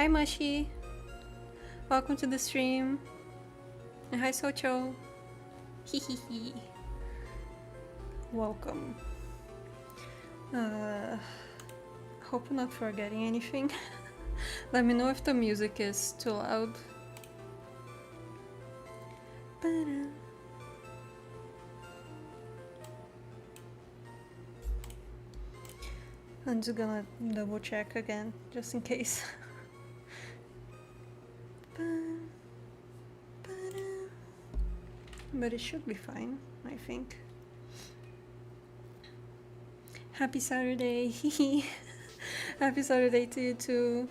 Hi Mushy! Welcome to the stream. And hi Socho. Hehehe. Welcome. Hope I'm not forgetting anything. Let me know if the music is too loud. I'm just gonna double check again, just in case. But it should be fine, I think. Happy Saturday! Happy Saturday to you too!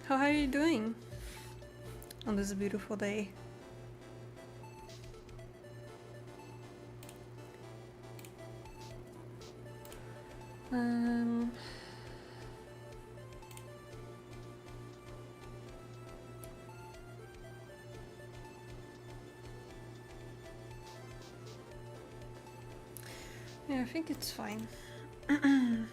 How are you doing on this beautiful day? Yeah, I think it's fine. I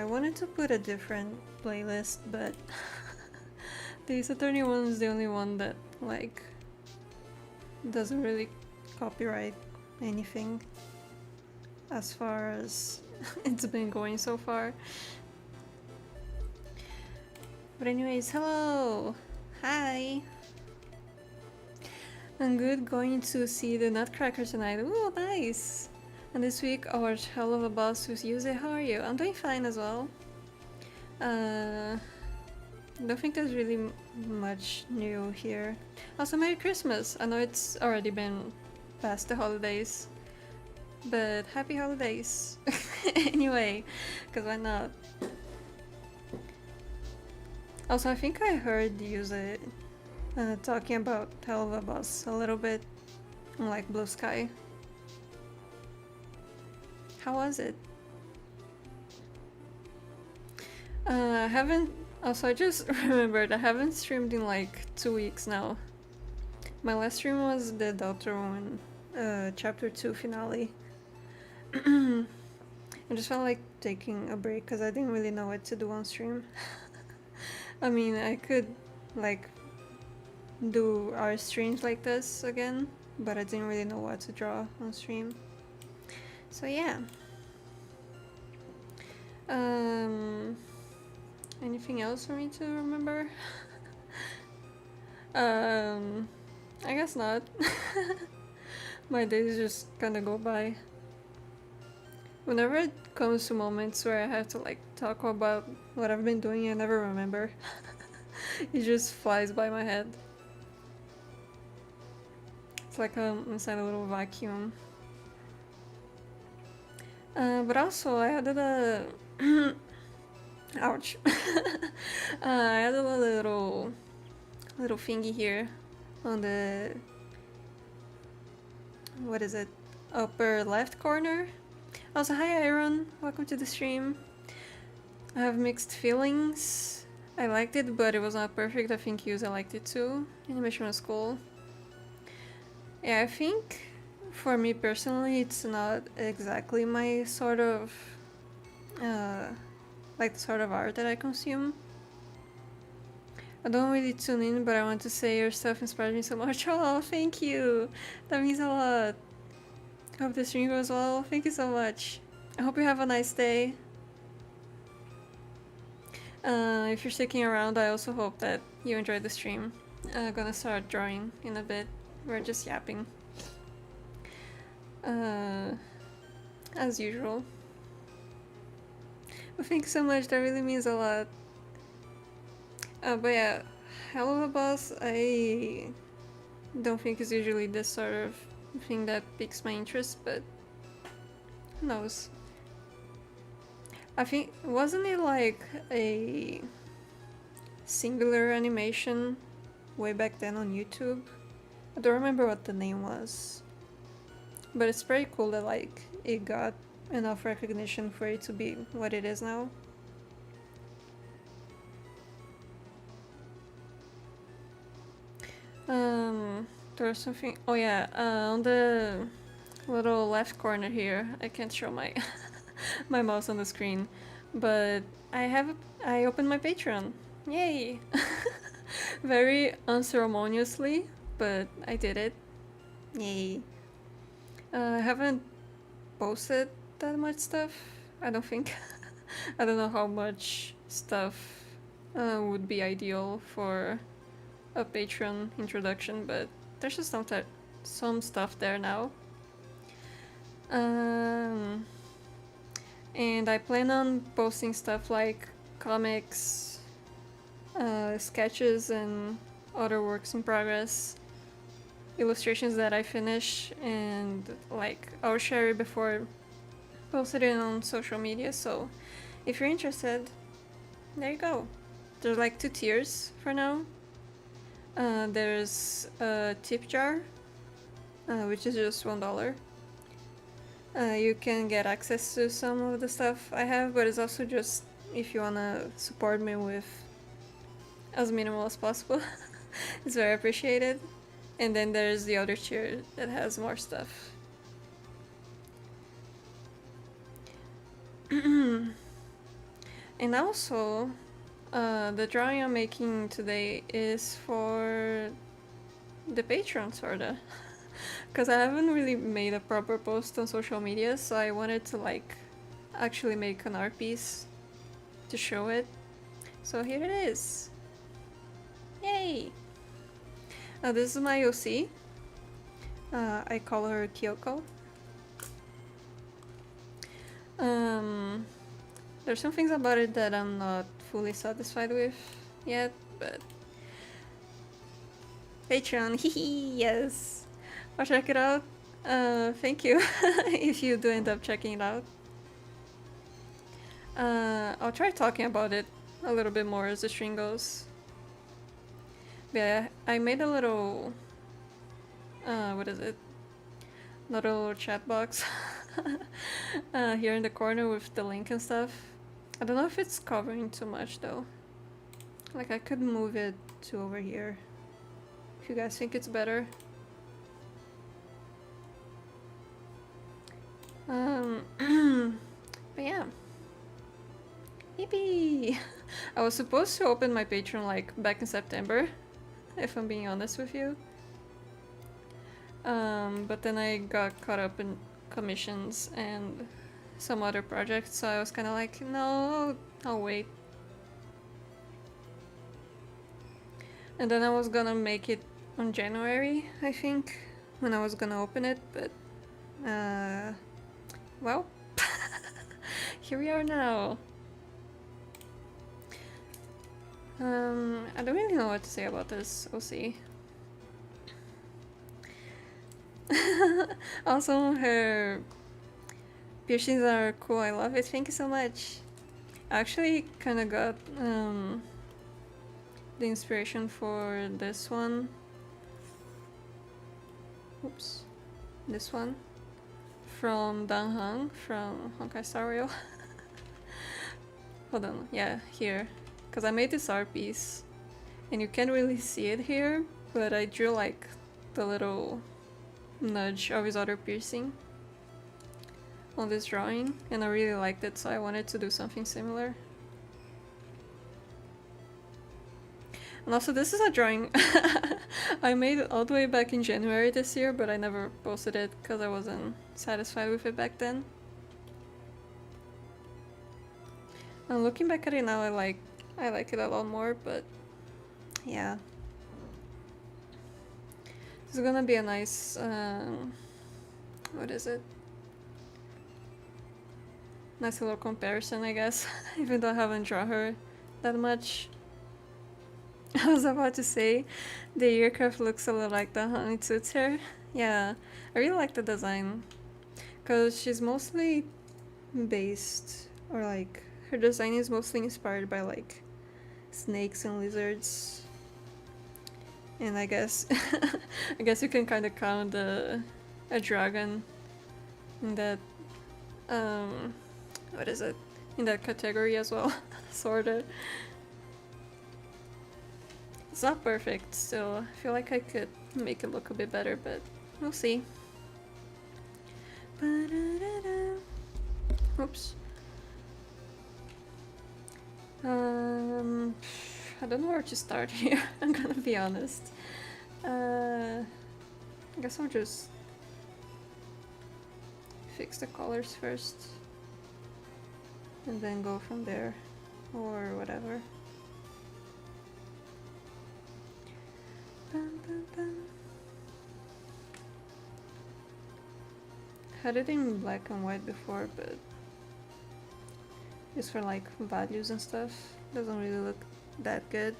wanted to put a different playlist, but the Ace Attorney one is the only one that, like, doesn't really copyright anything as far as it's been going so far. But anyways, hello! Hi! I'm good, going to see the Nutcracker tonight. Ooh, nice! And this week I watched Hell of a Boss with Yuze. How are you? I'm doing fine as well. Don't think there's really much new here. Also, Merry Christmas! I know it's already been past the holidays, but happy holidays! Anyway, because why not? Also, I think I heard Yuze talking about Hell of a Boss a little bit on like Blue Sky. How was it? I haven't... Also, I just remembered I haven't streamed in like 2 weeks now. My last stream was the Doctor One Chapter 2 finale. I just felt like taking a break because I didn't really know what to do on stream. I mean, I could like do our streams like this again, but I didn't really know what to draw on stream. So yeah. Anything else for me to remember? I guess not. My days just kinda go by. Whenever it comes to moments where I have to like talk about what I've been doing, I never remember. It just flies by my head. It's like I'm inside a little vacuum. But also I added a ouch. I added a little thingy here on the, what is it, upper left corner. Also, hi Aaron, welcome to the stream. I have mixed feelings. I liked it, but it was not perfect. I think Yuza liked it too. Animation was cool. Yeah, I think for me personally, it's not exactly my sort of, like the sort of art that I consume. I don't really tune in, but I want to say your stuff inspired me so much. Oh, thank you! That means a lot. Hope the stream goes well. Thank you so much. I hope you have a nice day. If you're sticking around, I also hope that you enjoyed the stream. I'm gonna start drawing in a bit. We're just yapping. As usual. Well, thank you so much, that really means a lot. But yeah, Hell of a Boss, I don't think is usually this sort of thing that piques my interest, but who knows. I think, wasn't it like a singular animation way back then on YouTube? I don't remember what the name was. But it's pretty cool that like it got enough recognition for it to be what it is now. There's something. Oh yeah, on the little left corner here, I can't show my my mouse on the screen, but I opened my Patreon. Yay! Very unceremoniously, but I did it. Yay! I haven't posted that much stuff. I don't think. I don't know how much stuff would be ideal for a Patreon introduction, but there's just some stuff there now. And I plan on posting stuff like comics, sketches, and other works in progress, illustrations that I finish, and like I'll share it before posting it on social media. So if you're interested, there you go. There's like 2 tiers for now. There's a tip jar, which is just $1. You can get access to some of the stuff I have, but it's also just if you wanna support me with as minimal as possible. It's very appreciated. And then there's the other tier that has more stuff. And also, the drawing I'm making today is for the Patreon, sorta. Because I haven't really made a proper post on social media, so I wanted to like actually make an art piece to show it. So here it is. Yay! Now this is my OC. I call her Kyoko. There's some things about it that I'm not fully satisfied with yet, but Patreon, hehe, yes! I'll check it out. Thank you if you do end up checking it out. I'll try talking about it a little bit more as the stream goes. But yeah, I made a little, what is it? Little chat box here in the corner with the link and stuff. I don't know if it's covering too much though. Like I could move it to over here if you guys think it's better. But yeah. Yippee! I was supposed to open my Patreon like back in September, if I'm being honest with you. But then I got caught up in commissions and some other projects, so I was kind of like, no, I'll wait. And then I was gonna make it on January, I think, when I was gonna open it, but well, here we are now. I don't really know what to say about this OC. Also, her piercings are cool, I love it, thank you so much. I actually kind of got the inspiration for this one. Oops. This one. From Dan Hang from Honkai Star Rail. Hold on, yeah, here. Because I made this art piece, and you can't really see it here, but I drew like the little nudge of his other piercing on this drawing, and I really liked it, so I wanted to do something similar. And also this is a drawing I made all the way back in January this year, but I never posted it because I wasn't satisfied with it back then. And looking back at it now, I like it a lot more, but yeah. This is gonna be a nice, what is it? Nice little comparison, I guess, even though I haven't drawn her that much. I was about to say, the aircraft looks a little like the Honey Toots hair. Yeah, I really like the design, because she's mostly based, or like, her design is mostly inspired by like snakes and lizards. And I guess I guess you can kind of count a dragon in that what is it, in that category as well. Sorta. It's not perfect still. I feel like I could make it look a bit better, but we'll see. Oops. I don't know where to start here. I'm gonna be honest. I guess I'll just fix the colors first and then go from there, or whatever. Had it in black and white before, but just for like values and stuff, doesn't really look that good.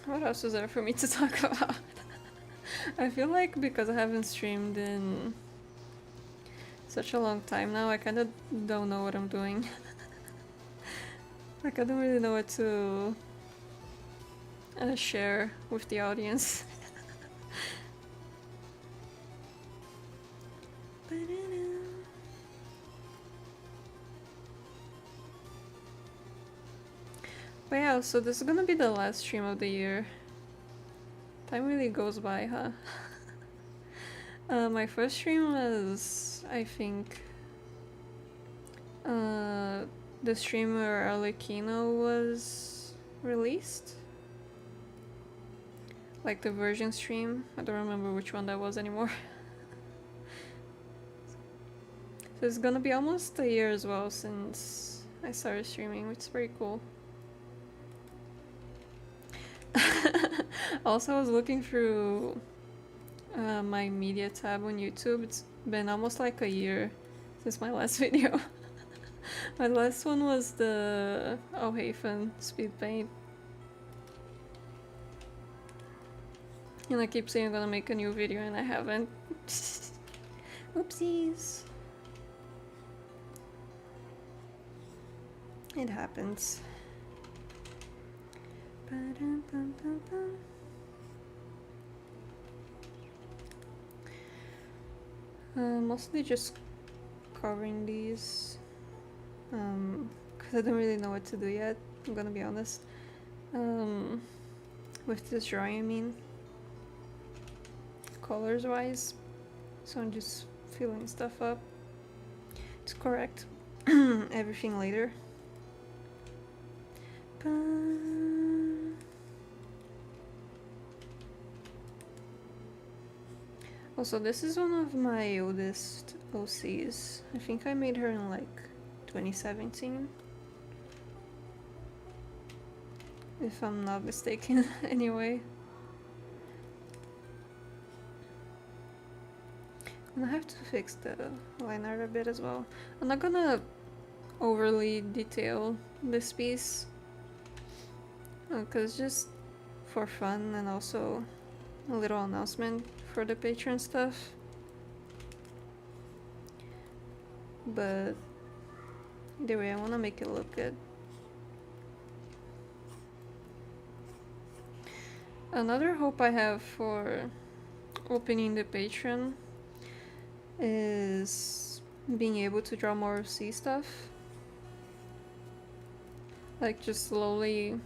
What else is there for me to talk about? I feel like because I haven't streamed in such a long time now, I kind of don't know what I'm doing. Like I don't really know what to share with the audience. But yeah, so this is gonna be the last stream of the year. Time really goes by, huh? My first stream was, I think, the stream where Arlecchino was released. Like the version stream. I don't remember which one that was anymore. So it's gonna be almost a year as well since I started streaming, which is pretty cool. Also, I was looking through my media tab on YouTube. It's been almost like a year since my last video. My last one was the Alhafen speed paint. And I keep saying I'm gonna make a new video and I haven't. Oopsies. It happens. Mostly just covering these. Because I don't really know what to do yet, I'm gonna be honest. With this drawing, I mean. Colors wise. So I'm just filling stuff up to correct everything later. Also, this is one of my oldest OCs. I think I made her in like 2017. If I'm not mistaken, anyway. And I have to fix the line art a bit as well. I'm not gonna overly detail this piece. Because just for fun and also a little announcement for the Patreon stuff. But either way, I want to make it look good. Another hope I have for opening the Patreon is being able to draw more C stuff. Like just slowly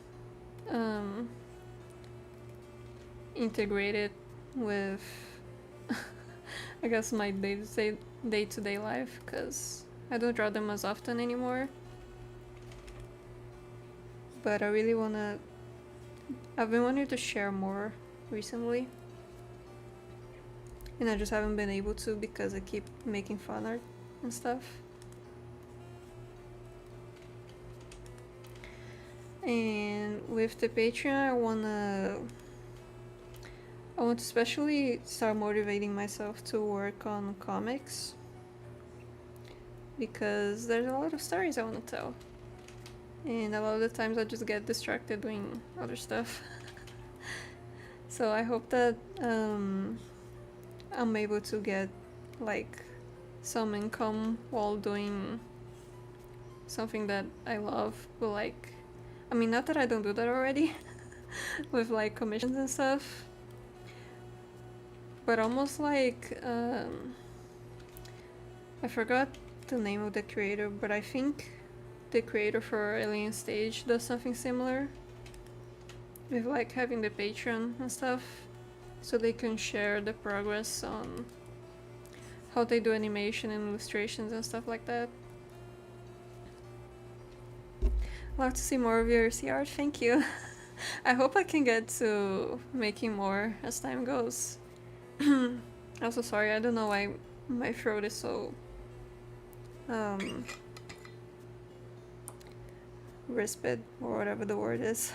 integrate it with I guess my day-to-day life, because I don't draw them as often anymore. But I really wanna... I've been wanting to share more recently. And I just haven't been able to because I keep making fan art and stuff. And with the Patreon, I want to especially start motivating myself to work on comics, because there's a lot of stories I want to tell, and a lot of the times I just get distracted doing other stuff. So I hope that I'm able to get like some income while doing something that I love, but like, I mean, not that I don't do that already with like commissions and stuff, but almost like I forgot the name of the creator, but I think the creator for Alien Stage does something similar with like having the Patreon and stuff, so they can share the progress on how they do animation and illustrations and stuff like that. Love to see more of your C art, thank you. I hope I can get to making more as time goes. Also sorry, I don't know why my throat is so rispid or whatever the word is.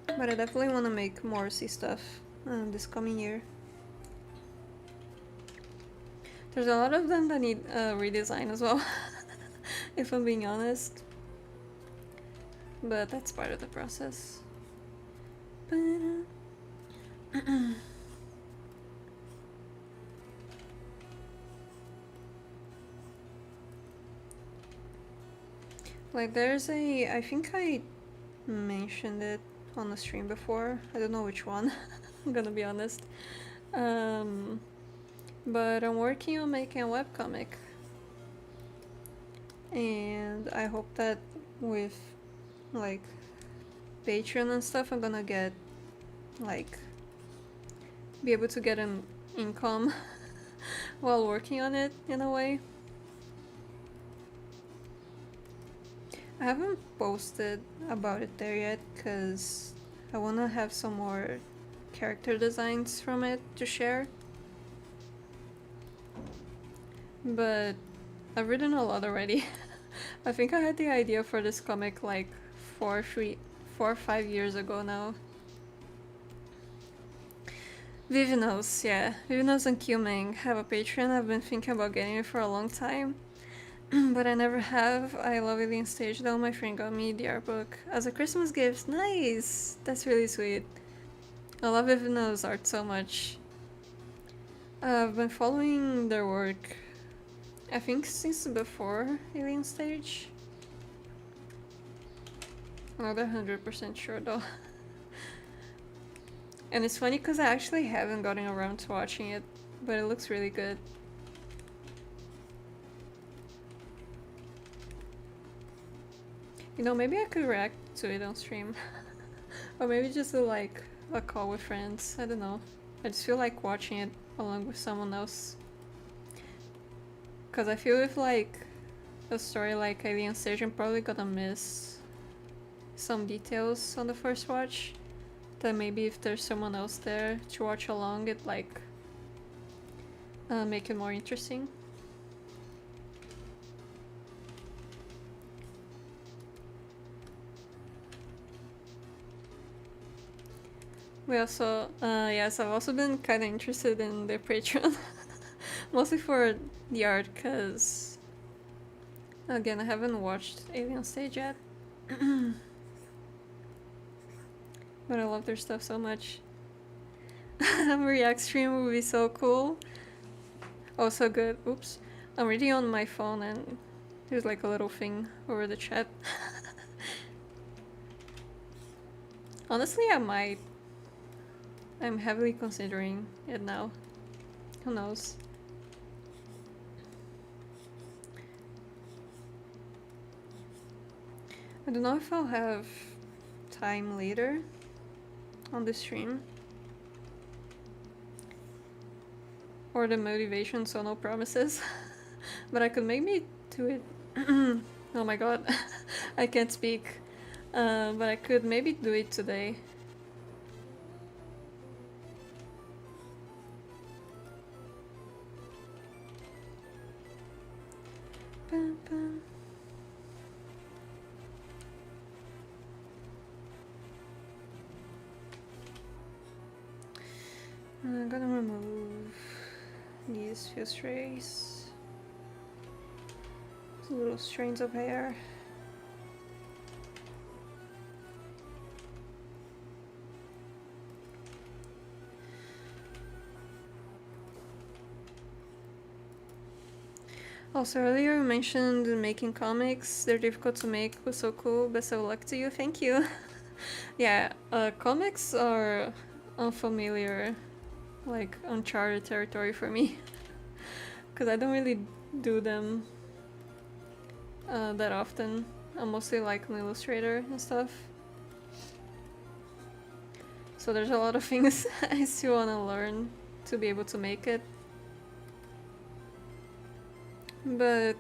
But I definitely want to make more C stuff this coming year. There's a lot of them that need redesign as well, if I'm being honest. But that's part of the process. Like there's I think I mentioned it on the stream before. I don't know which one, I'm gonna be honest. But I'm working on making a webcomic. And I hope that with like Patreon and stuff, I'm gonna get like be able to get an income while working on it in a way. I haven't posted about it there yet because I want to have some more character designs from it to share. But I've written a lot already. I think I had the idea for this comic like 4 or 5 years ago now. Vivinos, yeah. Vivinos and Qming have a Patreon. I've been thinking about getting it for a long time. But I never have. I love Alien Stage though. My friend got me the art book as a Christmas gift. Nice! That's really sweet. I love Vivinos art so much. I've been following their work, I think since before Alien Stage. I'm not 100% sure though. And it's funny because I actually haven't gotten around to watching it, but it looks really good. You know, maybe I could react to it on stream. Or maybe just do like a call with friends, I don't know. I just feel like watching it along with someone else. Cause I feel with like a story like Alien Stage, I'm probably gonna miss some details on the first watch. That maybe if there's someone else there to watch along, it like make it more interesting. We also, yes, I've also been kind of interested in the Patreon. Mostly for the art, because again, I haven't watched Alien Stage yet. But I love their stuff so much. A react stream would be so cool. Oh, so good. Oops. I'm reading on my phone and there's like a little thing over the chat. Honestly, I might. I'm heavily considering it now. Who knows? I don't know if I'll have time later on the stream. Or the motivation, so no promises. But I could maybe do it. Oh my god, I can't speak. But I could maybe do it today. Bum, bum. I'm gonna remove these few strays. Little strands of hair. Also earlier you mentioned making comics. They're difficult to make, but so cool. Best of luck to you. Thank you. Yeah, comics are unfamiliar, like uncharted territory for me. Because I don't really do them that often. I'm mostly like an illustrator and stuff. So there's a lot of things I still want to learn to be able to make it. But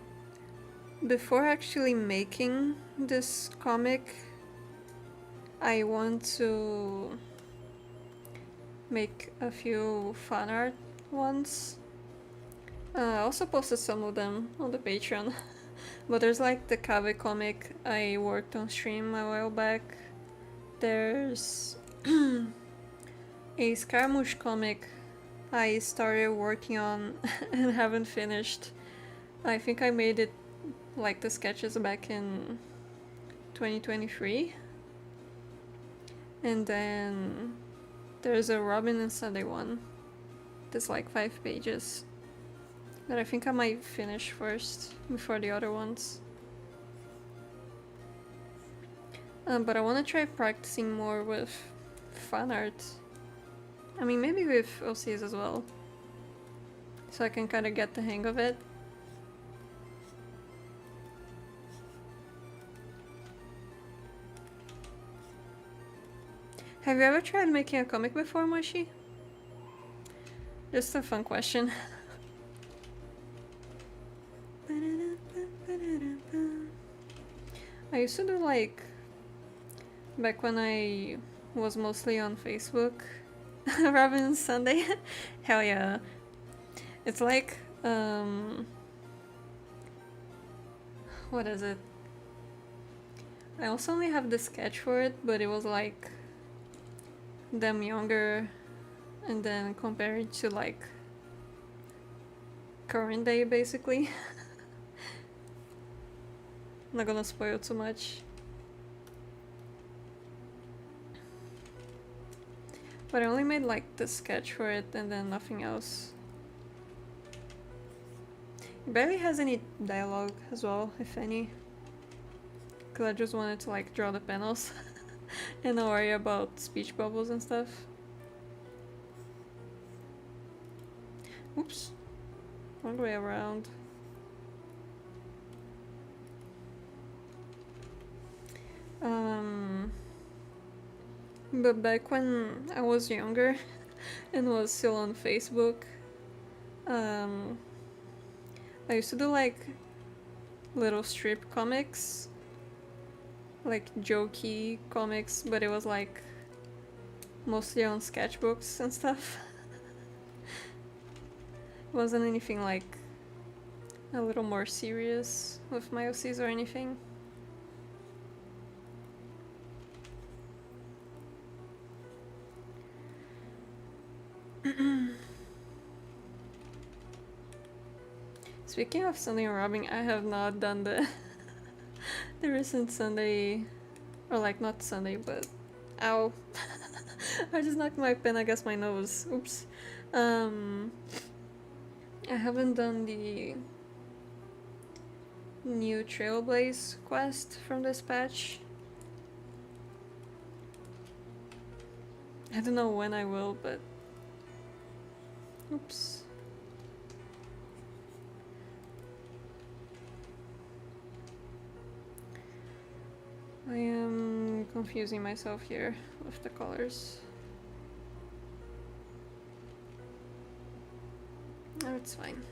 before actually making this comic, I want to make a few fan art ones. I also posted some of them on the Patreon. But there's like the Cave comic I worked on stream a while back. There's a Scaramouche comic I started working on and haven't finished. I think I made it like the sketches back in 2023. And then there's a Robin and Sunday one. There's like 5 pages that I think I might finish first before the other ones. But I want to try practicing more with fan art. I mean, maybe with OCs as well. So I can kind of get the hang of it. Have you ever tried making a comic before, Moshi? Just a fun question. I used to do like back when I was mostly on Facebook. Robin Sunday. Hell yeah. It's like what is it? I also only have the sketch for it, but it was like them younger and then compared to like current day basically. I'm not gonna spoil too much. But I only made like the sketch for it and then nothing else. It barely has any dialogue as well, if any. Cause I just wanted to like draw the panels and not worry about speech bubbles and stuff. Oops. Wrong way around. But back when I was younger and was still on Facebook, I used to do like little strip comics, like jokey comics, but it was like mostly on sketchbooks and stuff. It wasn't anything like a little more serious with my OCs or anything. Speaking of Sunday robbing, I have not done the the recent Sunday, or like not Sunday, but ow! I just knocked my pen against my nose. Oops. I haven't done the new Trailblaze quest from this patch. I don't know when I will, but oops. I am confusing myself here with the colors. Oh, it's fine.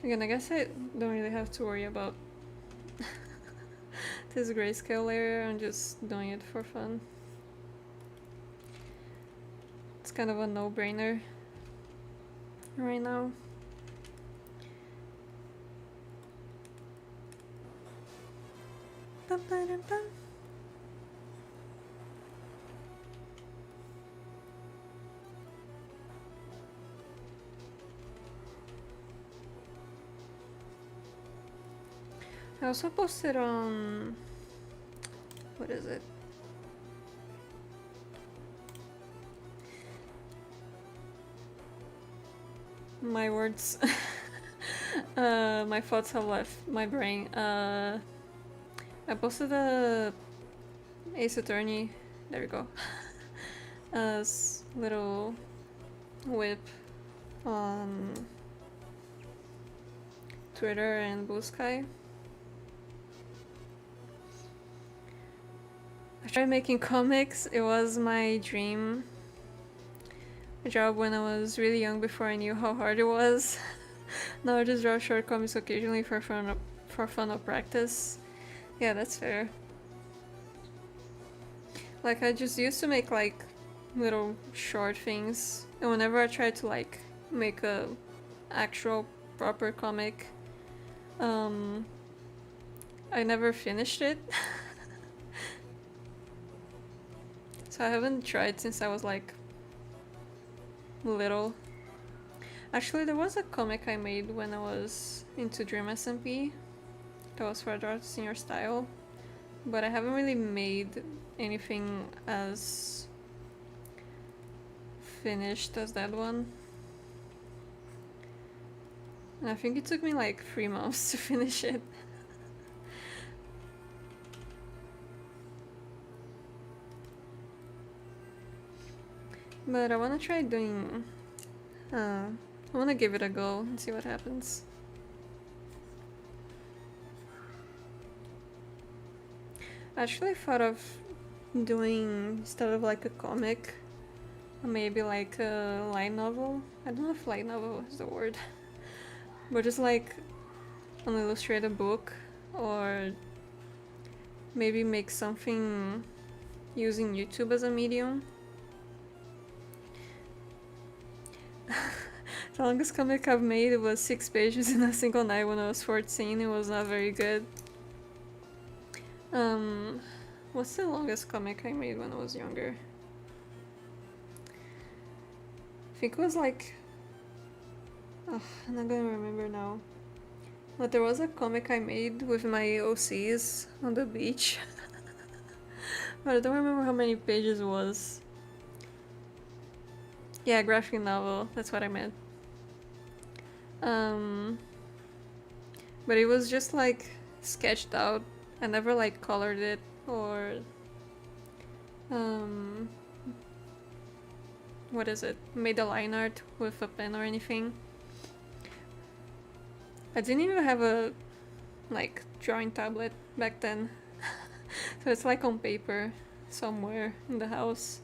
Again, I guess I don't really have to worry about this grayscale layer. I'm just doing it for fun. It's kind of a no-brainer right now. Bum, ba, dum, bum. I also posted on, what is it? My words. My thoughts have left my brain. I posted a Ace Attorney. There we go. Little whip on Twitter and Blue Sky. I tried making comics. It was my dream job when I was really young, before I knew how hard it was. Now I just draw short comics occasionally for fun or practice. Yeah, that's fair. Like, I just used to make like little short things, and whenever I tried to like make a actual proper comic, I never finished it. So I haven't tried since I was like little. Actually, there was a comic I made when I was into Dream SMP that was for Adult Senior Style, but I haven't really made anything as finished as that one. And I think it took me like 3 months to finish it. But I want to try doing... I want to give it a go and see what happens. I actually thought of doing, instead of like a comic, maybe like a light novel. I don't know if light novel is the word. But just like an illustrated book, or maybe make something using YouTube as a medium. The longest comic I've made was 6 pages in a single night when I was 14. It was not very good. What's the longest comic I made when I was younger? I think it was like... I'm not gonna remember now. But there was a comic I made with my OCs on the beach. But I don't remember how many pages it was. Yeah, graphic novel, that's what I meant. But it was just like sketched out. I never like colored it or what is it? Made a line art with a pen or anything. I didn't even have a like drawing tablet back then. So it's like on paper somewhere in the house.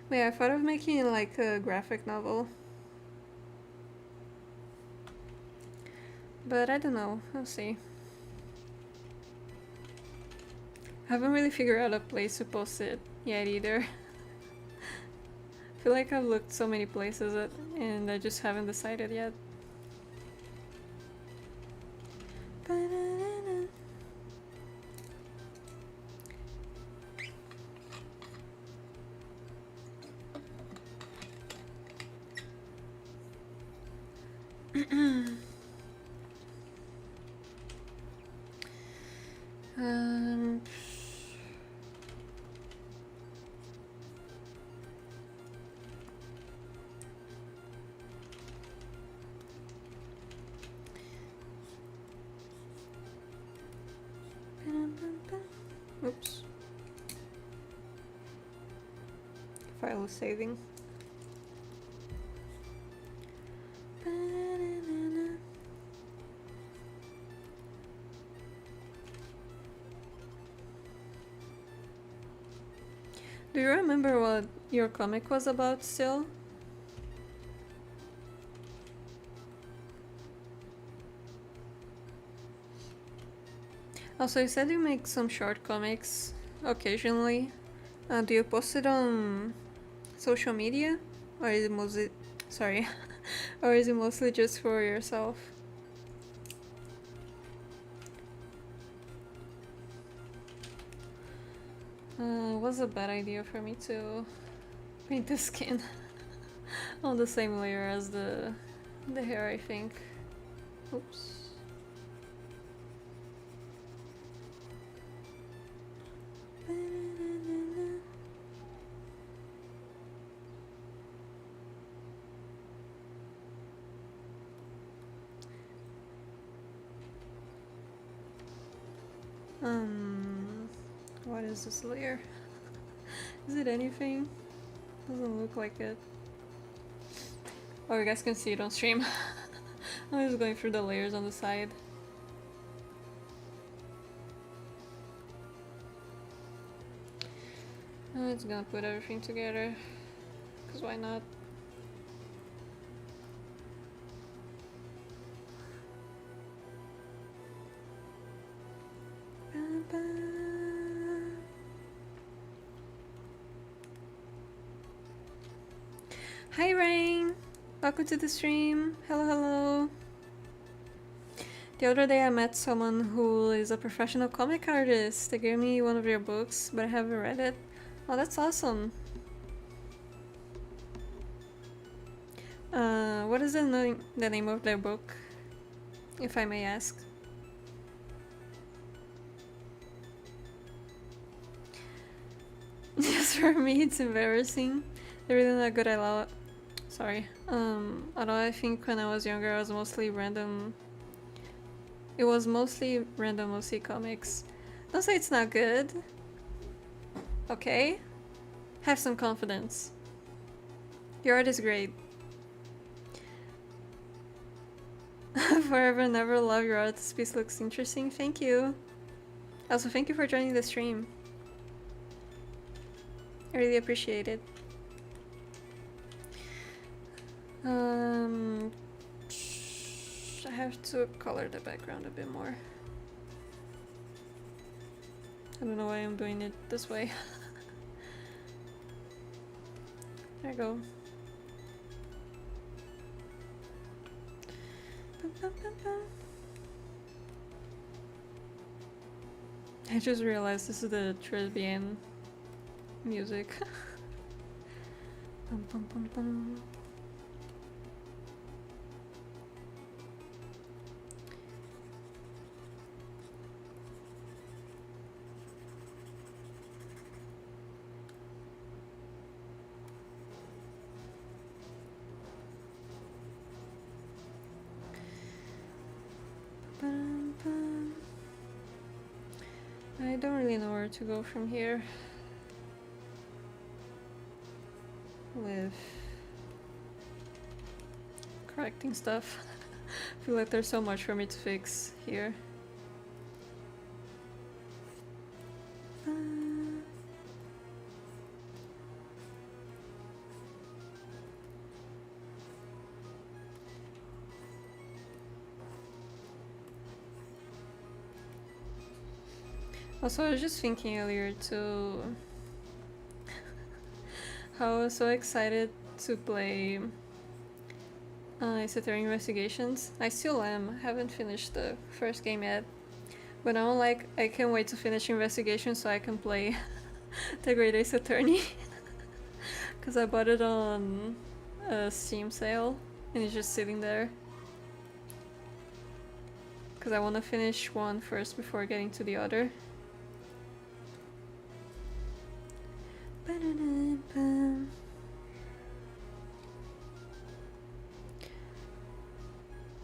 But yeah, I thought of making like a graphic novel. But I don't know, I'll see. I haven't really figured out a place to post it yet either. I feel like I've looked so many places and I just haven't decided yet. Oops. File is saving. Do you remember what your comic was about still? Also, you said you make some short comics occasionally. Do you post it on social media? Or is it mostly... sorry. Or is it mostly just for yourself? It was a bad idea for me to paint the skin on the same layer as the hair, I think. Oops. What is this layer? Is it anything? Doesn't look like it. Oh, you guys can see it on stream. I'm just going through the layers on the side. I'm just gonna put everything together, because why not? Hi Rain! Welcome to the stream. Hello, hello. The other day I met someone who is a professional comic artist. They gave me one of their books, but I haven't read it. Oh, that's awesome. What is the name of their book, if I may ask? Just for me, it's embarrassing. They're really not good at law. Sorry. Although I think when I was younger, I was mostly random. It was mostly random OC comics. Don't say it's not good. Okay? Have some confidence. Your art is great. Forever and ever love your art. This piece looks interesting. Thank you. Also, thank you for joining the stream. I really appreciate it. I have to color the background a bit more. I don't know why I'm doing it this way. There you go. I just realized this is the Trisbian music. Bum, bum, bum, bum. I don't really know where to go from here with correcting stuff. I feel like there's so much for me to fix here. Also, I was just thinking earlier too how I was so excited to play Esoteric Investigations. I still am. I haven't finished the first game yet. But now like I can't wait to finish Investigation so I can play the Great Ace Attorney. Because I bought it on a Steam sale and it's just sitting there. Because I want to finish one first before getting to the other.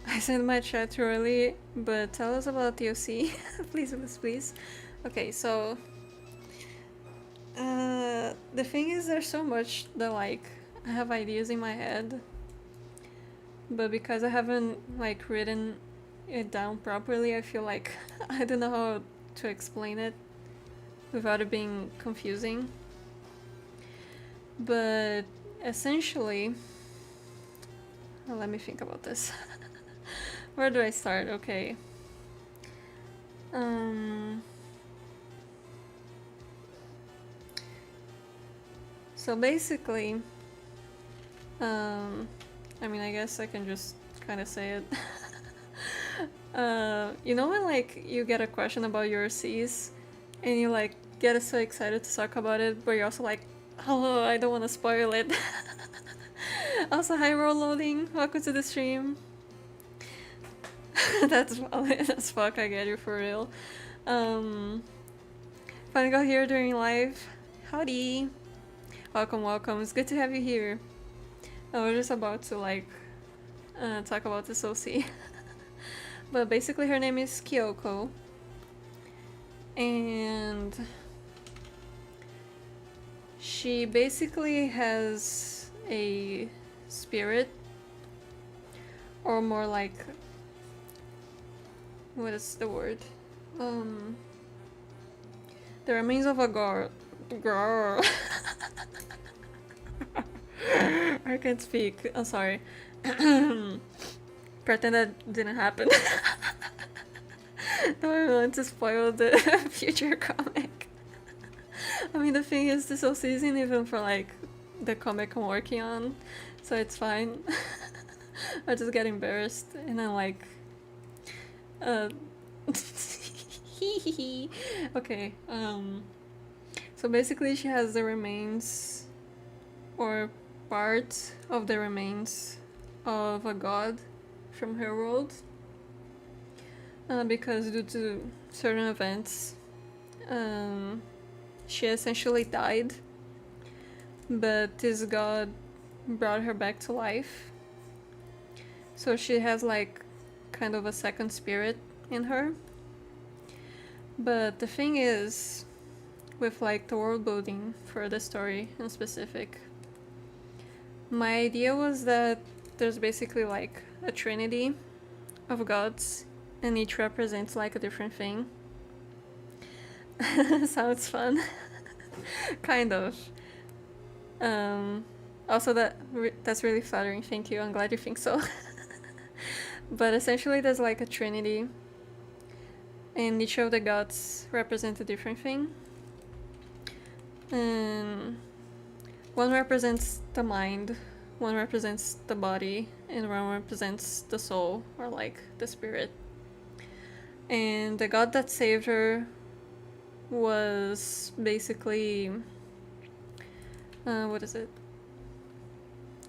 I sent my chat too early, but tell us about the OC. Please, please, please. Okay, so the thing is there's so much that like I have ideas in my head, but because I haven't like written it down properly, I feel like I don't know how to explain it without it being confusing. But essentially, well, let me think about this. Where do I start? Okay. So basically, I mean, I guess I can just kind of say it. You know when like you get a question about your Cs and you like get so excited to talk about it, but you're also like, oh, I don't want to spoil it. Also, hi roll loading, welcome to the stream. That's valid as fuck, I get you for real. Finally got here during live. Howdy. Welcome, welcome. It's good to have you here. I was just about to like talk about this OC. But basically her name is Kyoko. And she basically has a spirit, or more like, what is the word? The remains of a girl. I can't speak. I'm sorry. Pretend that didn't happen. Don't want to spoil the future comic. I mean, the thing is, this whole season, even for like the comic I'm working on, so it's fine. I just get embarrassed and then like, okay. So basically, she has the remains, or part of the remains of a god from her world, because due to certain events, she essentially died, but this god brought her back to life. So she has like kind of a second spirit in her. But the thing is, with like the world building for the story in specific, my idea was that there's basically like a trinity of gods, and each represents like a different thing. Sounds fun. Kind of. Also, that's really flattering. Thank you. I'm glad you think so. But essentially, there's like a trinity, and each of the gods represent a different thing. And one represents the mind, one represents the body, and one represents the soul, or like the spirit. And the god that saved her was basically, what is it?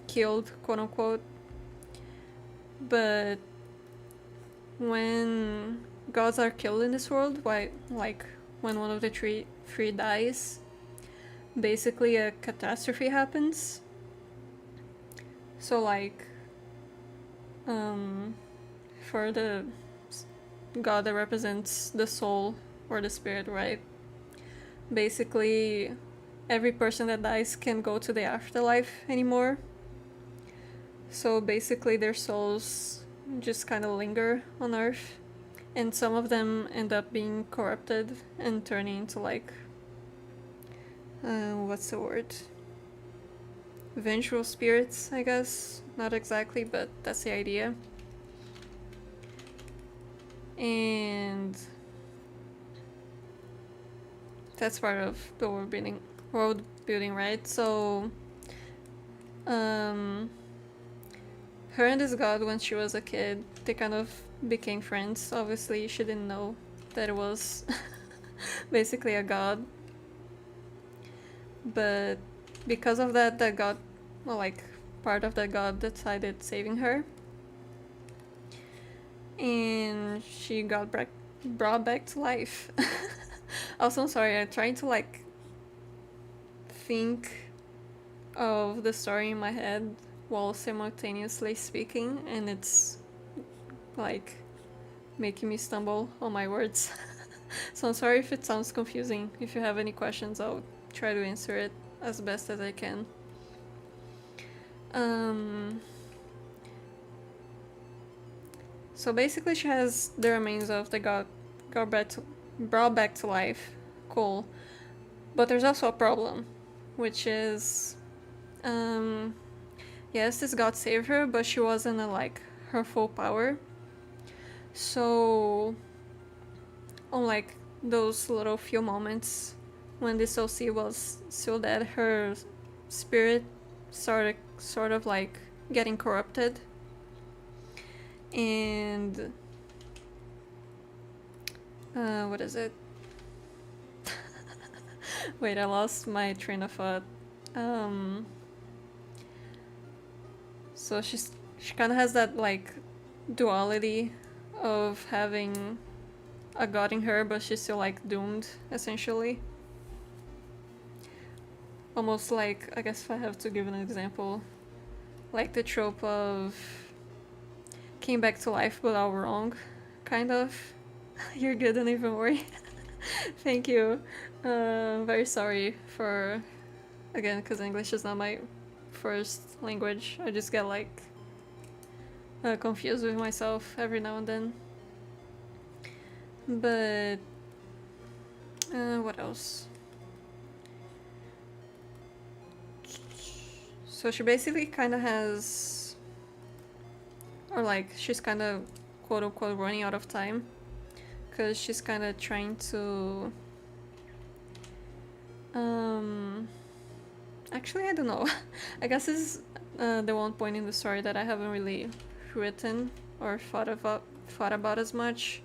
Killed, quote unquote. But when gods are killed in this world, like when one of the three dies, basically a catastrophe happens. So like, for the god that represents the soul or the spirit, right? Basically, every person that dies can't go to the afterlife anymore. So basically, their souls just kind of linger on Earth, and some of them end up being corrupted and turning into like, what's the word? Vengeful spirits, I guess. Not exactly, but that's the idea. And that's part of the world building, right? So, her and this god, when she was a kid, they kind of became friends. Obviously, she didn't know that it was basically a god. But because of that, the god, well, like, part of the god decided saving her. And she got brought back to life. Also, I'm sorry, I'm trying to, like, think of the story in my head while simultaneously speaking, and it's, like, making me stumble on my words. So I'm sorry if it sounds confusing. If you have any questions, I'll try to answer it as best as I can. So basically, she has the remains of the god brought back to life. Cool. But there's also a problem, which is, yes, this god saved her, but she wasn't at like her full power. So, on like those little few moments when this OC was still dead, her spirit sort of like getting corrupted. And what is it? Wait, I lost my train of thought. So she kind of has that like duality of having a god in her, but she's still like doomed, essentially. Almost like, I guess if I have to give an example, like the trope of came back to life but all wrong, kind of. You're good, don't even worry. Thank you. Very sorry for Again, because English is not my first language. I just get like confused with myself every now and then. But what else? So she basically kind of has, or like she's kind of quote unquote running out of time, because she's kind of trying to actually I don't know. I guess this is the one point in the story that I haven't really written or thought about as much.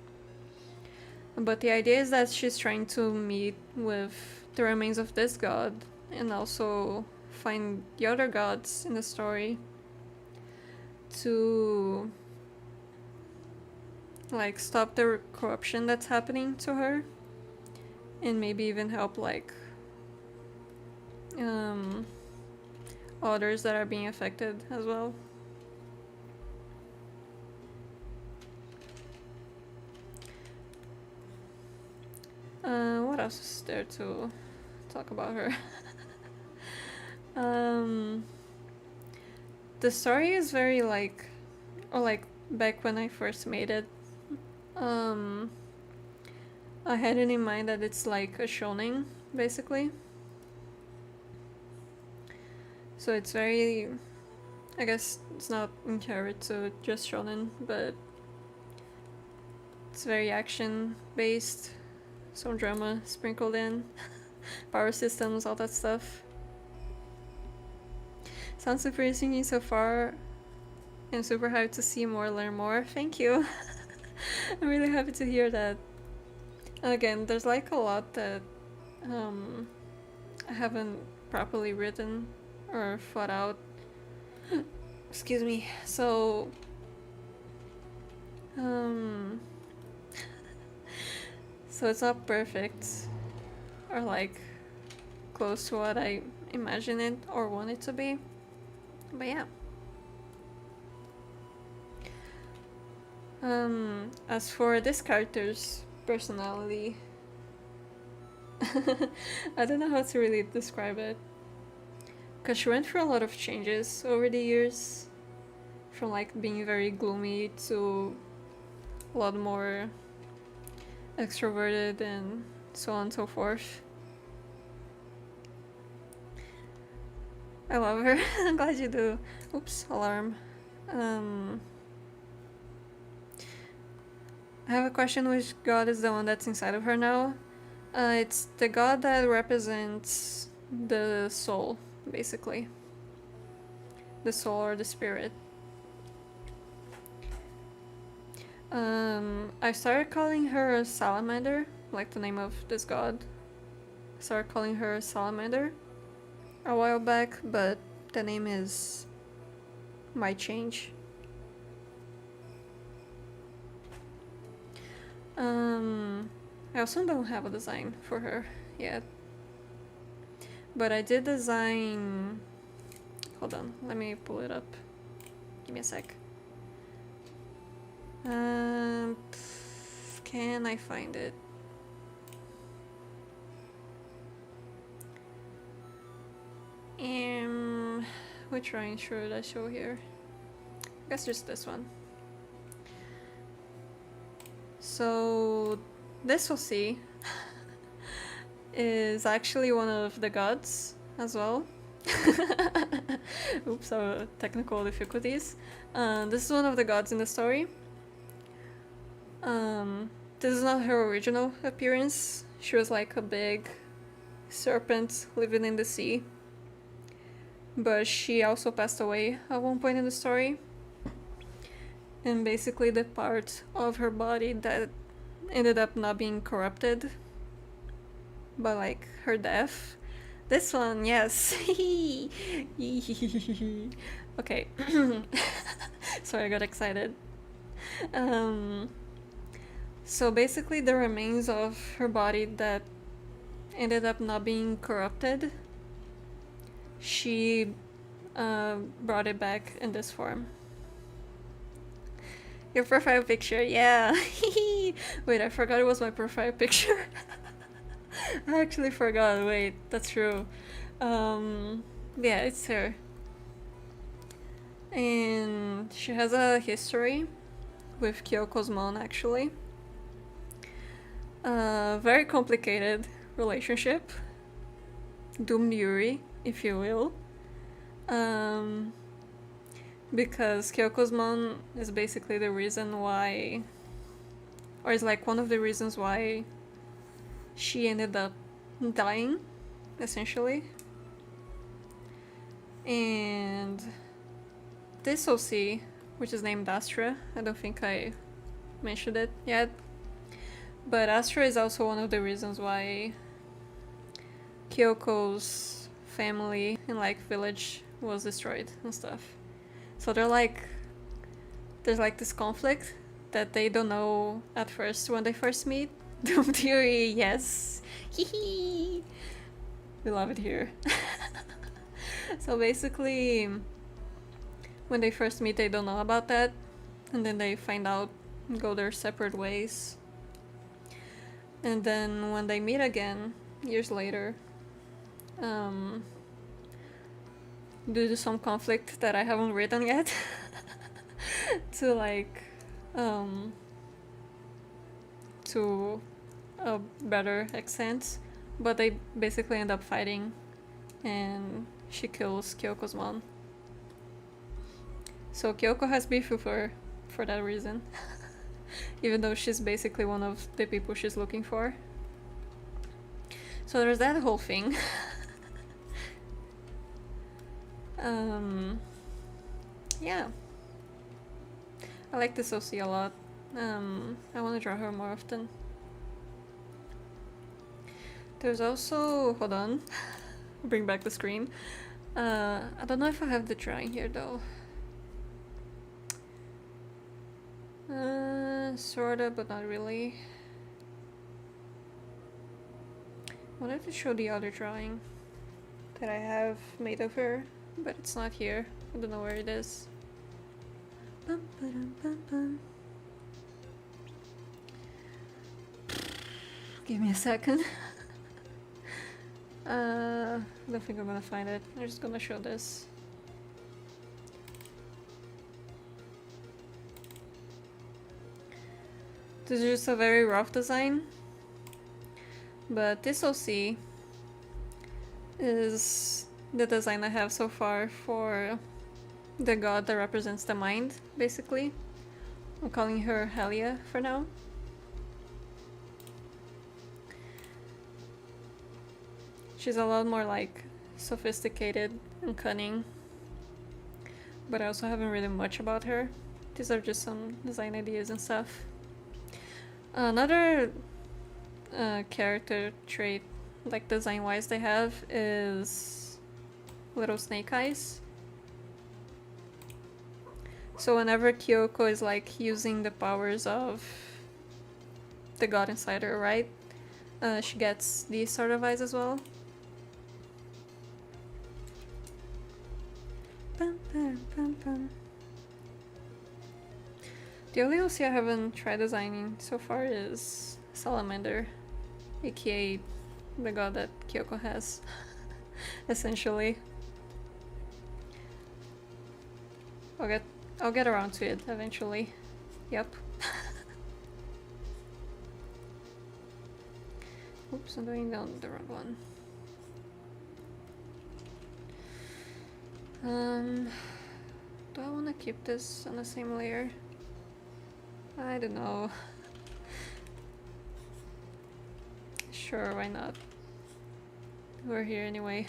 But the idea is that she's trying to meet with the remains of this god and also find the other gods in the story to like stop the corruption that's happening to her and maybe even help like others that are being affected as well. What else is there to talk about her? The story is very like, or like back when I first made it, I had it in mind that it's like a shonen, basically. So it's very, I guess it's not inherent to just shonen, but it's very action based, some drama sprinkled in, power systems, all that stuff. Sounds super interesting so far. I'm super hyped to see more, learn more. Thank you. I'm really happy to hear that. Again, there's like a lot that I haven't properly written or thought out. Excuse me. So so it's not perfect or like close to what I imagine it or want it to be. But yeah. As for this character's personality, I don't know how to really describe it, because she went through a lot of changes over the years, from like being very gloomy to a lot more extroverted and so on and so forth. I love her. I'm glad you do. Oops, alarm. I have a question, which god is the one that's inside of her now? It's the god that represents the soul, basically. The soul or the spirit. I started calling her Salamander, like the name of this god. I started calling her Salamander a while back, but the name might change. I also don't have a design for her yet, but I did design. Hold on, let me pull it up. Give me a sec. Can I find it? Which drawing should I show here? I guess just this one. So this we'll see is actually one of the gods as well. Oops, technical difficulties. This is one of the gods in the story. This is not her original appearance. She was like a big serpent living in the sea. But she also passed away at one point in the story. And basically the part of her body that ended up not being corrupted by like her death. This one, yes. Okay. Sorry, I got excited. So basically the remains of her body that ended up not being corrupted, she brought it back in this form. Your profile picture, yeah. Wait, I forgot it was my profile picture. I actually forgot, wait, that's true. Yeah, it's her. And she has a history with Kyoko's mom, actually. A very complicated relationship. Doomed Yuri, if you will. Um, because Kyoko's mom is basically the reason why, or is like one of the reasons why she ended up dying, essentially. And this OC, which is named Astra, I don't think I mentioned it yet, but Astra is also one of the reasons why Kyoko's family and like village was destroyed and stuff. So there's like this conflict that they don't know at first when they first meet. Doom Theory, yes. Hee. We love it here. So basically, when they first meet, they don't know about that, and then they find out and go their separate ways. And then when they meet again, years later, due to some conflict that I haven't written yet, to like, to a better extent, but they basically end up fighting, and she kills Kyoko's mom. So Kyoko has beef with her for that reason, even though she's basically one of the people she's looking for. So there's that whole thing. Yeah. I like this OC a lot. I want to draw her more often. There's also... hold on. Bring back the screen. I don't know if I have the drawing here though. Sorta, but not really. I wanted to show the other drawing that I have made of her, but it's not here. I don't know where it is. Bum, ba-dum, bum, bum. Give me a second. I don't think I'm gonna find it. I'm just gonna show this. This is just a very rough design, but this OC is the design I have so far for the god that represents the mind, basically. I'm calling her Helia for now. She's a lot more like sophisticated and cunning, but I also haven't written much about her. These are just some design ideas and stuff. Another character trait, like design wise, they have is little snake eyes. So whenever Kyoko is like using the powers of the god inside her, right? She gets these sort of eyes as well. Bum, bum, bum, bum. The only OC I haven't tried designing so far is Salamander, aka the god that Kyoko has, essentially. I'll get around to it eventually. Yep. Oops, I'm doing down the wrong one. Do I want to keep this on the same layer? I don't know. Sure, why not? We're here anyway.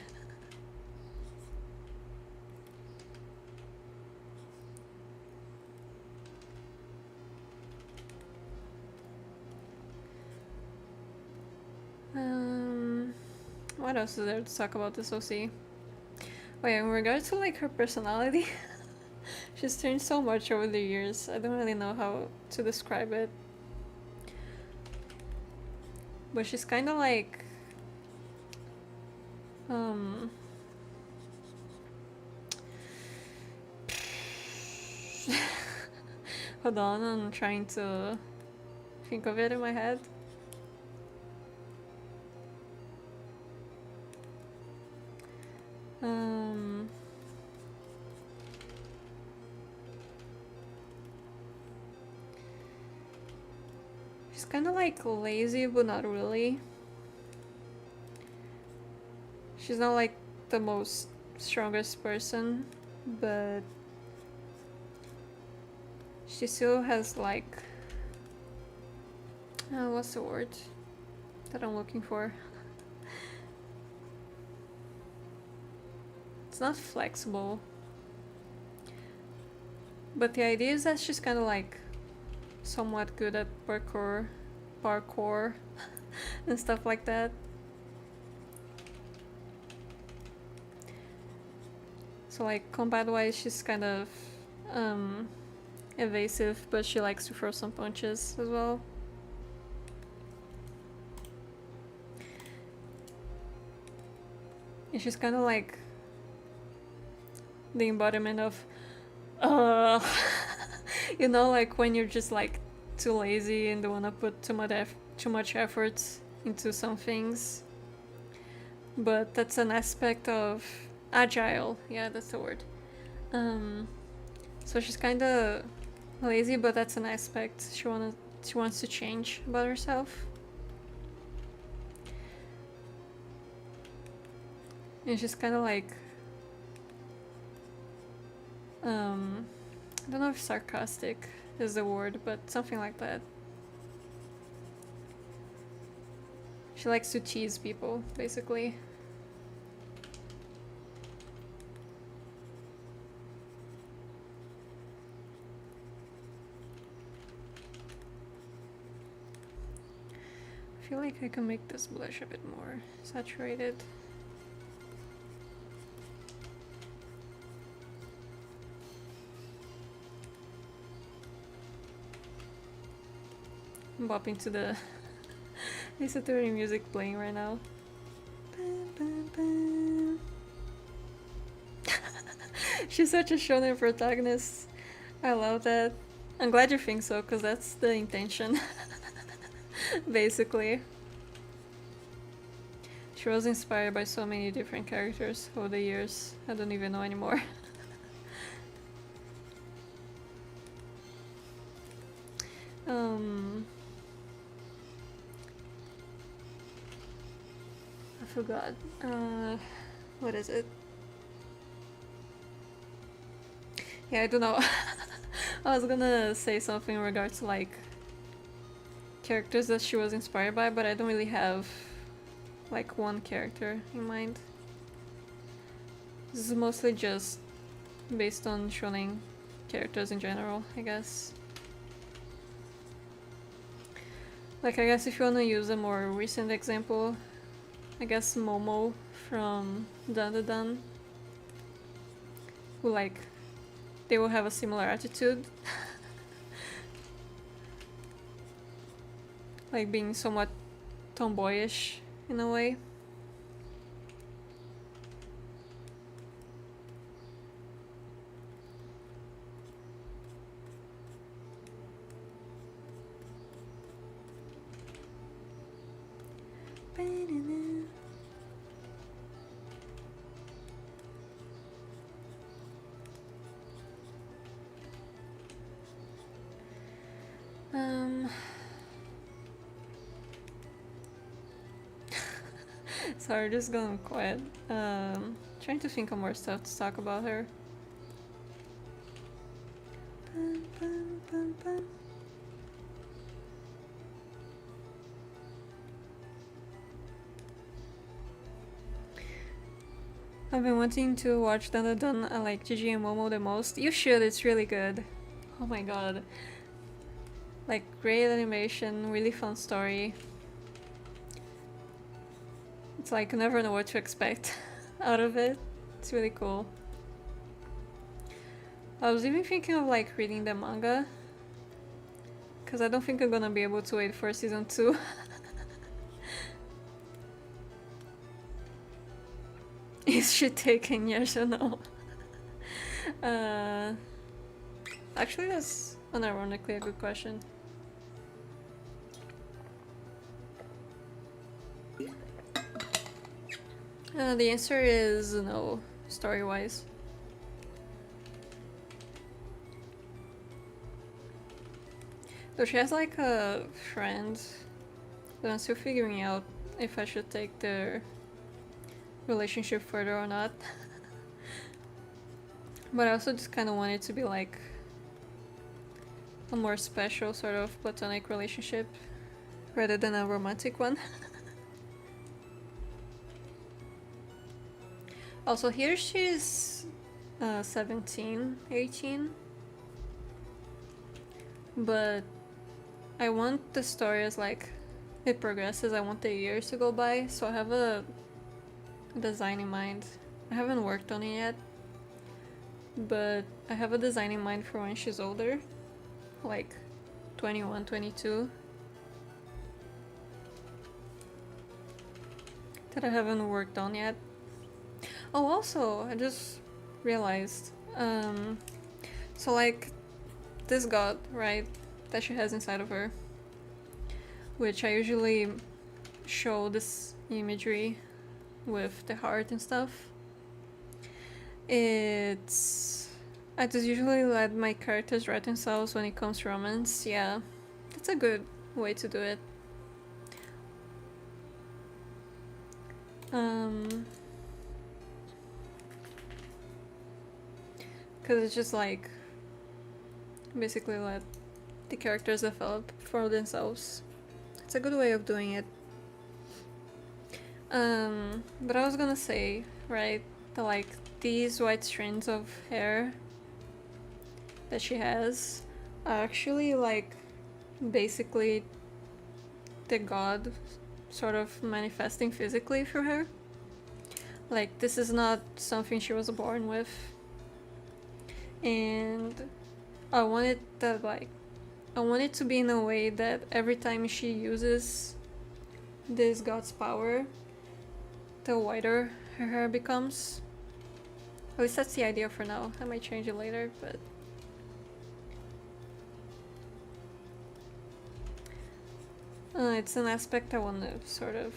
What else is there to talk about this OC? Oh yeah, in regards to like her personality, she's changed so much over the years. I don't really know how to describe it. But she's kind of like... Hold on, I'm trying to think of it in my head. Um, she's kind of like lazy, but not really. She's not like the most strongest person, but she still has like what's the word that I'm looking for? It's not flexible, but the idea is that she's kind of like somewhat good at parkour and stuff like that. So like combat wise, she's kind of evasive, but she likes to throw some punches as well. And she's kind of like the embodiment of you know, like when you're just like too lazy and don't want to put too much effort into some things, but that's an aspect of agile. Yeah, that's the word. So she's kind of lazy, but that's an aspect she wants to change about herself. And she's kind of like I don't know if sarcastic is the word, but something like that. She likes to tease people, basically. I feel like I can make this blush a bit more saturated. I'm bopping to the Ace music playing right now. She's such a shonen protagonist. I love that. I'm glad you think so, because that's the intention. Basically. She was inspired by so many different characters over the years. I don't even know anymore. I forgot. What is it? Yeah, I don't know. I was gonna say something in regards to like characters that she was inspired by, but I don't really have like one character in mind. This is mostly just based on shonen characters in general, I guess. Like, I guess if you want to use a more recent example, I guess Momo from Dan, who like, they will have a similar attitude. Like being somewhat tomboyish in a way. Sorry, just going quiet. Trying to think of more stuff to talk about her. I've been wanting to watch Dan. I like Gigi and Momo the most. You should, it's really good. Oh my god. Like, great animation, really fun story. It's like, you never know what to expect out of it. It's really cool. I was even thinking of like reading the manga, because I don't think I'm gonna be able to wait for season 2. Is she taking years or no? Actually, that's unironically a good question. The answer is no, story-wise. Though she has like a friend, but I'm still figuring out if I should take their relationship further or not. But I also just kind of want it to be like a more special sort of platonic relationship rather than a romantic one. Also here she's 17, 18. But I want the story as like it progresses, I want the years to go by, so I have a design in mind. I haven't worked on it yet, but I have a design in mind for when she's older, like 21, 22. That I haven't worked on yet. Oh, also, I just realized, so like this god, right, that she has inside of her, which I usually show this imagery with the heart and stuff. I just usually let my characters write themselves when it comes to romance. Yeah, that's a good way to do it. Because it's just like basically let the characters develop for themselves. It's a good way of doing it. But I was gonna say, right, that like these white strands of hair that she has are actually like basically the god sort of manifesting physically through her. Like this is not something she was born with. And I want it to be in a way that every time she uses this god's power, the whiter her hair becomes. At least that's the idea for now. I might change it later, but it's an aspect I want to sort of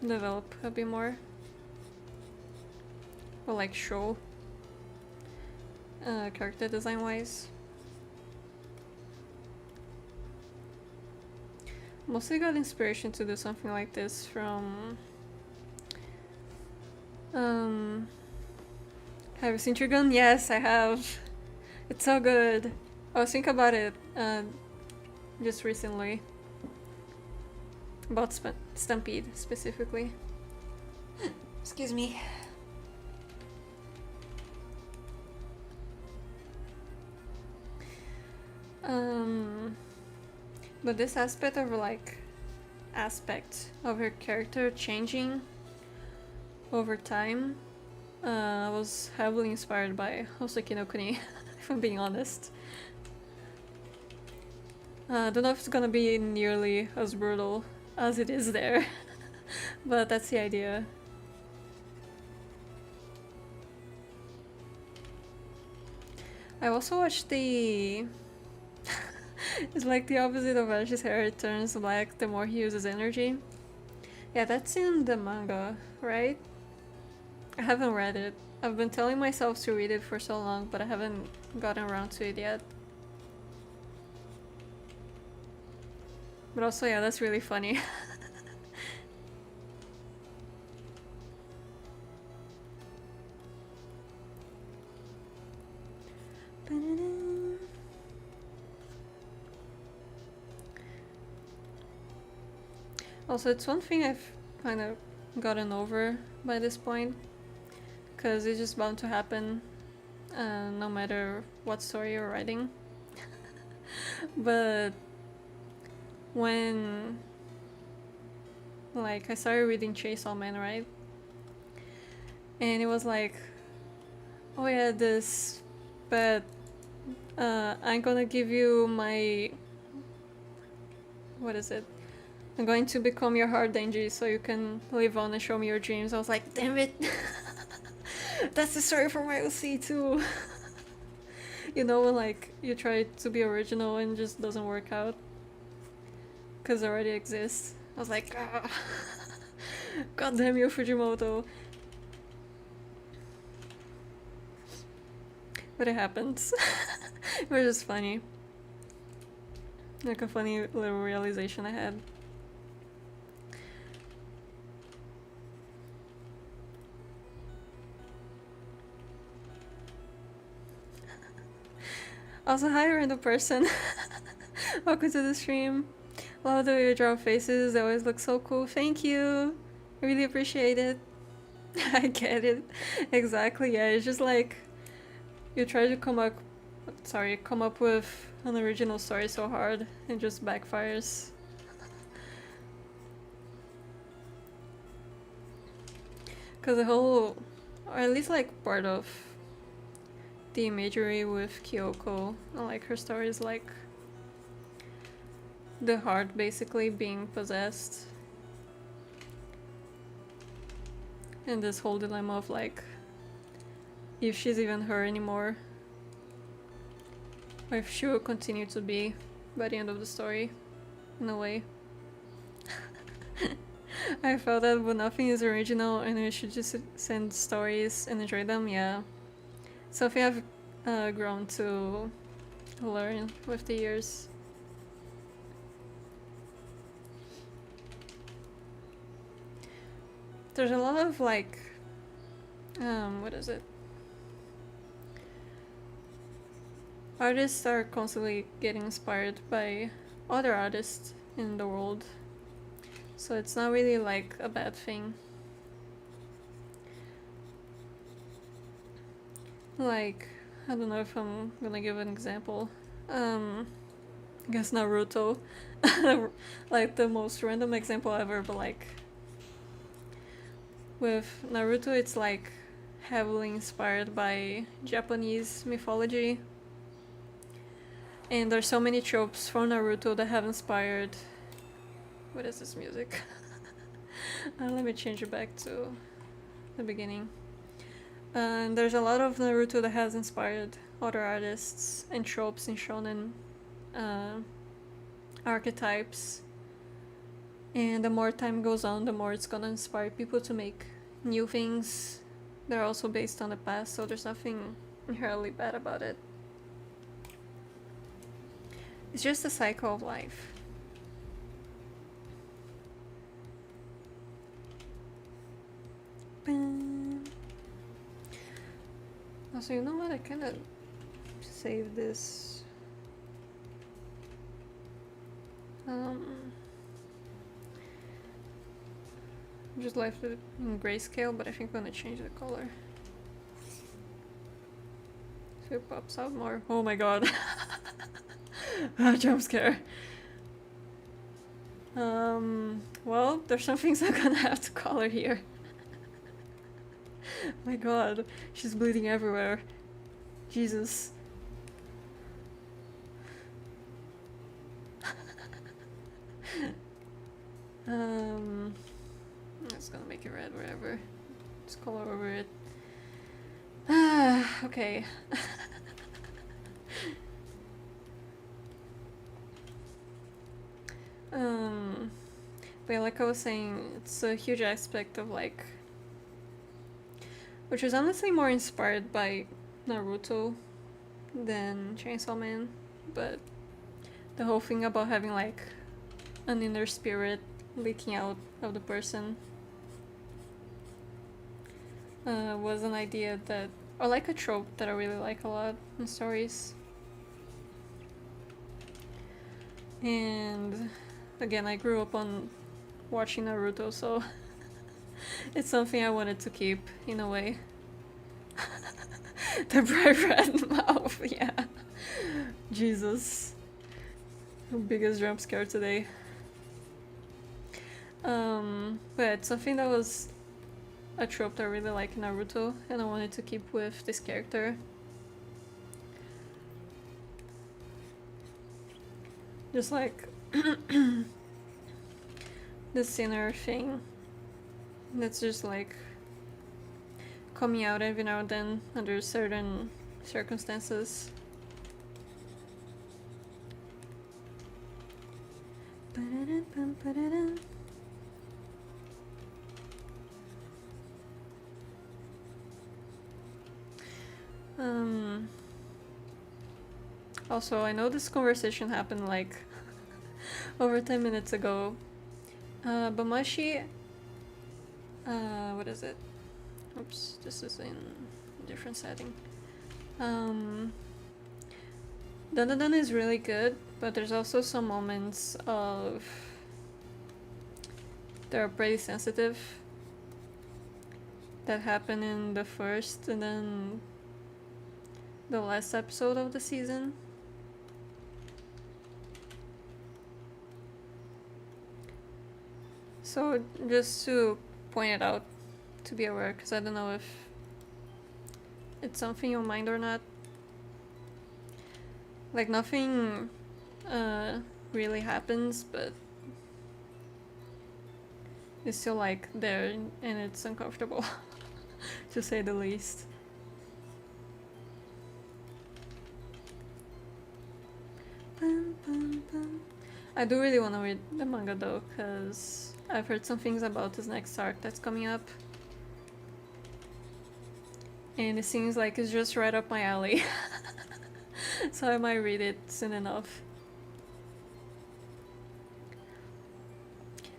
develop a bit more, or like show character design wise. Mostly got inspiration to do something like this from have you seen Trigun? Yes, I have. It's so good. I was thinking about it just recently. About Stampede specifically. Excuse me. But this aspect of her character changing over time was heavily inspired by Hoseki no Kuni, if I'm being honest. Don't know if it's gonna be nearly as brutal as it is there, but that's the idea. I also watched the it's like the opposite of Ash's hair, it turns black the more he uses energy. Yeah, that's in the manga, right? I haven't read it. I've been telling myself to read it for so long, but I haven't gotten around to it yet. But also, yeah, that's really funny. Also, it's one thing I've kind of gotten over by this point, because it's just bound to happen no matter what story you're writing. But when like I started reading Chainsaw Man, right? And it was like, oh yeah, this, but I'm gonna give you my, what is it? I'm going to become your heart Denji so you can live on and show me your dreams. I was like, damn it! That's the story for my OC too! You know, when like you try to be original and just doesn't work out because it already exists. I was like, ah. God damn you, Fujimoto. But it happens. It was just funny. Like a funny little realization I had. Also, hi random person. Welcome to the stream. Love the way you draw faces, they always look so cool. Thank you. I really appreciate it. I get it. Exactly, yeah, it's just like you try to come up with an original story so hard and just backfires. Cause the whole, or at least like part of the imagery with Kyoko, like her story is like the heart basically being possessed. And this whole dilemma of like, if she's even her anymore. Or if she will continue to be by the end of the story, in a way. I felt that when nothing is original and we should just send stories and enjoy them, yeah. Something I've grown to learn with the years. There's a lot of like, what is it? Artists are constantly getting inspired by other artists in the world. So it's not really like a bad thing. Like, I don't know if I'm gonna give an example. I guess Naruto. Like the most random example ever, but like with Naruto it's like heavily inspired by Japanese mythology. And there's so many tropes from Naruto that have inspired... What is this music? Let me change it back to the beginning. And there's a lot of Naruto that has inspired other artists and tropes in shonen archetypes. And the more time goes on, the more it's gonna inspire people to make new things that are also based on the past, so there's nothing inherently bad about it. It's just a cycle of life. Also, you know what? I kinda saved this. Just left it in grayscale, but I think I'm gonna change the color. So it pops out more. Oh my god. Jump scare. Well, there's some things I'm gonna have to color here. My god, she's bleeding everywhere. Jesus. That's gonna make it red wherever. Just color over it. Okay. But yeah, like I was saying, it's a huge aspect of like, which is honestly more inspired by Naruto than Chainsaw Man, but the whole thing about having like an inner spirit leaking out of the person was an idea that, or like a trope that I really like a lot in stories. And again, I grew up on watching Naruto, so it's something I wanted to keep in a way. The bright red mouth, yeah. Jesus. Biggest jump scare today. But it's something that was a trope that I really like in Naruto, and I wanted to keep with this character. Just like this inner thing that's just like coming out every now and then under certain circumstances. Um, Also, I know this conversation happened like over 10 minutes ago, but Mashi, what is it? Oops, this is in a different setting. Dandadan is really good, but there's also some moments of that are pretty sensitive that happen in the first and then the last episode of the season. So just to point it out, to be aware, because I don't know if it's something you'll mind or not. Like nothing really happens, but it's still like there and it's uncomfortable to say the least. I do really want to read the manga though, because I've heard some things about this next arc that's coming up. And it seems like it's just right up my alley. So I might read it soon enough.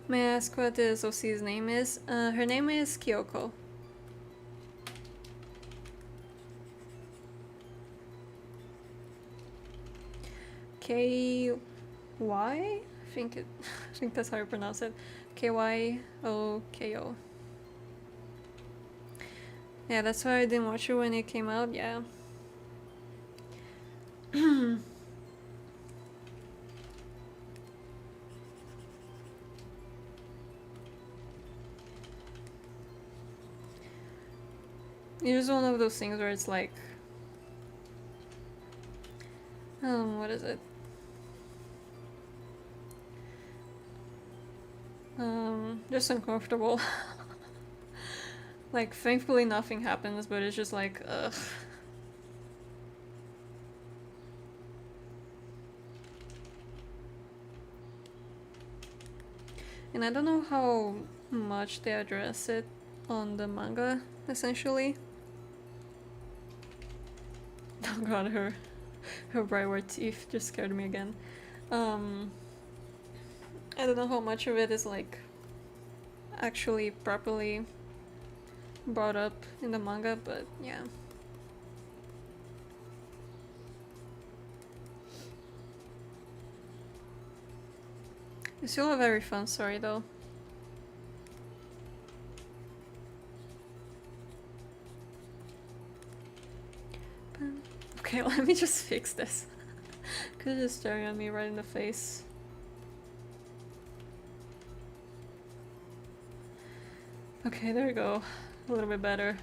May I ask what this OC's name is? Her name is Kyoko. K-Y? I think that's how you pronounce it. Kyoko. Yeah, that's why I didn't watch it when it came out, yeah. It was one of those things where it's like, what is it? Just uncomfortable. Like, thankfully nothing happens, but it's just like, ugh. And I don't know how much they address it on the manga, essentially. Oh god, her bright white teeth just scared me again. I don't know how much of it is like actually properly brought up in the manga, but yeah. It's still a very fun story though. Okay, let me just fix this. Cause it's staring at me right in the face. Okay, there we go. A little bit better.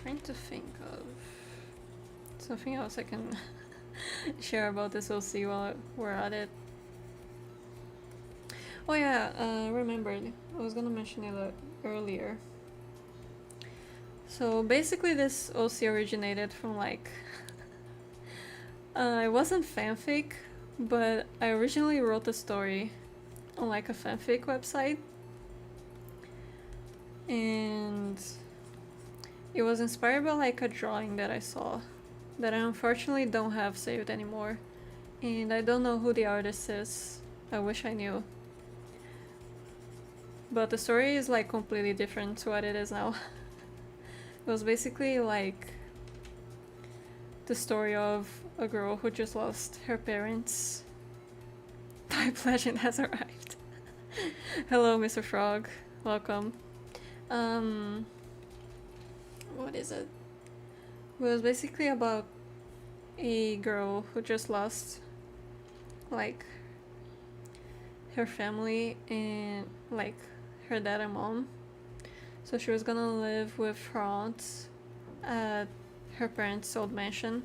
Trying to think of something else I can share about this. We'll see while we're at it. Oh yeah, remembered. I was gonna mention it earlier. So basically this OC originated from like... it wasn't fanfic, but I originally wrote the story on like a fanfic website. And it was inspired by like a drawing that I saw that I unfortunately don't have saved anymore. And I don't know who the artist is. I wish I knew. But the story is like completely different to what it is now. It was basically like the story of a girl who just lost her parents. Type legend has arrived. Hello, Mr. Frog. Welcome. What is it? It was basically about a girl who just lost like her family and like her dad and mom. So she was gonna live with her aunt at her parents' old mansion.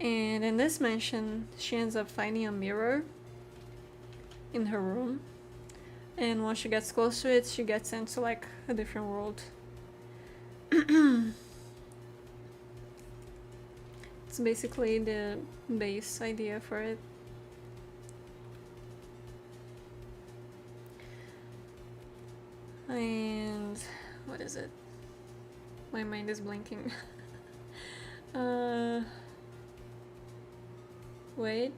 And in this mansion, she ends up finding a mirror in her room. And once she gets close to it, she gets into like a different world. It's basically the base idea for it. And what is it? My mind is blinking. Wait.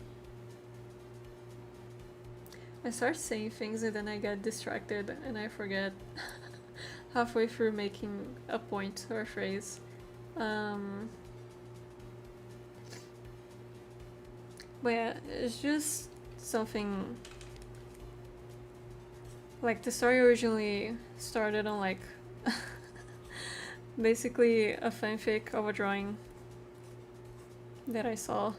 I start saying things and then I get distracted and I forget halfway through making a point or a phrase. But yeah, it's just something. Like, the story originally started on like basically a fanfic of a drawing that I saw.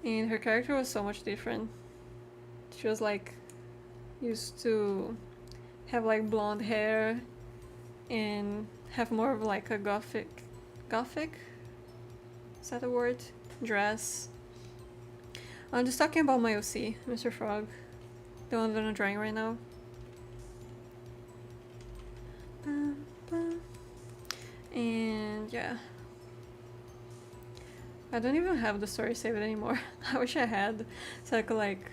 And her character was so much different. She was like used to have like blonde hair and have more of like a gothic, is that a word? Dress. I'm just talking about my OC, Mr. Frog. The one that I'm drawing right now. And yeah. I don't even have the story saved anymore. I wish I had, so I could like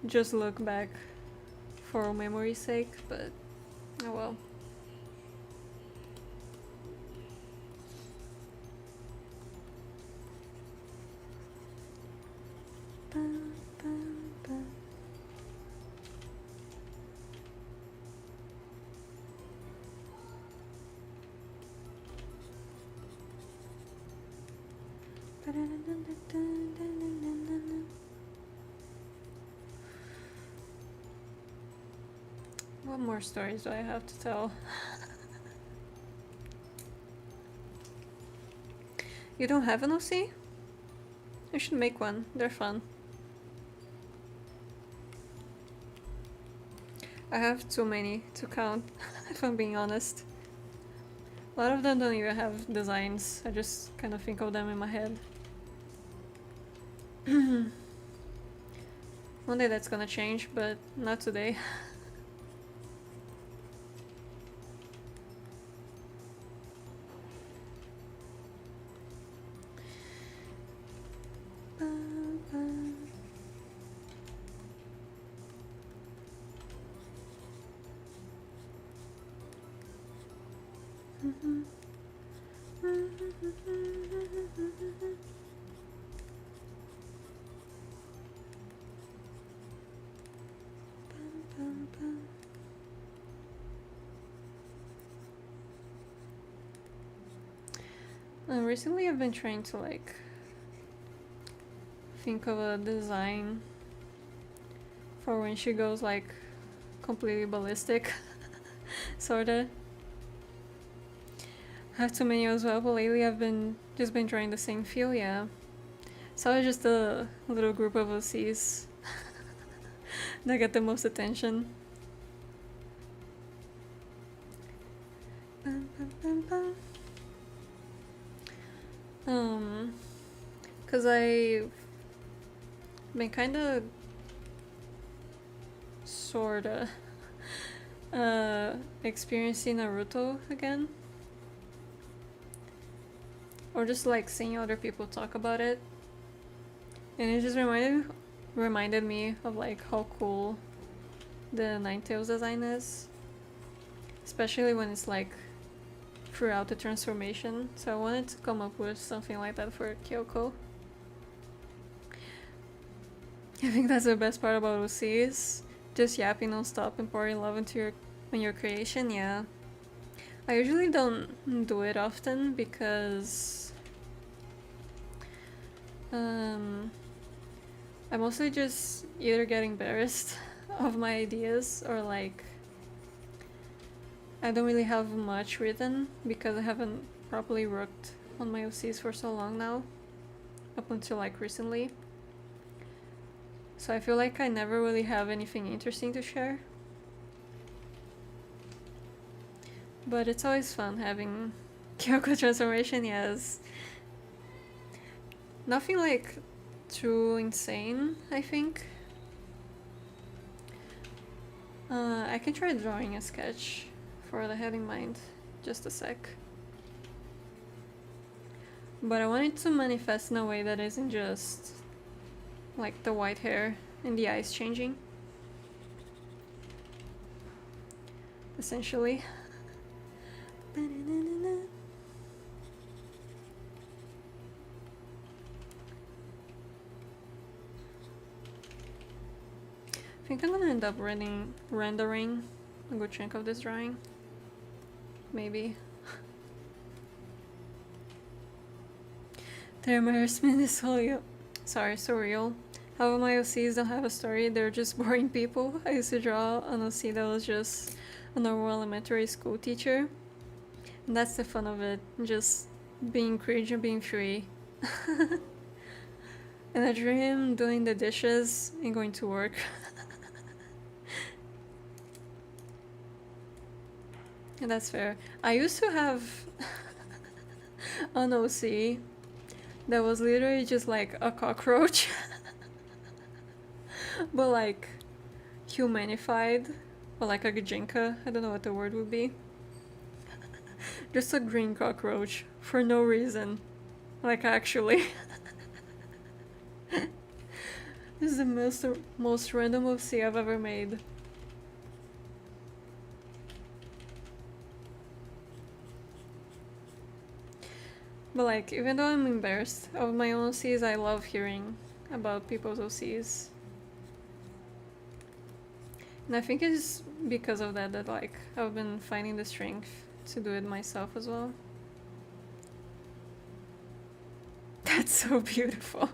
just look back for memory's sake, but oh well. What more stories do I have to tell? You don't have an OC? You should make one, they're fun. I have too many to count, if I'm being honest. A lot of them don't even have designs, I just kind of think of them in my head. One day that's gonna change, but not today. Recently I've been trying to like think of a design for when she goes like completely ballistic. Sorta. I have too many as well, but lately I've been drawing the same feel, yeah. So it's just a little group of OCs that get the most attention. Cause I've been kinda sorta experiencing Naruto again. Or just like seeing other people talk about it. And it just reminded me of like how cool the Ninetales design is. Especially when it's like throughout the transformation. So I wanted to come up with something like that for Kyoko. I think that's the best part about OCs. Just yapping non-stop and pouring love into your creation, yeah. I usually don't do it often because I mostly just either get embarrassed of my ideas or like I don't really have much written because I haven't properly worked on my OCs for so long now, up until like recently. So I feel like I never really have anything interesting to share. But it's always fun having Kyoko transformation, yes. Nothing like too insane, I think. I can try drawing a sketch for the head in mind. Just a sec. But I want it to manifest in a way that isn't just like the white hair and the eyes changing. Essentially. I think I'm gonna end up rendering a good chunk of this drawing. Maybe. Their embarrassment is surreal. However, my OCs don't have a story, they're just boring people. I used to draw an OC that was just a normal elementary school teacher. And that's the fun of it, just being cringe and being free. And I drew him doing the dishes and going to work. And that's fair. I used to have an OC that was literally just like a cockroach. But like humanified, or like a gajinka, I don't know what the word would be. Just a green cockroach for no reason. Like actually. This is the most random OC I've ever made. But like, even though I'm embarrassed of my own OCs, I love hearing about people's OCs. And I think it's because of that that like I've been finding the strength to do it myself as well. That's so beautiful.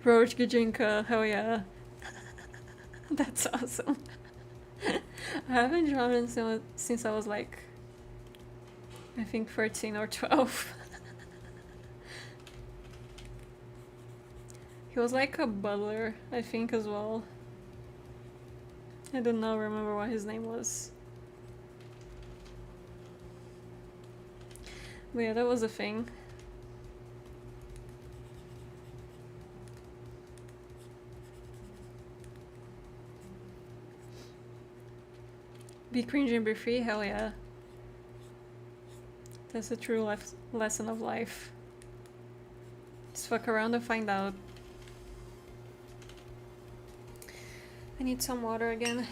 Roach Gajinka, hell yeah. That's awesome. I haven't drawn him since I was like, I think 13 or 12. He was like a butler, I think, as well. I do not remember what his name was. But yeah, that was a thing. Be cringe and be free? Hell yeah. That's a true lesson of life. Just fuck around and find out. I need some water again.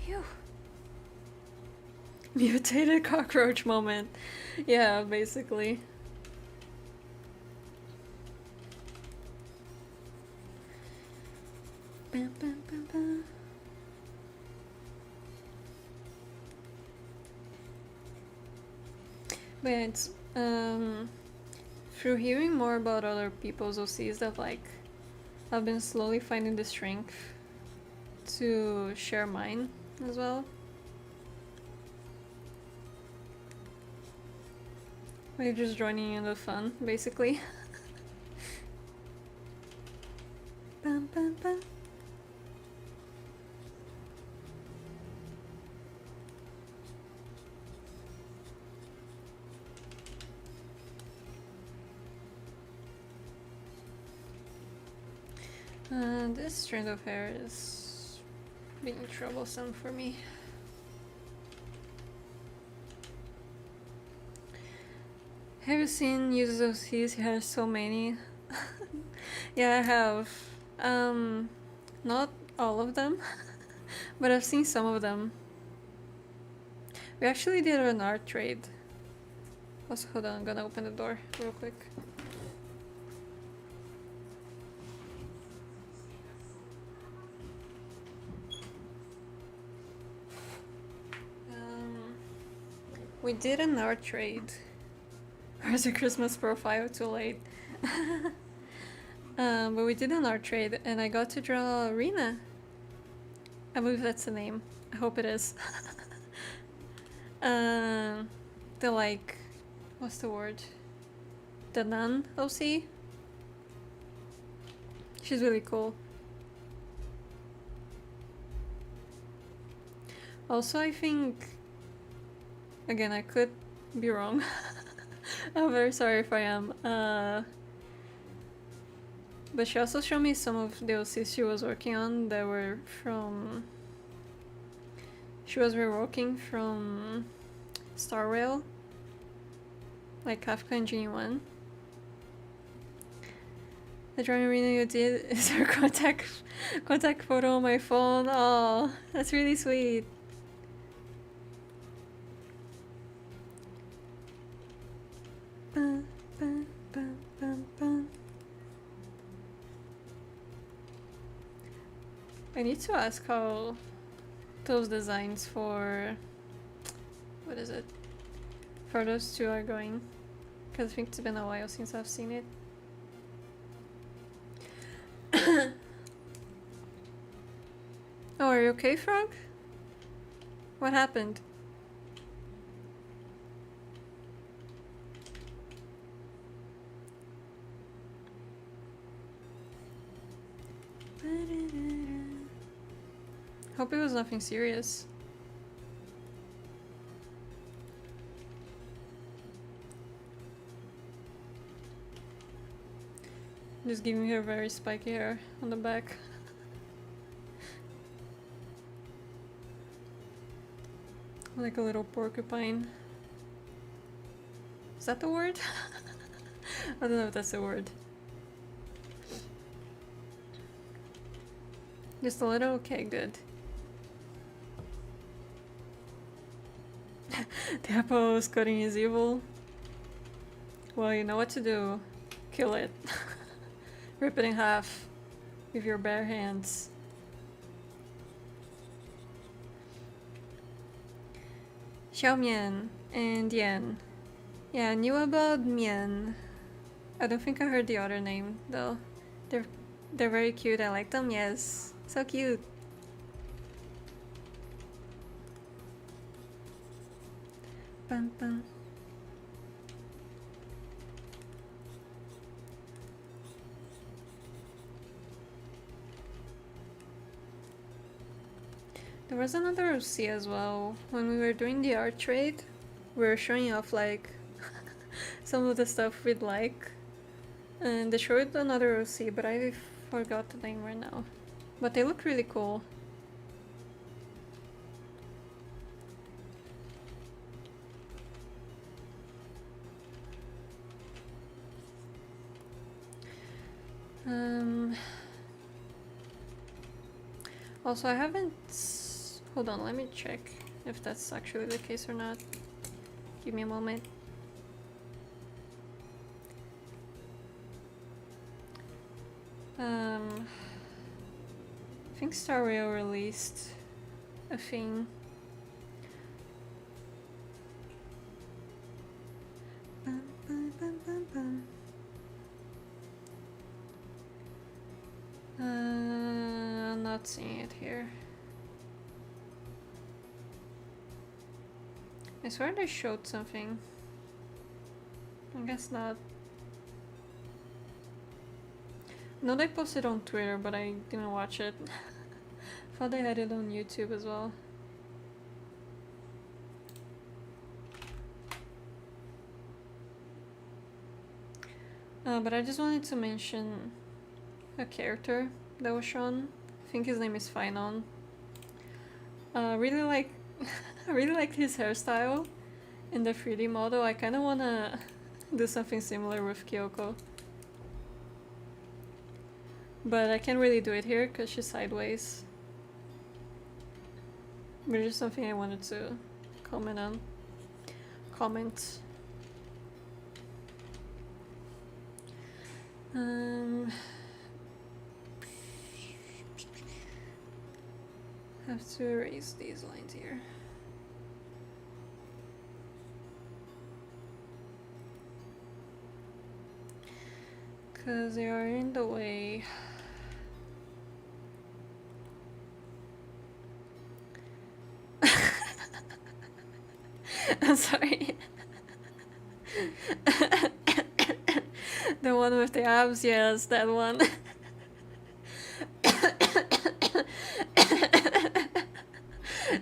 Phew. Mutated cockroach moment. Yeah, basically. Bam, bam, bam, bam. But yeah, it's through hearing more about other people's OCs that like I've been slowly finding the strength to share mine as well. Like just joining in the fun, basically. Bam, bam, bam. This strand of hair is being troublesome for me. Have you seen users of C's? He has so many. Yeah, I have. Not all of them, but I've seen some of them. We actually did an art trade. Also, hold on, I'm gonna open the door real quick. We did an art trade. Where's your Christmas profile? Too late. But we did an art trade and I got to draw Rina. I believe that's the name. I hope it is. The like, what's the word? the nun OC. She's really cool. Also, I think, again, I could be wrong. I'm very sorry if I am. But she also showed me some of the OCs she was working on that were from... She was reworking from Star Rail, like Kafka and Genie 1. The drawing arena you did is her contact photo on my phone. Oh, that's really sweet. Bum, bum, bum, bum, bum. I need to ask how those designs for... what is it? For those two are going. Because I think it's been a while since I've seen it. Oh, are you okay, Frog? What happened? Hope it was nothing serious. Just giving her very spiky hair on the back. Like a little porcupine. Is that the word? I don't know if that's a word. Just a little? Okay, good. The apple is cutting is evil. Well, you know what to do. Kill it. Rip it in half with your bare hands. Xiaomian and Yan. Yeah, I knew about Mian. I don't think I heard the other name though. They're very cute. I like them. Yes, so cute. Bum, bum. There was another OC as well. When we were doing the art trade, we were showing off like some of the stuff we'd like. And they showed another OC, but I forgot the name right now. But they look really cool. Also, I haven't... Hold on, let me check if that's actually the case or not. Give me a moment. I think Star Rail released a thing. Bum, bum, bum, bum, bum. I'm not seeing it here. I swear they showed something. I guess not. No, they posted on Twitter, but I didn't watch it. Thought they had it on YouTube as well. But I just wanted to mention a character that was shown. I think his name is Finon. Really like, I really liked his hairstyle in the 3D model. I kind of wanna do something similar with Kyoko. But I can't really do it here because she's sideways. But it's just something I wanted to comment on. Have to erase these lines here. Because they are in the way. I'm sorry. The one with the abs, yes, that one.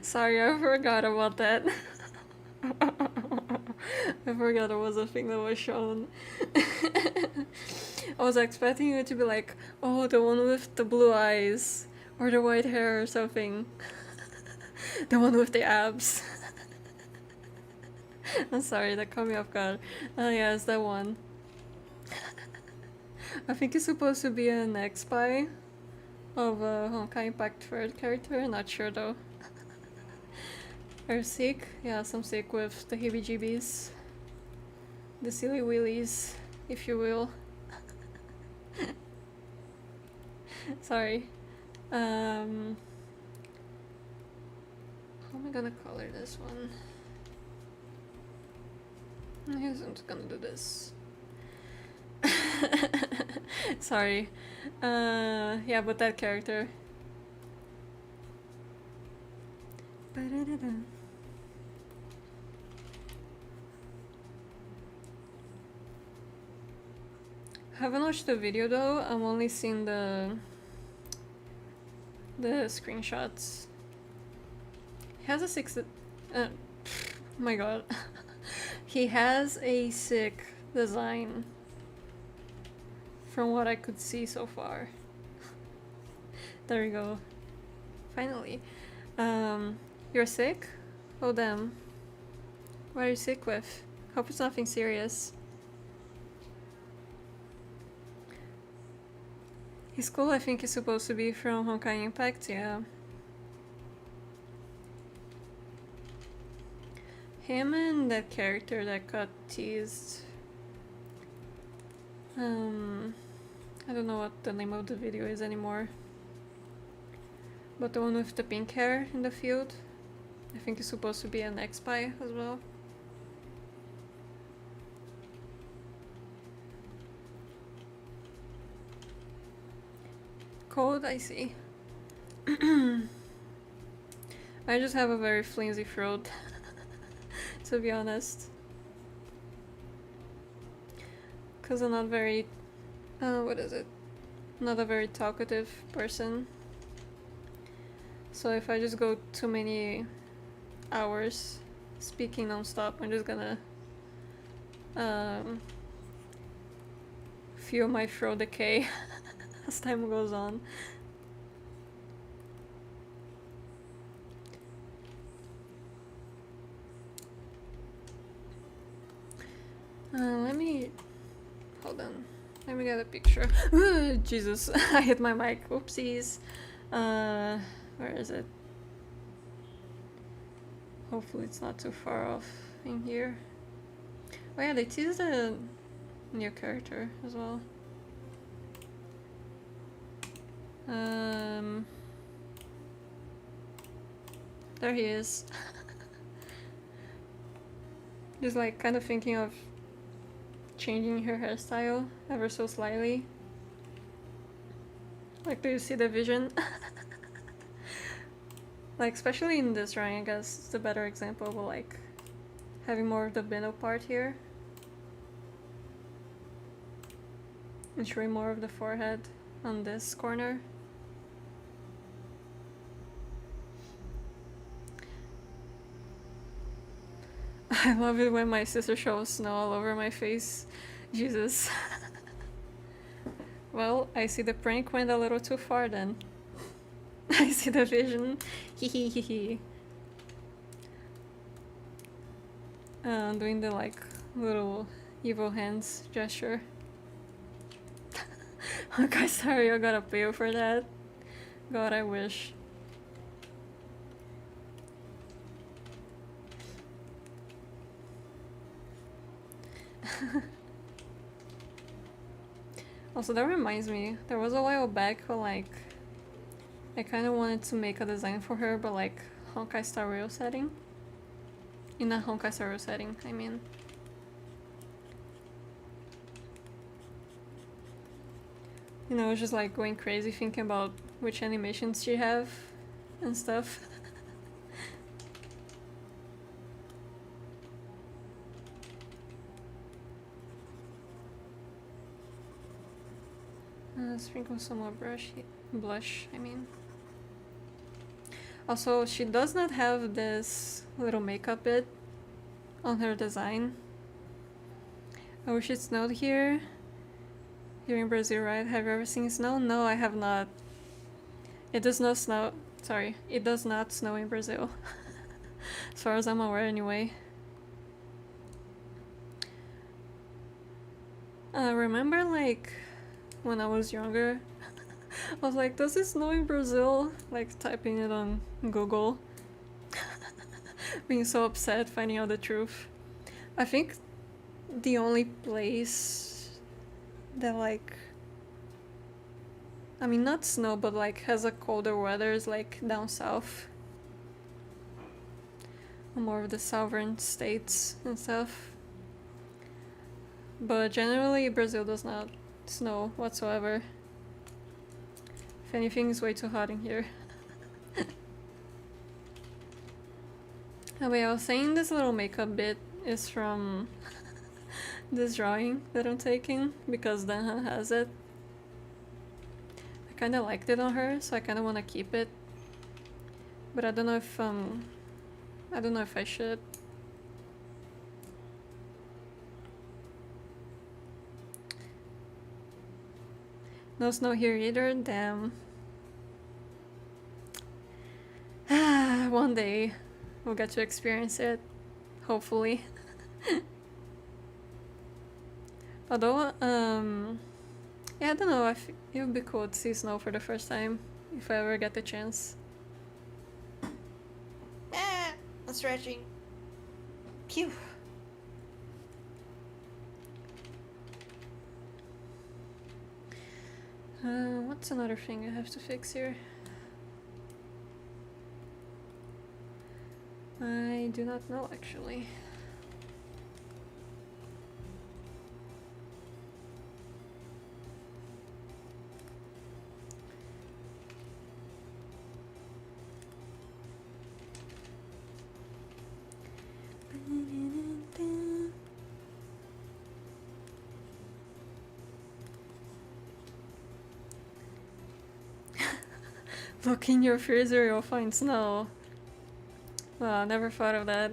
Sorry, I forgot about that. I forgot it was a thing that was shown. I was expecting you to be like, oh, the one with the blue eyes, or the white hair or something. The one with the abs. I'm sorry, that caught me off guard. Yeah, it's that one. I think it's supposed to be an ex-spy of a Honkai Impact third character, not sure though. Or sick? Yeah, some sick with the heebie-jeebies. The silly willies, if you will. Sorry. How am I gonna color this one? I guess I'm just gonna do this. Sorry. Yeah, but that character. Ba-da-da-da. Haven't watched the video though, I'm only seeing the screenshots. He has a my god. He has a sick design from what I could see so far. There we go. Finally. You're sick? Oh damn. What are you sick with? Hope it's nothing serious. His school, I think, is supposed to be from Honkai Impact, yeah. Him and that character that got teased. I don't know what the name of the video is anymore. But the one with the pink hair in the field, I think is supposed to be an ex-spy as well. Cold, I see. I just have a very flimsy throat, to be honest. Cause I'm not very, what is it? Not a very talkative person. So if I just go too many hours speaking non-stop, I'm just gonna feel my throat decay as time goes on. Let me... hold on. Let me get a picture. Jesus, I hit my mic. Oopsies. Where is it? Hopefully it's not too far off in here. Oh yeah, they teased a new character as well. There he is. Just like kind of thinking of changing her hairstyle ever so slightly. Like, do you see the vision? Like, especially in this drawing, I guess it's a better example of like having more of the bino part here. And showing more of the forehead on this corner. I love it when my sister shows snow all over my face. Jesus. Well, I see the prank went a little too far then. I see the vision. Hehehehe. Doing the like little evil hands gesture. Oh god, sorry, I gotta pay you for that. God, I wish. Also, that reminds me, there was a while back where like I kind of wanted to make a design for her, but like Honkai Star Rail setting. In a Honkai Star Rail setting, I mean. You know, just like going crazy thinking about which animations she have and stuff. Sprinkle some more blush, I mean. Also, she does not have this little makeup bit on her design. I wish it snowed here. You're in Brazil, right? Have you ever seen snow? No, I have not. It does not snow. Sorry, it does not snow in Brazil. As far as I'm aware, anyway. Remember, like, when I was younger, I was like, does it snow in Brazil? Like, typing it on Google. Being so upset finding out the truth. I think the only place that, like, I mean, not snow, but like has a colder weather is like down south. More of the southern states and stuff. But generally, Brazil does not snow whatsoever. If anything, it's way too hot in here. Anyway, I was saying this little makeup bit is from this drawing that I'm taking because Danha has it. I kind of liked it on her, so I kind of want to keep it. But I don't know if I should. No snow here either, damn. One day we'll get to experience it, hopefully. Although, yeah, I don't know, it would be cool to see snow for the first time, if I ever get the chance. I'm stretching. Phew. What's another thing I have to fix here? I do not know, actually. Look in your freezer, you'll find snow. Well, I never thought of that.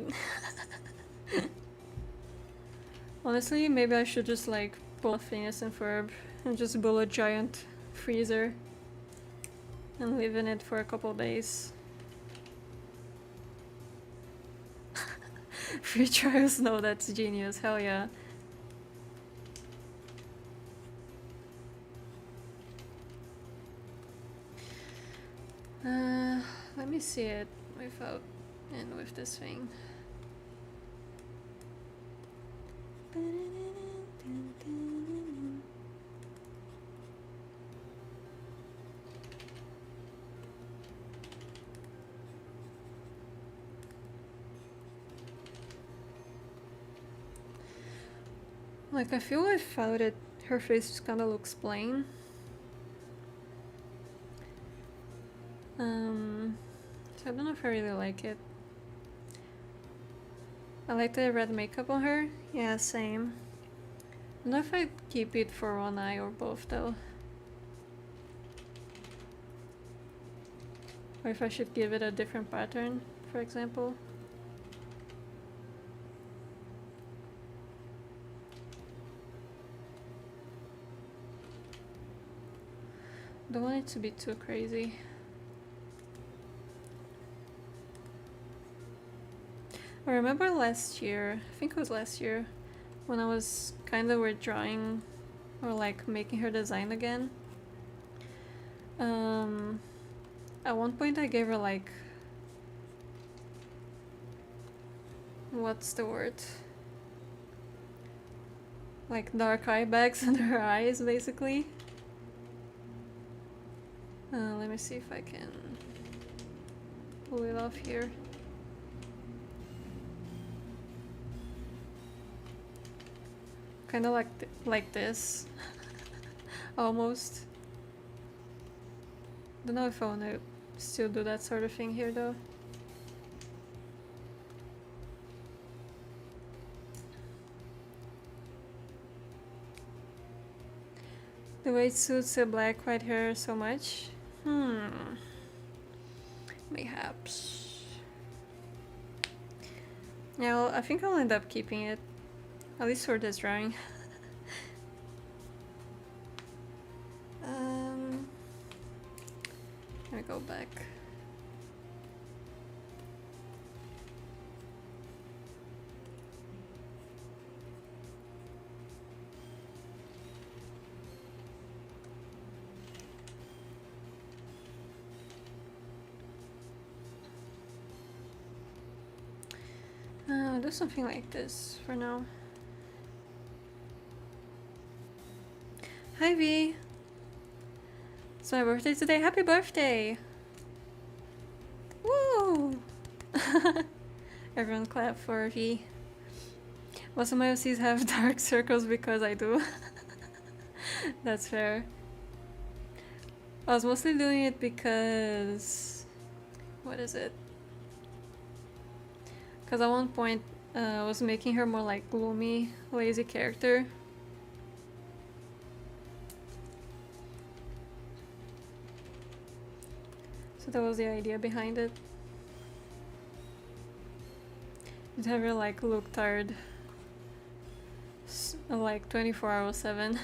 Honestly, maybe I should just like pull a Phineas and Ferb and just build a giant freezer and live in it for a couple days. Free trial snow, that's genius, hell yeah. Let me see it without and with this thing. Like, I feel without it, her face just kind of looks plain. So I don't know if I really like it. I like the red makeup on her. Yeah, same. I don't know if I'd keep it for one eye or both though. Or if I should give it a different pattern, for example. Don't want it to be too crazy. I remember last year, I think it was last year, when I was kind of redrawing or like making her design again. At one point I gave her like, what's the word? Like dark eye bags under her eyes, basically. Let me see if I can pull it off here. Kind of like this, almost. Don't know if I want to still do that sort of thing here though. The way it suits the black white hair so much. Mayhaps. Yeah, I think I'll end up keeping it. At least for this drawing. Let me go back. I'll do something like this for now. Hi V! It's my birthday today. Happy birthday! Woo! Everyone clap for V. Most of my OCs have dark circles because I do. That's fair. I was mostly doing it because... what is it? Because at one point I was making her more like gloomy, lazy character. So that was the idea behind it. You'd have her like look tired like 24/7.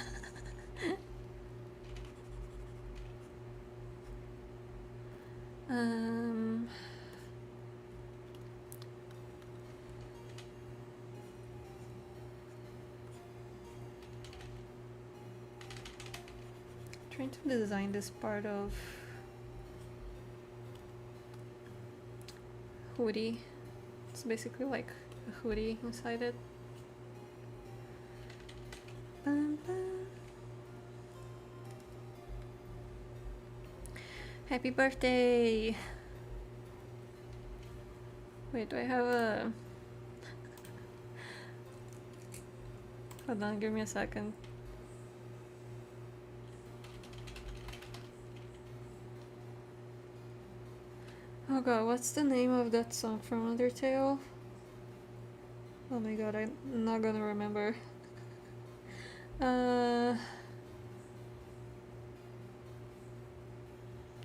Trying to design this part of hoodie. It's basically like a hoodie inside it. Happy birthday! Wait, do I have a... hold on, give me a second. Oh god, what's the name of that song from Undertale? Oh my god, I'm not gonna remember.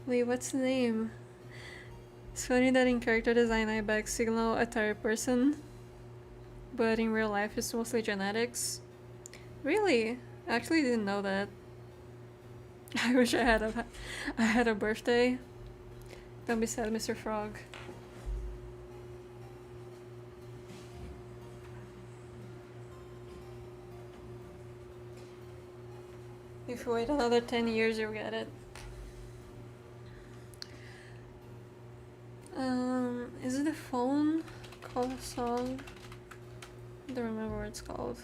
Wait, what's the name? It's funny that in character design I back signal a tired person, but in real life it's mostly genetics. Really? I actually didn't know that. I wish I had a birthday. Don't be sad, Mr. Frog. If you wait another 10 years, you'll get it. Is it a phone called a song? I don't remember what it's called.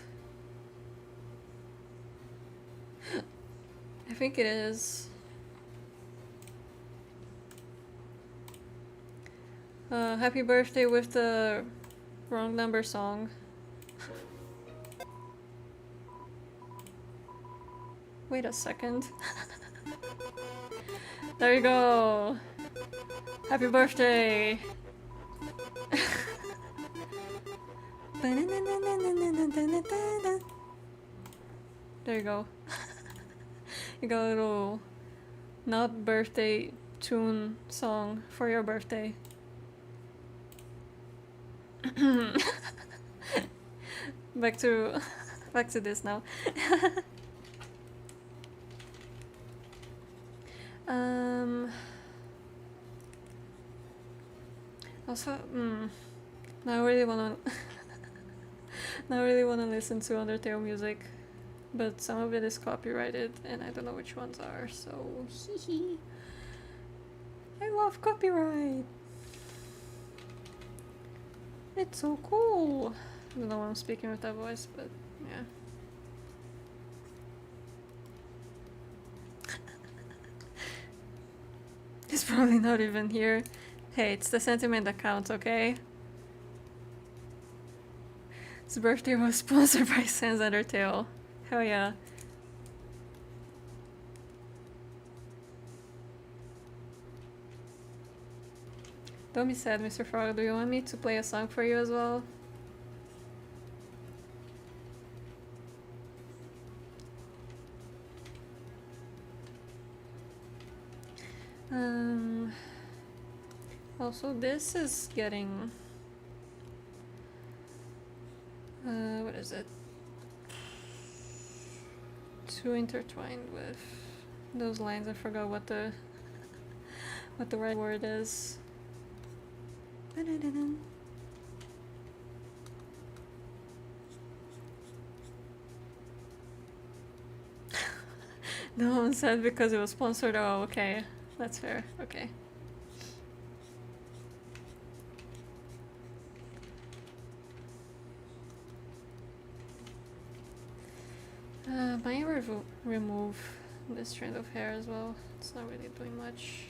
I think it is. Happy birthday with the wrong number song. Wait a second. There you go. Happy birthday. There you go. You got a little not birthday tune song for your birthday. back to this now. Also, now I really wanna now I really wanna listen to Undertale music, but some of it is copyrighted and I don't know which ones are, so hee. I love copyright. It's so cool. I don't know why I'm speaking with that voice, but yeah. He's probably not even here. Hey, it's the sentiment that counts, okay? His birthday was sponsored by Sans Undertale. Hell yeah. Don't be sad, Mr. Frog. Do you want me to play a song for you as well? Also, this is getting what is it? Too intertwined with those lines. I forgot what the right word is. No one said because it was sponsored. Oh, okay. That's fair. Okay. Might remove this strand of hair as well. It's not really doing much.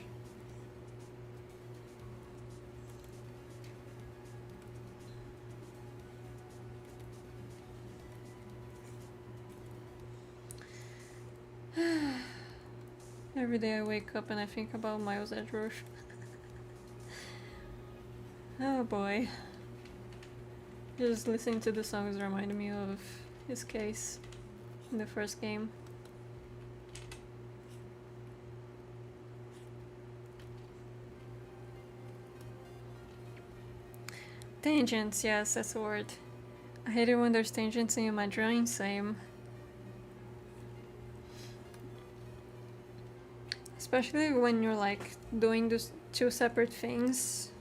Every day I wake up and I think about Miles Edgeworth. Oh boy. Just listening to the songs reminded me of his case in the first game. Tangents, yes, that's the word. I hate it when there's tangents in my drawing, same. Especially when you're like doing those two separate things.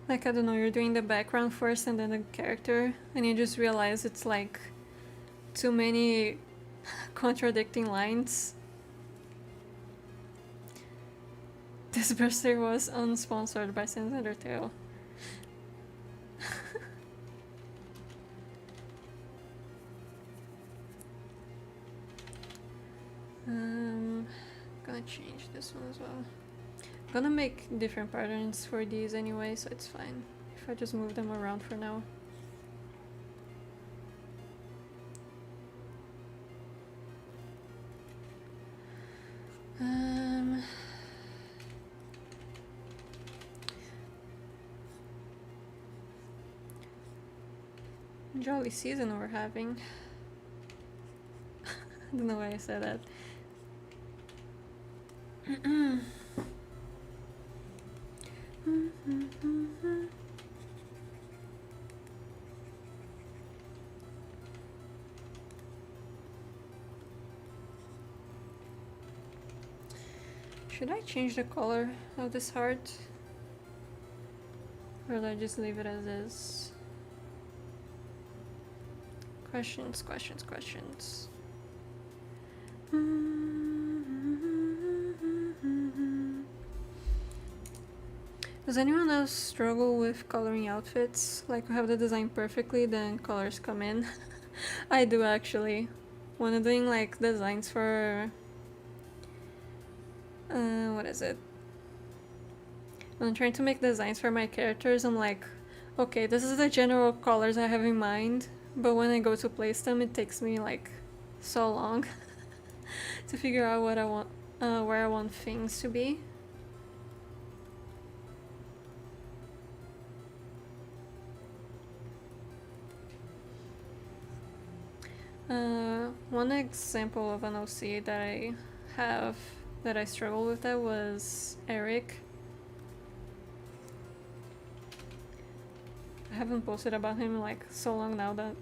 Like, I don't know, you're doing the background first and then the character, and you just realize it's like too many contradicting lines. This birthday was unsponsored by Sans Undertale. Gonna change this one as well. I'm gonna make different patterns for these anyway, so it's fine if I just move them around for now. Jolly season we're having. I don't know why I said that. Should I change the color of this heart? Or will I just leave it as is? Questions, questions, questions. Does anyone else struggle with coloring outfits? Like, you have the design perfectly, then colors come in? I do actually. When I'm doing like designs for... what is it? When I'm trying to make designs for my characters, I'm like, okay, this is the general colors I have in mind, but when I go to place them, it takes me like so long to figure out what I want, where I want things to be. One example of an OC that I have that I struggled with that was Eric. I haven't posted about him in like so long now that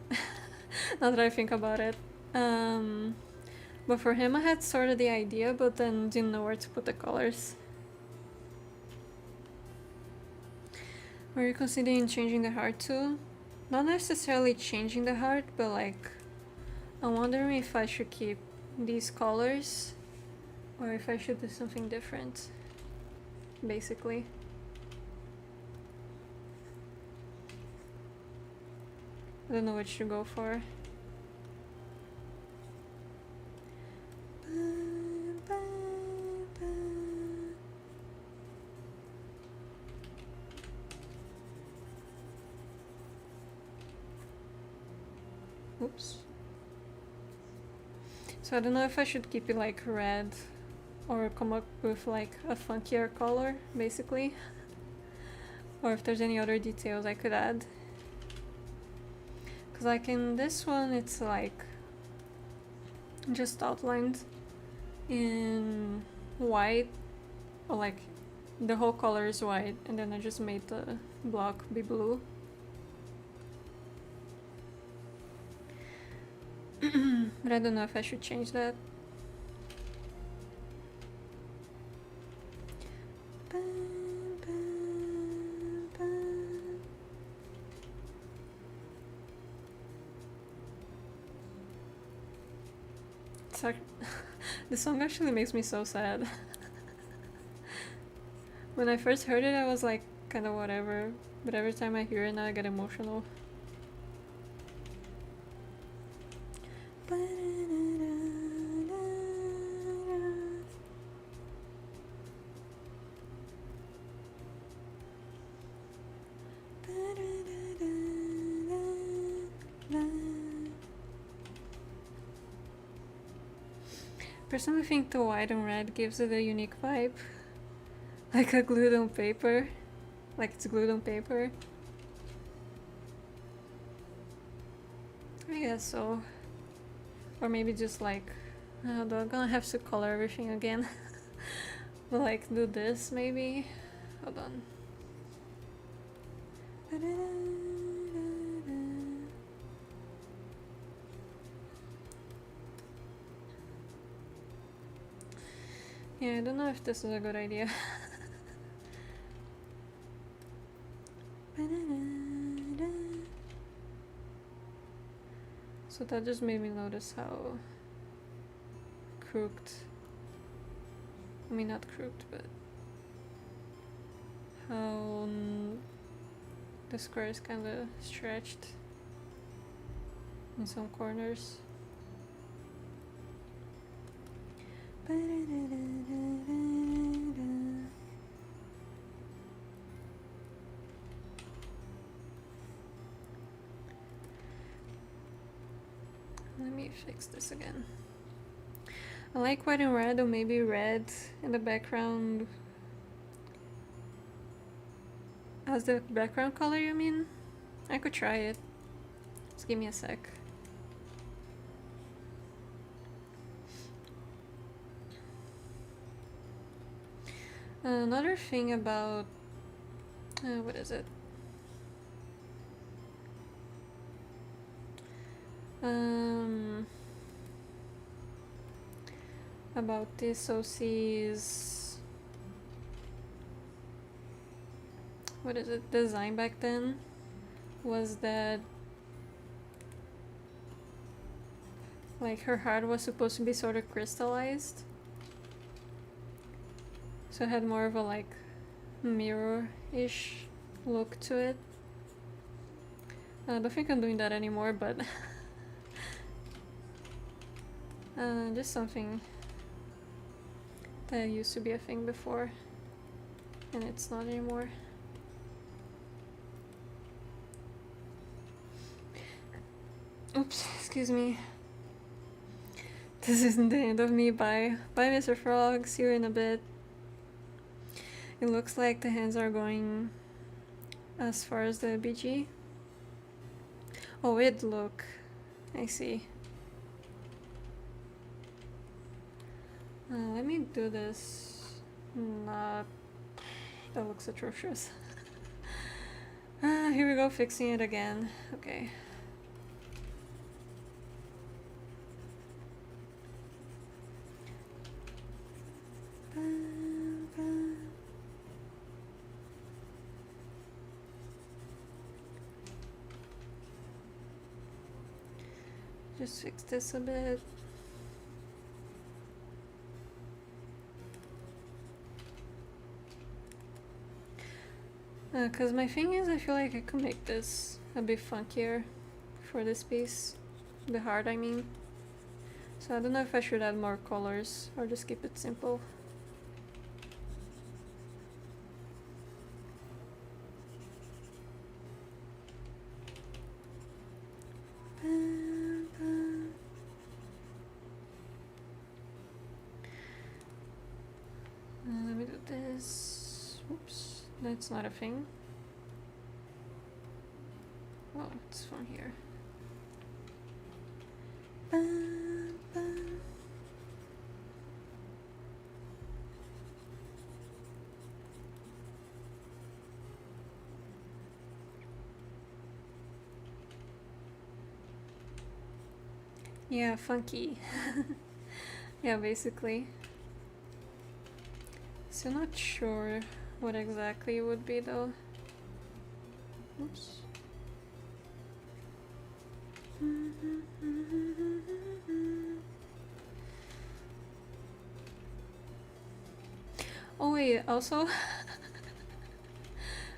now that I think about it. But for him I had sort of the idea, but then didn't know where to put the colors. Were you considering changing the heart too? Not necessarily changing the heart, but like I'm wondering if I should keep these colors or if I should do something different, basically. I don't know which to go for. Oops. So I don't know if I should keep it like red or come up with like a funkier color, basically. Or if there's any other details I could add. Cause like in this one it's like just outlined in white Or like the whole color is white and then I just made the block be blue. But I don't know if I should change that. It's like the song actually makes me so sad. When I first heard it I was like kind of whatever, but every time I hear it now I get emotional. Personally, I think the white and red gives it a unique vibe. Like a glued on paper. Like it's glued on paper. I guess so. Or maybe just like, I'm gonna have to color everything again. But like do this maybe. Hold on. Yeah, I don't know if this is a good idea. So that just made me notice how crooked, I mean not crooked, but how the square is kind of stretched in some corners. Let me fix this again. I like white and red, or maybe red in the background. As the background color, you mean? I could try it. Just give me a sec. Another thing about what is it? About this OC's, what is it, design back then, was that like her heart was supposed to be sort of crystallized, so it had more of a like mirror-ish look to it. I don't think I'm doing that anymore, but just something that used to be a thing before and it's not anymore. Oops, excuse me. This isn't the end of me. Bye. Bye, Mr. Frog. See you in a bit. It looks like the hands are going as far as the BG. Oh, it look. I see. Let me do this. Not. That looks atrocious. Here we go, fixing it again. Okay. Just fix this a bit. Cause my thing is, I feel like I could make this a bit funkier for this piece. The heart, I mean. So I don't know if I should add more colors or just keep it simple. Let me do this. Oops. That's not a thing. Oh, it's from here. Yeah, funky. Yeah, basically. Still not sure what exactly it would be though. Oops. Oh wait, also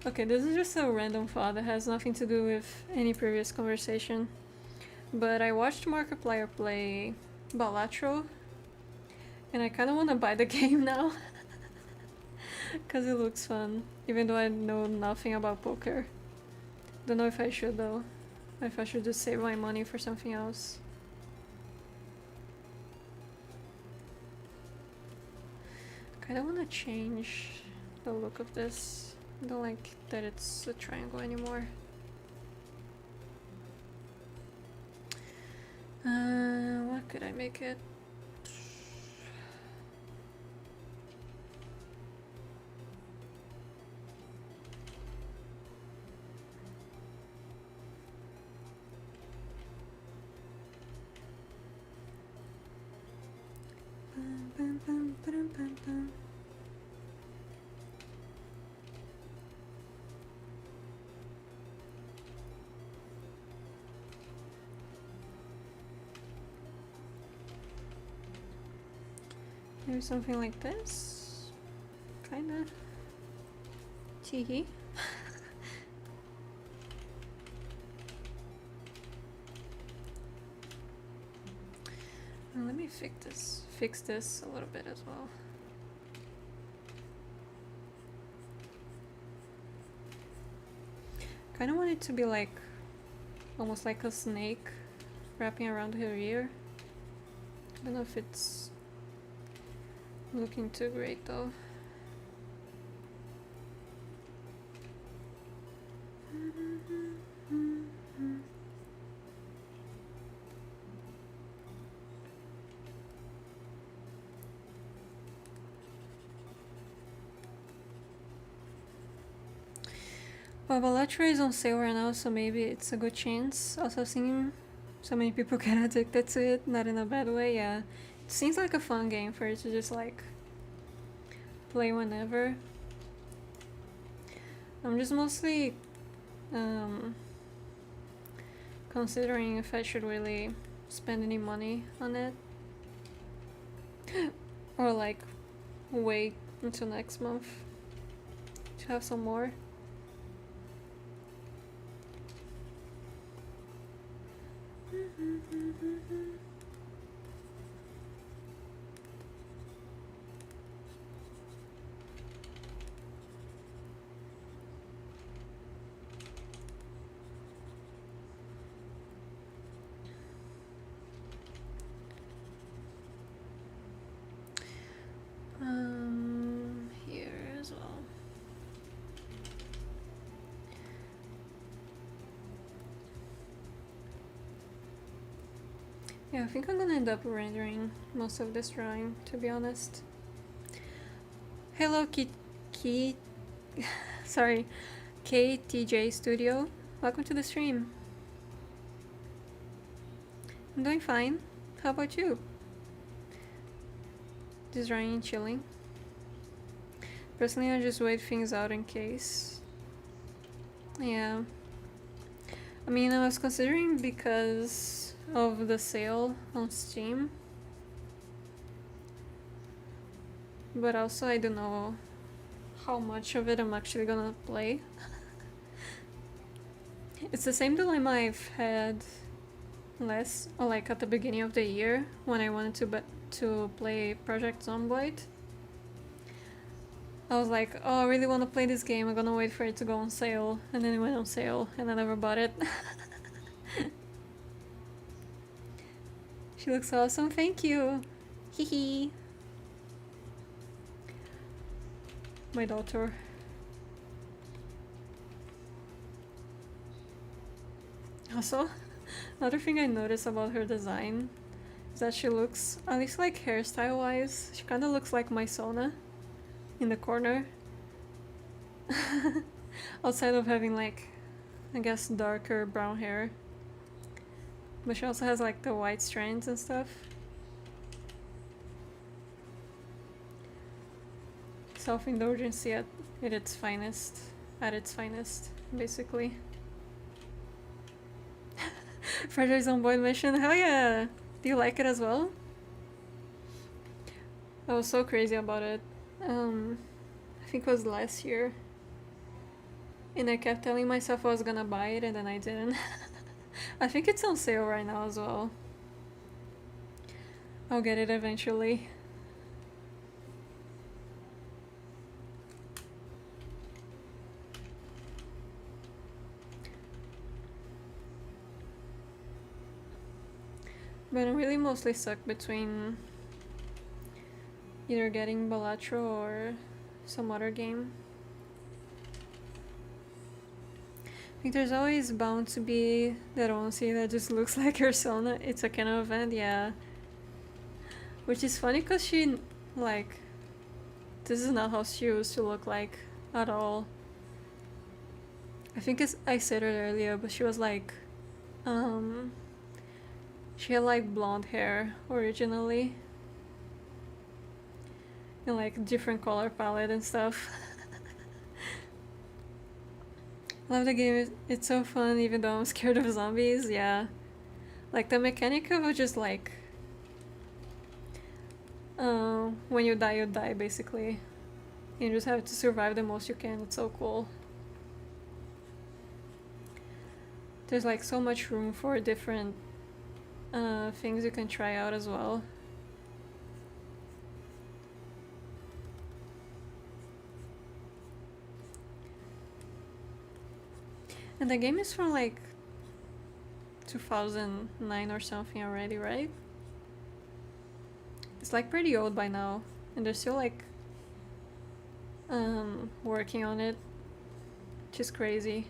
okay, this is just a random thought that has nothing to do with any previous conversation. But I watched Markiplier play Balatro, and I kinda wanna buy the game now. Cause it looks fun, even though I know nothing about poker. Don't know if I should though. If I should just save my money for something else. Kinda wanna change the look of this. I don't like that it's a triangle anymore. What could I make it? Maybe something like this? Kinda. Teehee. Let me fix this a little bit as well. Kinda want it to be like almost like a snake wrapping around her ear. I don't know if it's looking too great though. Well, Balatro is on sale right now, so maybe it's a good chance. Also, seeing so many people get addicted to it, not in a bad way. Yeah, it seems like a fun game for it to just like play whenever. I'm just mostly considering if I should really spend any money on it or like wait until next month to have some more. Here as well. Yeah, I think I'm gonna end up rendering most of this drawing, to be honest. Hello, sorry, KTJ Studio. Welcome to the stream. I'm doing fine. How about you? Just drawing and chilling. Personally, I just wait things out in case. Yeah. I mean, I was considering because of the sale on Steam. But also I don't know how much of it I'm actually gonna play. It's the same dilemma I've had like at the beginning of the year when I wanted to play Project Zomboid. I was like, oh, I really want to play this game, I'm gonna wait for it to go on sale, and then it went on sale and I never bought it. She looks awesome, thank you. Hee. My daughter. Also, another thing I noticed about her design is that she looks, at least like hairstyle wise, she kind of looks like my Sona in the corner. Outside of having like, I guess, darker brown hair. But she also has like the white strands and stuff. Self-indulgency at its finest. At its finest, basically. Frederick's on Boyd mission. Hell yeah! Do you like it as well? I was so crazy about it. I think it was last year. And I kept telling myself I was gonna buy it and then I didn't. I think it's on sale right now as well. I'll get it eventually. But I'm really mostly stuck between either getting Balatro or some other game. I think there's always bound to be that Onsi that just looks like her son. It's a kind of event, yeah. Which is funny because she, like, this is not how she used to look like at all. I think I said it earlier, but she was like, she had like blonde hair originally. And like different color palette and stuff. Love the game, it's so fun even though I'm scared of zombies, yeah. Like the mechanic of just like, when you die basically. You just have to survive the most you can, it's so cool. There's like so much room for different things you can try out as well. And the game is from like 2009 or something already, right? It's like pretty old by now, and they're still like working on it, which is crazy.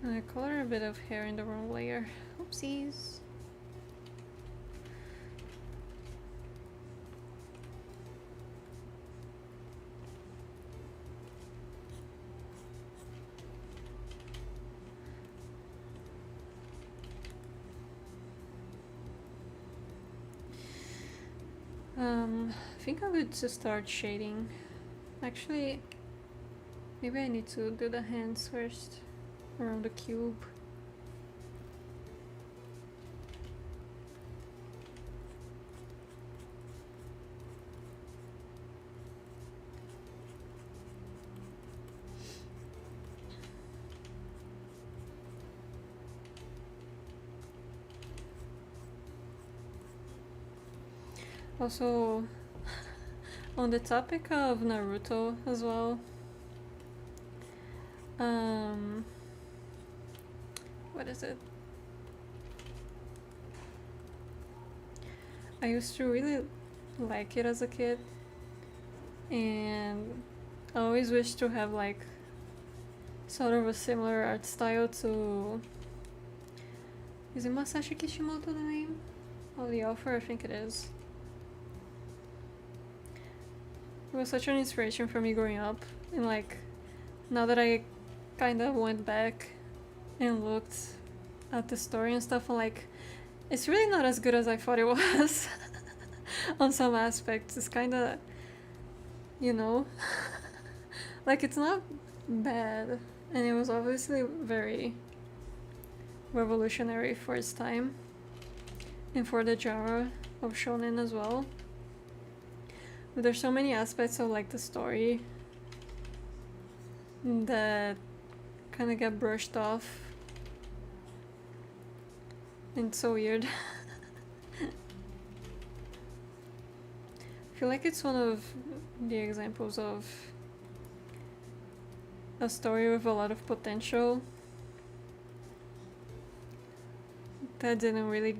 I color a bit of hair in the wrong layer. Oopsies. I think I'm good to start shading. Actually, maybe I need to do the hands first around the cube. Also, on the topic of Naruto as well, what is it? I used to really like it as a kid, and I always wished to have like sort of a similar art style to... Is it Masashi Kishimoto the name? Oh, the author? I think it is. It was such an inspiration for me growing up, and like now that I kind of went back and looked at the story and stuff, I'm like, it's really not as good as I thought it was. On some aspects, it's kind of, you know, like it's not bad, and it was obviously very revolutionary for its time and for the genre of shonen as well. But there's so many aspects of like the story that kind of get brushed off, and it's so weird. I feel like it's one of the examples of a story with a lot of potential that didn't really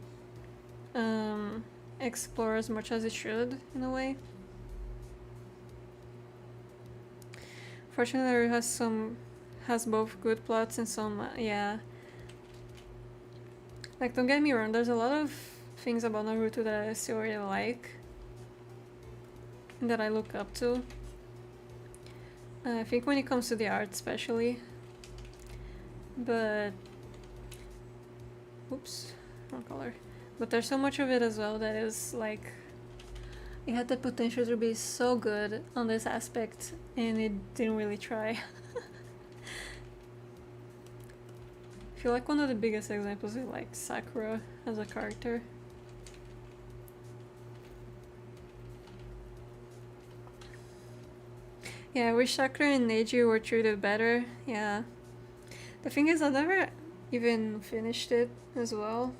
explore as much as it should, in a way. Fortunately, it has some has both good plots and some, yeah. Like, don't get me wrong, there's a lot of things about Naruto that I still really like, that I look up to. I think when it comes to the art especially. But... oops, wrong color. But there's so much of it as well that is like... it had the potential to be so good on this aspect, and it didn't really try. I feel like one of the biggest examples is like Sakura as a character. Yeah, I wish Sakura and Neji were treated better. Yeah. The thing is, I never even finished it as well.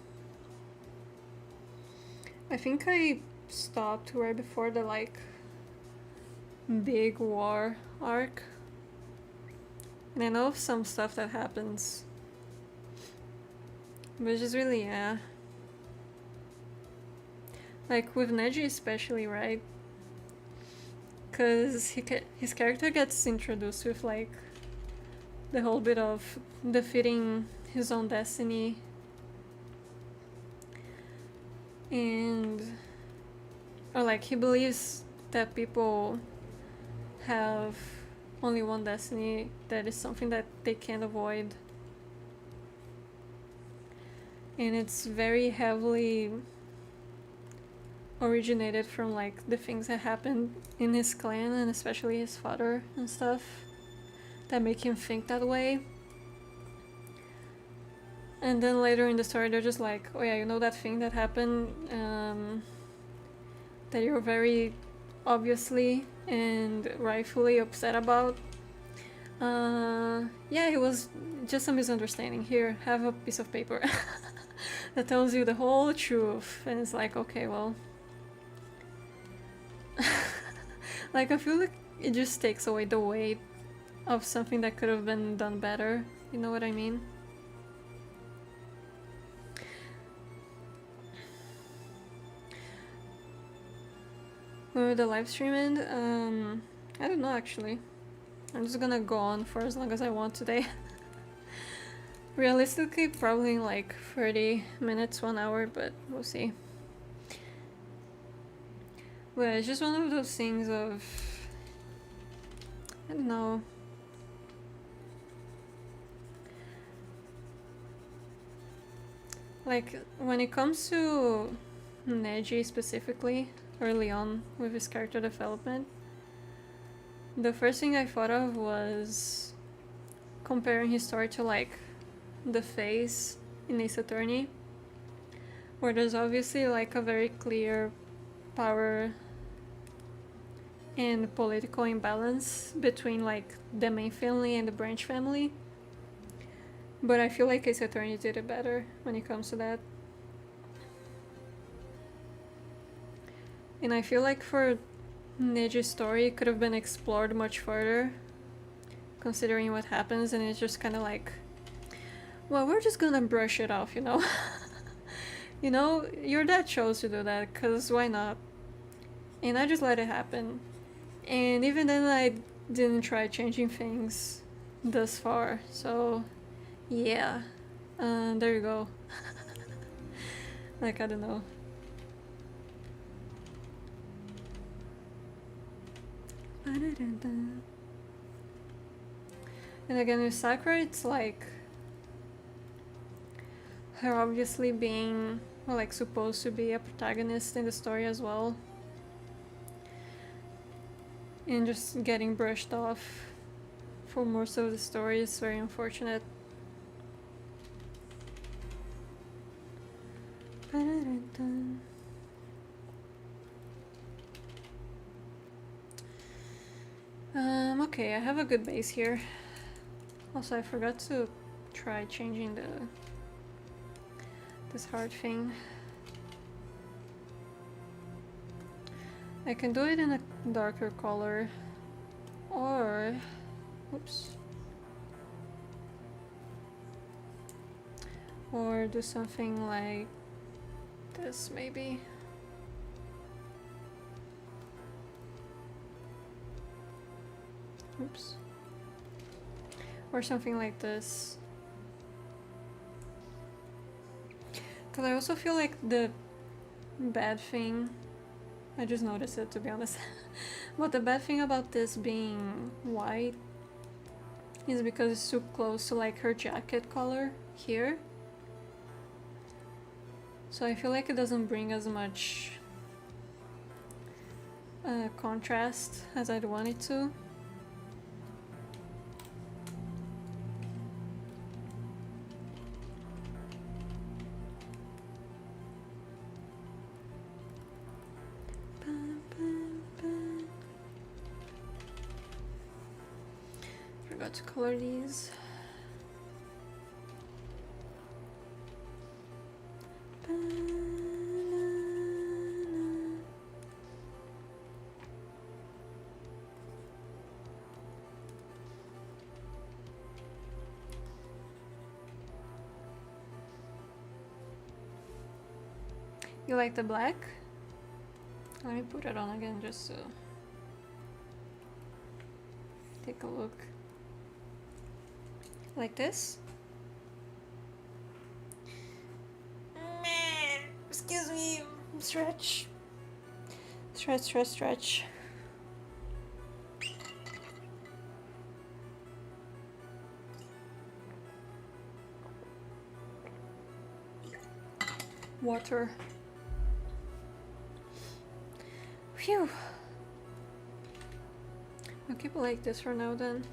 I think I stopped right before the like big war arc. And I know of some stuff that happens. But it's just really, yeah. Like with Neji especially, right? Because his character gets introduced with like the whole bit of defeating his own destiny. And... or like he believes that people have only one destiny, that is something that they can't avoid. And it's very heavily originated from like the things that happened in his clan, and especially his father and stuff, that make him think that way. And then later in the story they're just like, oh yeah, you know that thing that happened, that you're very obviously and rightfully upset about? Yeah, it was just a misunderstanding. Here, have a piece of paper that tells you the whole truth. And it's like, okay, well... like, I feel like it just takes away the weight of something that could have been done better. You know what I mean? When the live stream end? I don't know actually. I'm just gonna go on for as long as I want today. Realistically, probably like 30 minutes, 1 hour, but we'll see. But it's just one of those things of... I don't know. Like, when it comes to Neji specifically, early on with his character development, the first thing I thought of was comparing his story to like the Face in Ace Attorney, where there's obviously like a very clear power and political imbalance between like the main family and the branch family. But I feel like Ace Attorney did it better when it comes to that. And I feel like for Neji's story, it could have been explored much further, considering what happens, and it's just kind of like, well, we're just gonna brush it off, you know? You know, your dad chose to do that, cause why not? And I just let it happen. And even then I didn't try changing things thus far, so yeah. There you go. Like, I don't know. And again with Sakura, it's like her obviously being, well, like supposed to be a protagonist in the story as well, and just getting brushed off for most of the story is very unfortunate. Okay, I have a good base here. Also, I forgot to try changing this heart thing. I can do it in a darker color, or oops, or do something like this maybe. Oops. or something like this. Because I also feel like the bad thing, I just noticed it to be honest, but the bad thing about this being white is because it's too close to like her jacket color here. So I feel like it doesn't bring as much contrast as I'd want it to. Forgot to color these. You like the black? Let me put it on again just to take a look. Like this? Excuse me, stretch. Stretch, stretch, stretch. Water. Phew. I'll keep it like this for now then.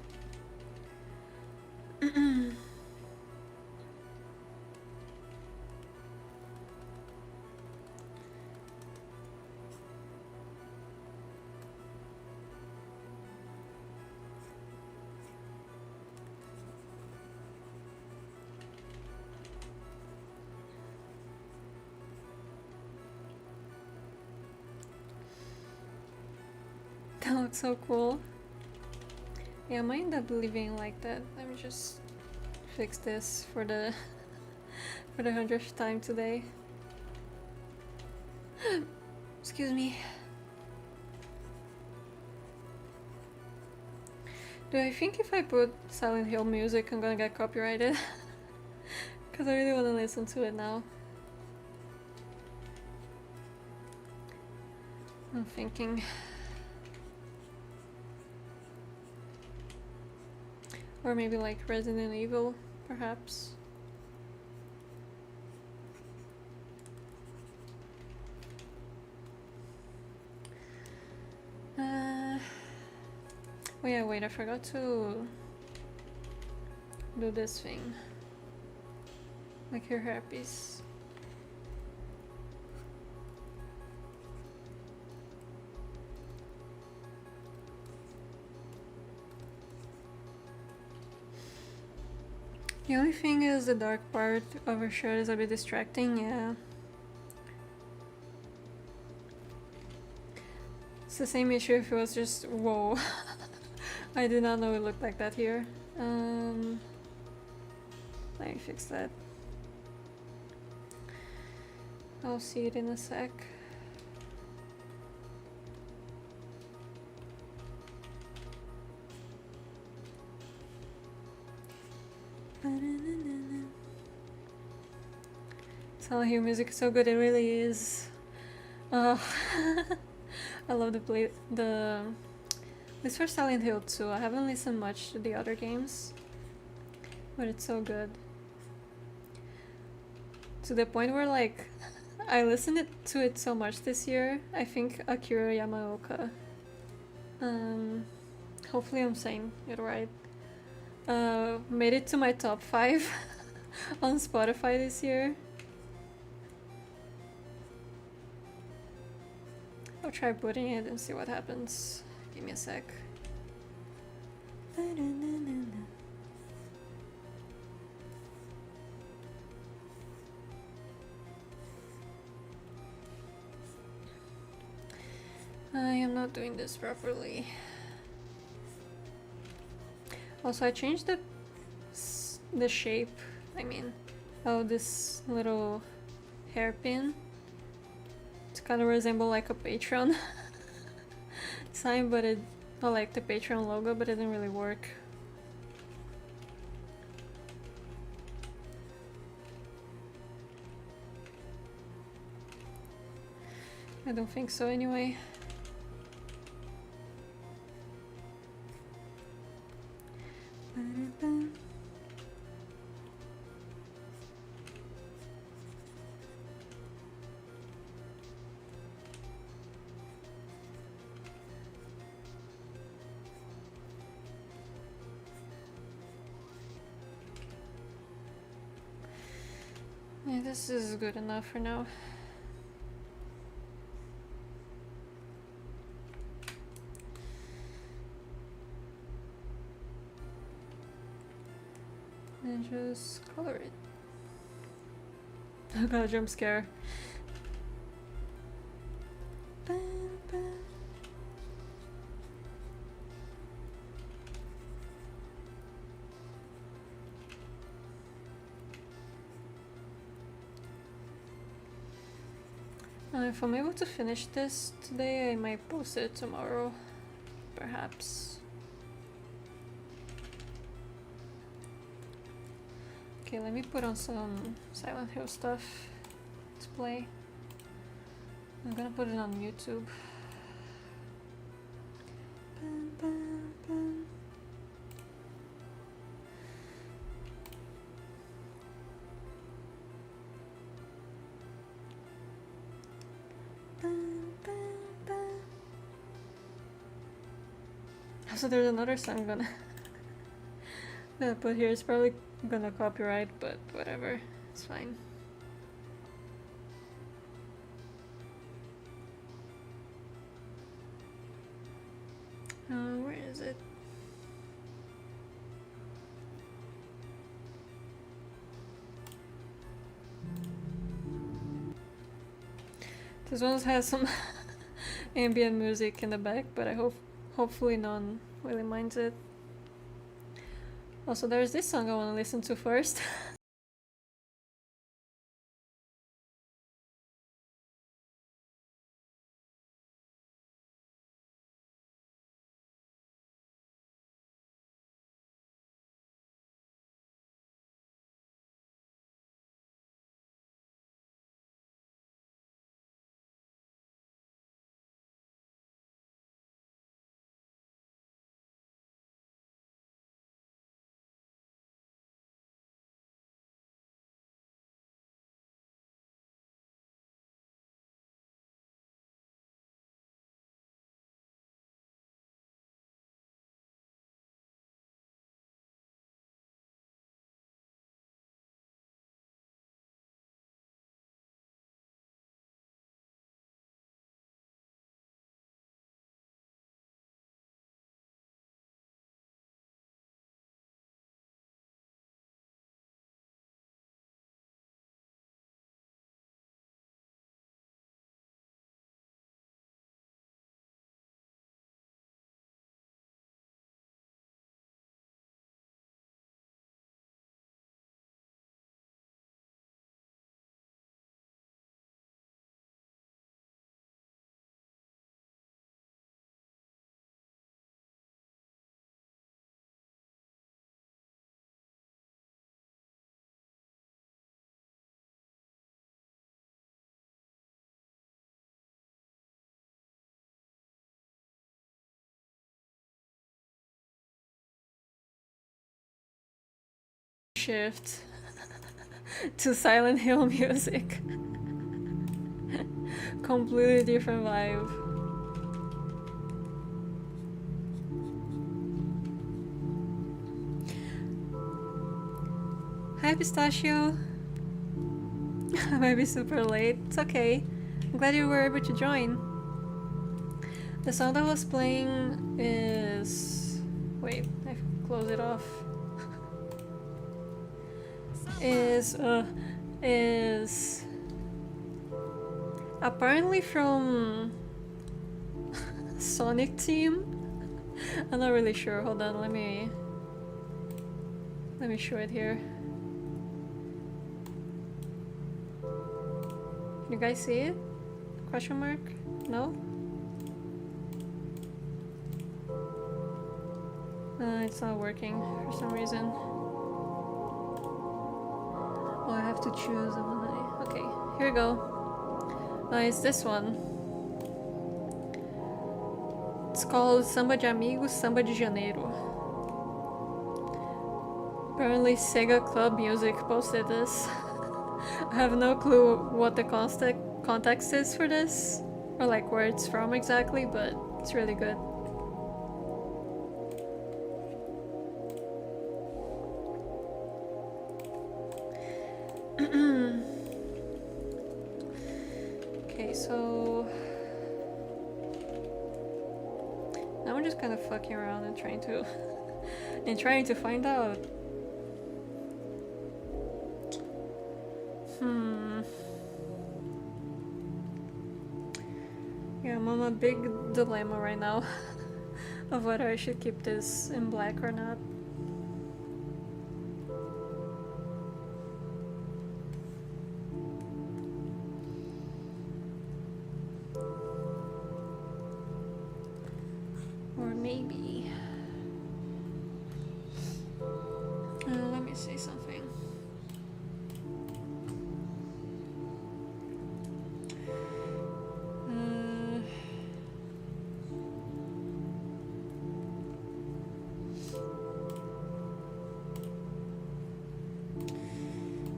That looks so cool. Yeah, I might end up leaving like that. Let me just fix this for the 100th time today. Excuse me. Do I think if I put Silent Hill music I'm gonna get copyrighted? Because I really want to listen to it now. I'm thinking. Or maybe like Resident Evil, perhaps. Oh yeah, wait, I forgot to do this thing. Like her hairpiece. The only thing is the dark part of her shirt is a bit distracting, yeah. It's the same issue if it was just, whoa. I did not know it looked like that here. Let me fix that. I'll see it in a sec. Silent Hill music is so good, it really is. I love this for Silent Hill 2. I haven't listened much to the other games, but it's so good. To the point where like I listened to it so much this year. I think Akira Yamaoka, hopefully I'm saying it right, made it to my top 5 on Spotify this year. I'll try putting it and see what happens. Give me a sec. I am not doing this properly. Also, I changed the shape, I mean, of this little hairpin to kind of resemble like a Patreon sign, but it, or like the Patreon logo, but it didn't really work. I don't think so anyway. Yeah, this is good enough for now. And just color it. I got a jump scare. If I'm able to finish this today, I might post it tomorrow, perhaps. Okay, let me put on some Silent Hill stuff to play. I'm gonna put it on YouTube. So there's another song I'm gonna put here. It's probably gonna copyright, but whatever, it's fine. Where is it? This one has some ambient music in the back, but I hopefully no one really minds it. Also, there's this song I want to listen to first. Shift to Silent Hill music. Completely different vibe. Hi Pistachio. I might be super late. It's okay. I'm glad you were able to join. The song that was playing is... Wait, I close it off. Is apparently from Sonic Team. I'm not really sure. Hold on, let me show it here. Can you guys see it? Question mark? No? It's not working for some reason. Oh, I have to choose the one. Okay, here we go. It's this one. It's called Samba de Amigos, Samba de Janeiro. Apparently Sega Club Music posted this. I have no clue what the context is for this, or like where it's from exactly, but it's really good. Okay, so now I'm just kind of fucking around and trying to find out. Yeah, I'm on a big dilemma right now of whether I should keep this in black or not. Or maybe... let me say something.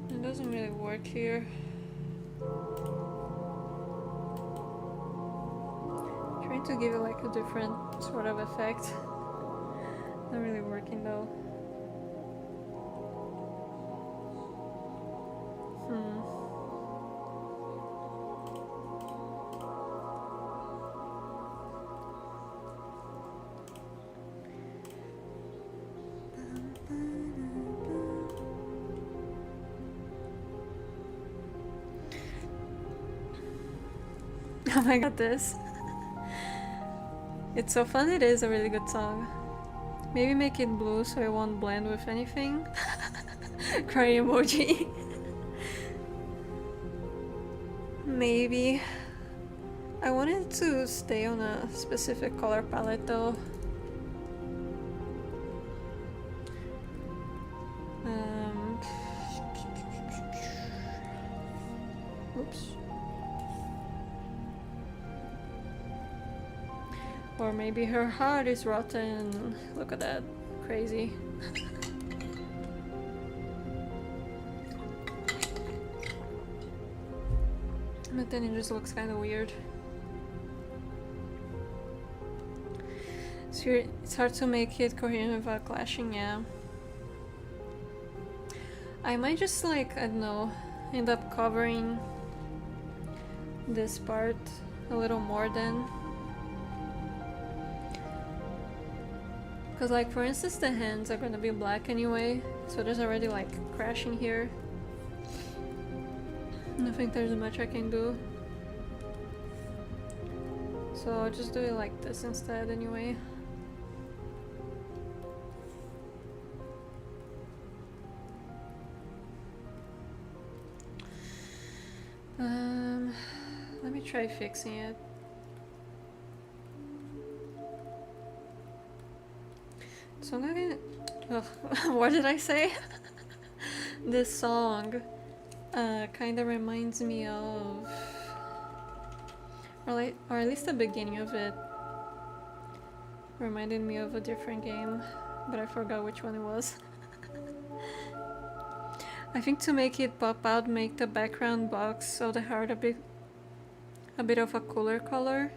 It doesn't really work here. Trying to give it like a different sort of effect. Not really working though. Oh my god, this. It's so fun, it is a really good song. Maybe make it blue so it won't blend with anything. Crying emoji. Maybe. I wanted to stay on a specific color palette though. Oops. Or maybe her heart is rotten. Look at that. Crazy. But then it just looks kind of weird. So it's hard to make it coherent without clashing, yeah. I might just like, I don't know, end up covering this part a little more then. Because like for instance the hands are gonna be black anyway, so there's already like crashing here. I don't think there's much I can do. So I'll just do it like this instead anyway. Let me try fixing it. So I'm gonna... what did I say? This song kind of reminds me of... or at least the beginning of it reminded me of a different game, but I forgot which one it was. I think to make it pop out, make the background box of the heart a bit of a cooler color.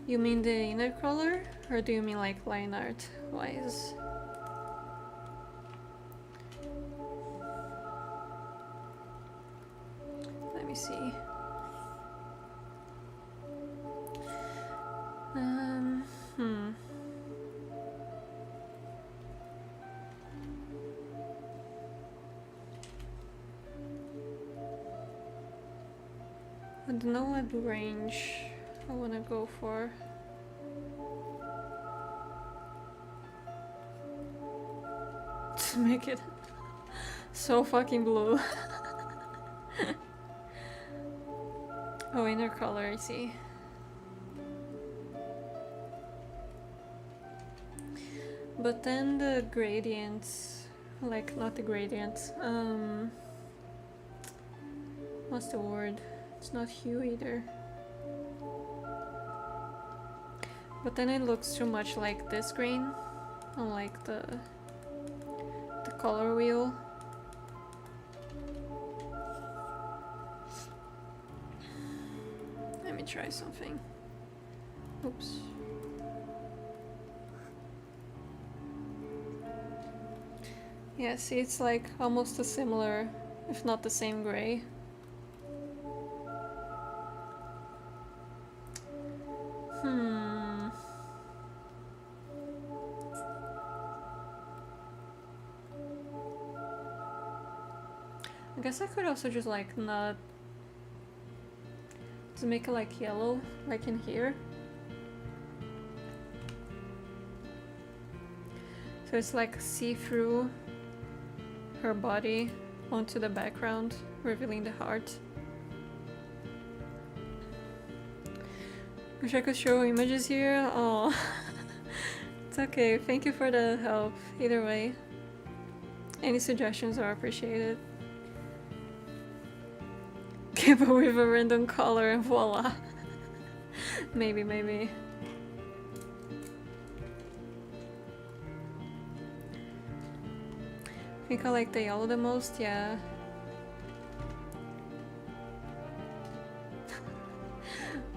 You mean the inner color, or do you mean like line art wise? Let me see. I don't know what range I want to go for. To make it so fucking blue. Oh, inner color, I see. But then the gradients, like not the gradients, what's the word? It's not hue either. But then it looks too much like this green, unlike the color wheel. Let me try something. Oops. Yeah, see, it's like almost a similar, if not the same gray. I guess I could also just like not to make it like yellow, like in here. So it's like see-through her body onto the background, revealing the heart. Wish I could show images here. Oh, it's okay. Thank you for the help. Either way, any suggestions are appreciated. Give it with a random color and voila. Maybe. I think I like the yellow the most, yeah.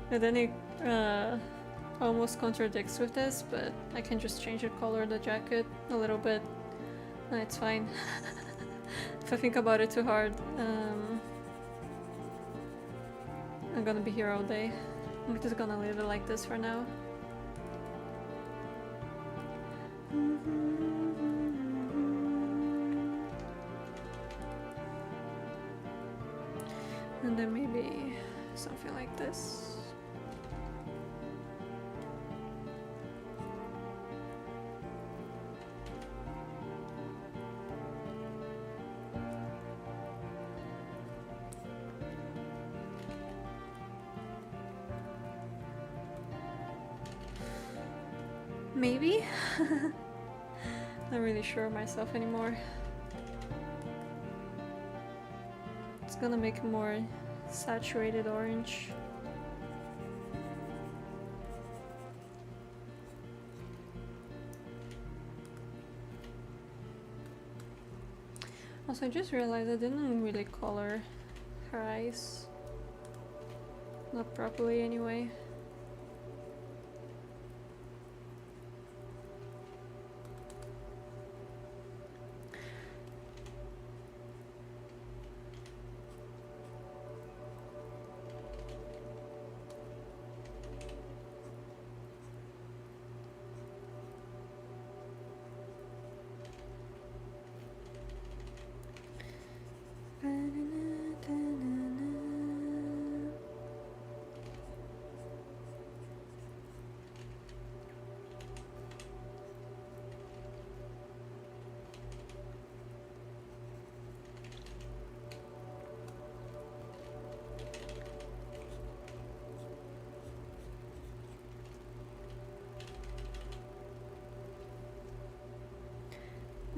And then it almost contradicts with this, but I can just change the color of the jacket a little bit. No, it's fine. If I think about it too hard, I'm gonna be here all day. I'm just gonna leave it like this for now. And then maybe something like this. Maybe? Not really sure of myself anymore. It's gonna make it more saturated orange. Also, I just realized I didn't really color her eyes. Not properly anyway.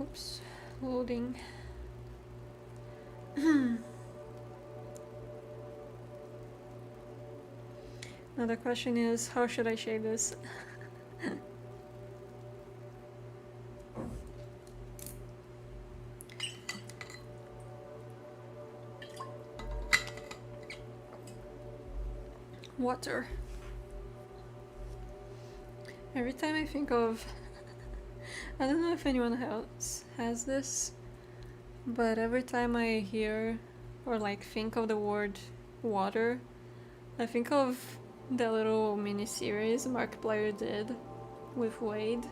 Oops, loading. Now the question is, how should I shade this? Water. Every time I think of I don't know if anyone else has this, but every time I hear or like think of the word water, I think of the little mini-series Markiplier did with Wade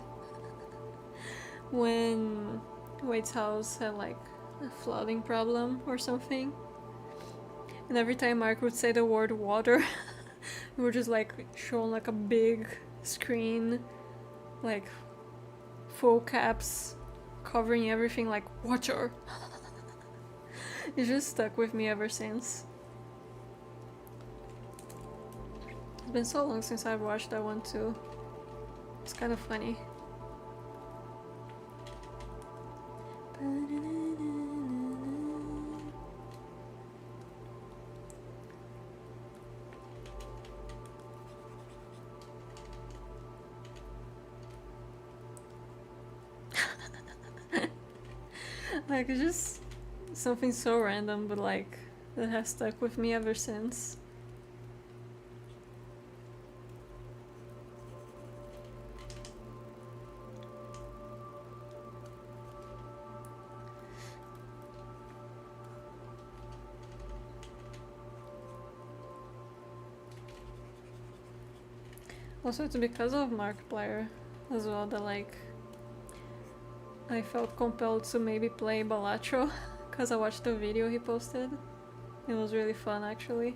when Wade's house had like a flooding problem or something, and every time Mark would say the word water we were just like shown like a big screen, like full caps covering everything, like water. It just stuck with me ever since. It's been so long since I've watched that one too. It's kind of funny. Like, it's just something so random, but like, that has stuck with me ever since. Also, it's because of Markiplier as well that like I felt compelled to maybe play Balatro because I watched the video he posted. It was really fun actually.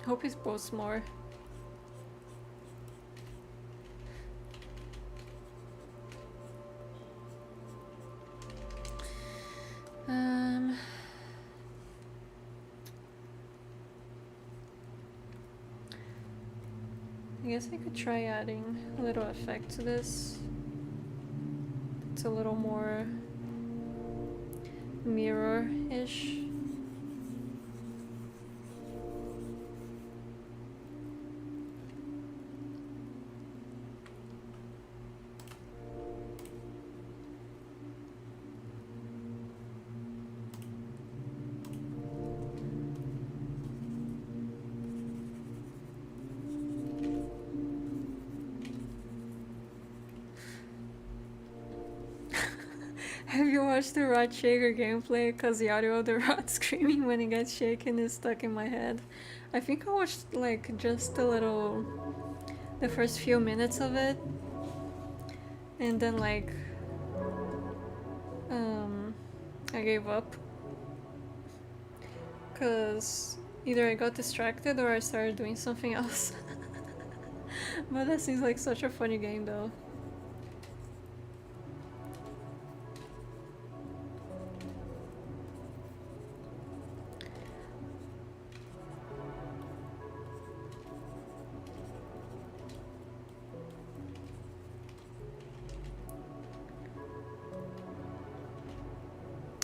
Hope he posts more. I guess I could try adding a little effect to this. It's a little more mirror-ish. Have you watched the Rod Shaker gameplay? Cause the audio of the rod screaming when it gets shaken is stuck in my head. I think I watched like just the first few minutes of it. And then like, I gave up. Cause either I got distracted or I started doing something else. But that seems like such a funny game though.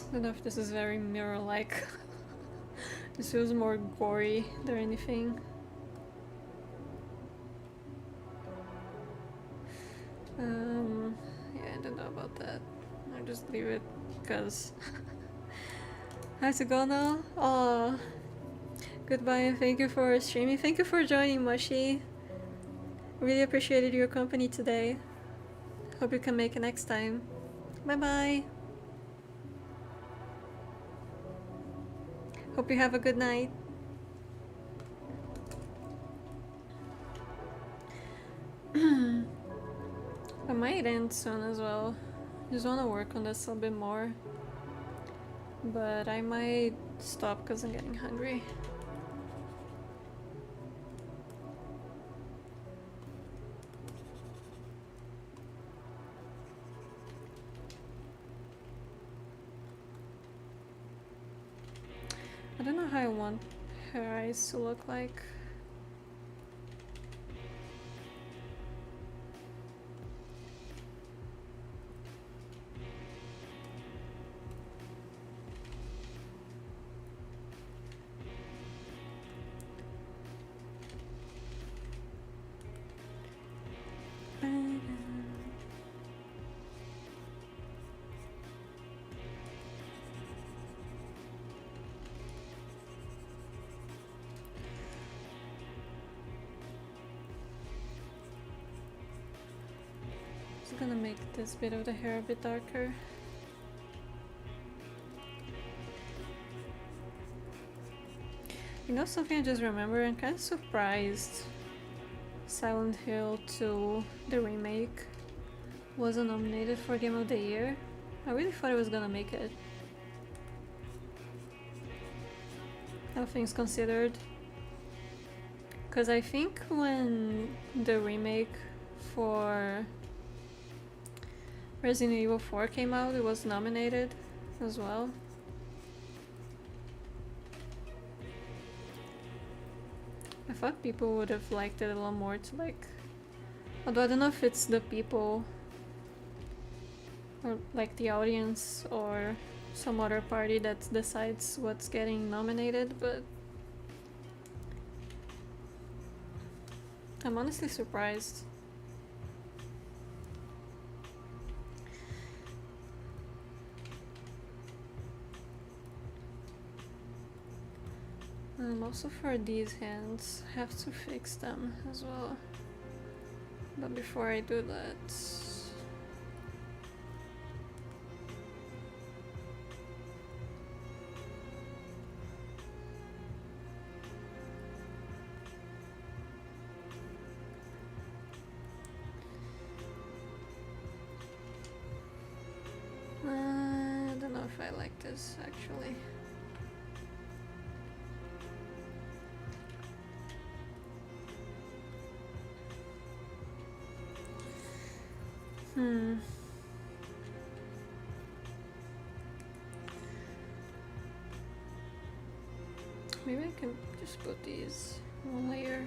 I don't know if this is very mirror-like. This feels more gory than anything. Yeah, I don't know about that. I'll just leave it, because I have to go now. Oh, goodbye and thank you for streaming. Thank you for joining, Mushy. Really appreciated your company today. Hope you can make it next time. Bye-bye. Hope you have a good night. I might end soon as well. Just want to work on this a bit more. But I might stop because I'm getting hungry. I don't know how I want her eyes to look like. Just gonna make this bit of the hair a bit darker. You know something I just remembered? I'm kind of surprised Silent Hill 2, the remake, wasn't nominated for Game of the Year. I really thought it was gonna make it. All things considered. Because I think when the remake for Resident Evil 4 came out, it was nominated as well. I thought people would have liked it a lot more to like... Although I don't know if it's the people or like the audience or some other party that decides what's getting nominated, but I'm honestly surprised. And also for these hands, I have to fix them as well. But before I do that, I don't know if I like this actually. Maybe I can just put these one layer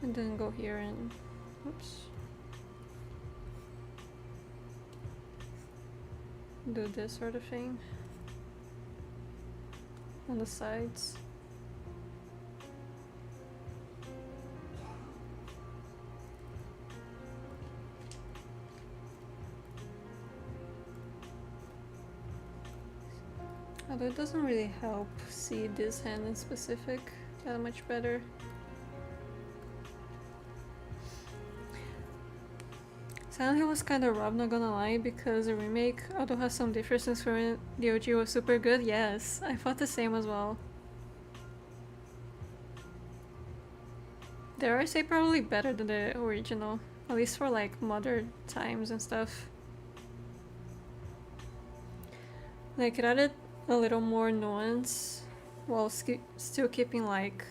and then go here and oops. Do this sort of thing on the sides. Although it doesn't really help see this hand in specific that much better. Silent Hill was kinda robbed, not gonna lie, because the remake, although has some differences from the OG, was super good. Yes, I thought the same as well. Dare I say probably better than the original, at least for like modern times and stuff. Like it added a little more nuance while still keeping like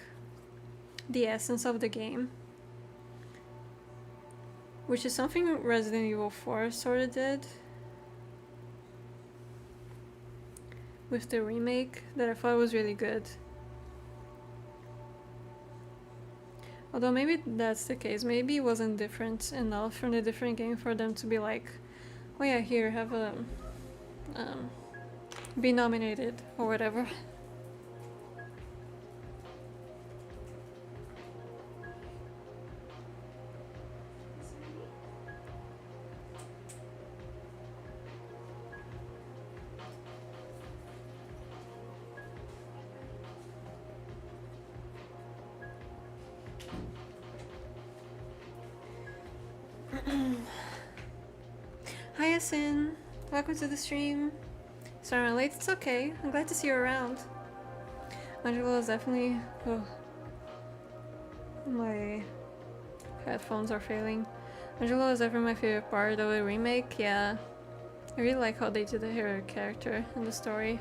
the essence of the game, which is something Resident Evil 4 sort of did with the remake that I thought was really good. Although maybe that's the case, maybe it wasn't different enough from the different game for them to be like, oh yeah, here, have a be nominated or whatever. Hi Yasin, welcome to the stream. Sorry I'm late, it's okay. I'm glad to see you around. Angelo is definitely... Oh. My headphones are failing. Angelo is definitely my favorite part of the remake, yeah. I really like how they did her character in the story.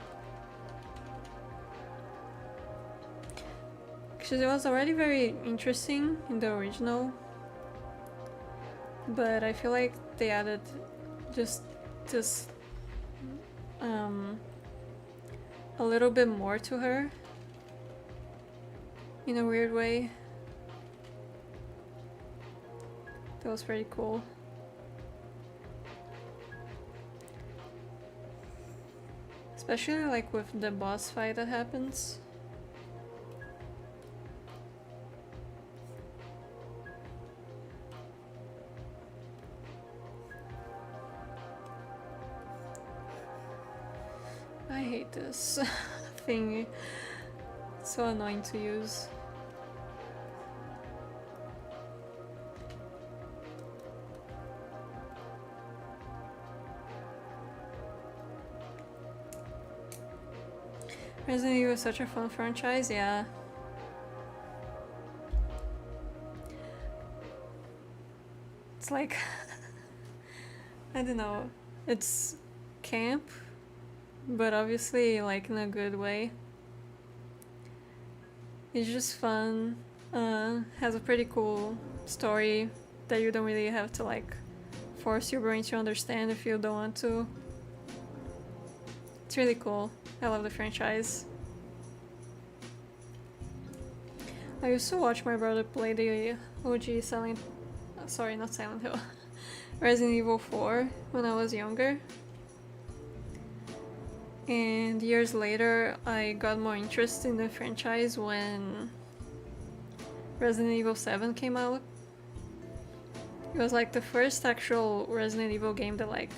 Because it was already very interesting in the original. But I feel like they added just this a little bit more to her in a weird way. That was pretty cool. Especially like with the boss fight that happens. I hate this thing. It's so annoying to use. Resident Evil is such a fun franchise, yeah. It's like, I don't know, it's camp, but obviously like in a good way. It's just fun, has a pretty cool story that you don't really have to like force your brain to understand if you don't want to. It's really cool. I love the franchise. I used to watch my brother play the OG Silent... sorry, not Silent Hill. Resident Evil 4 when I was younger. And years later, I got more interest in the franchise when Resident Evil 7 came out. It was like the first actual Resident Evil game that like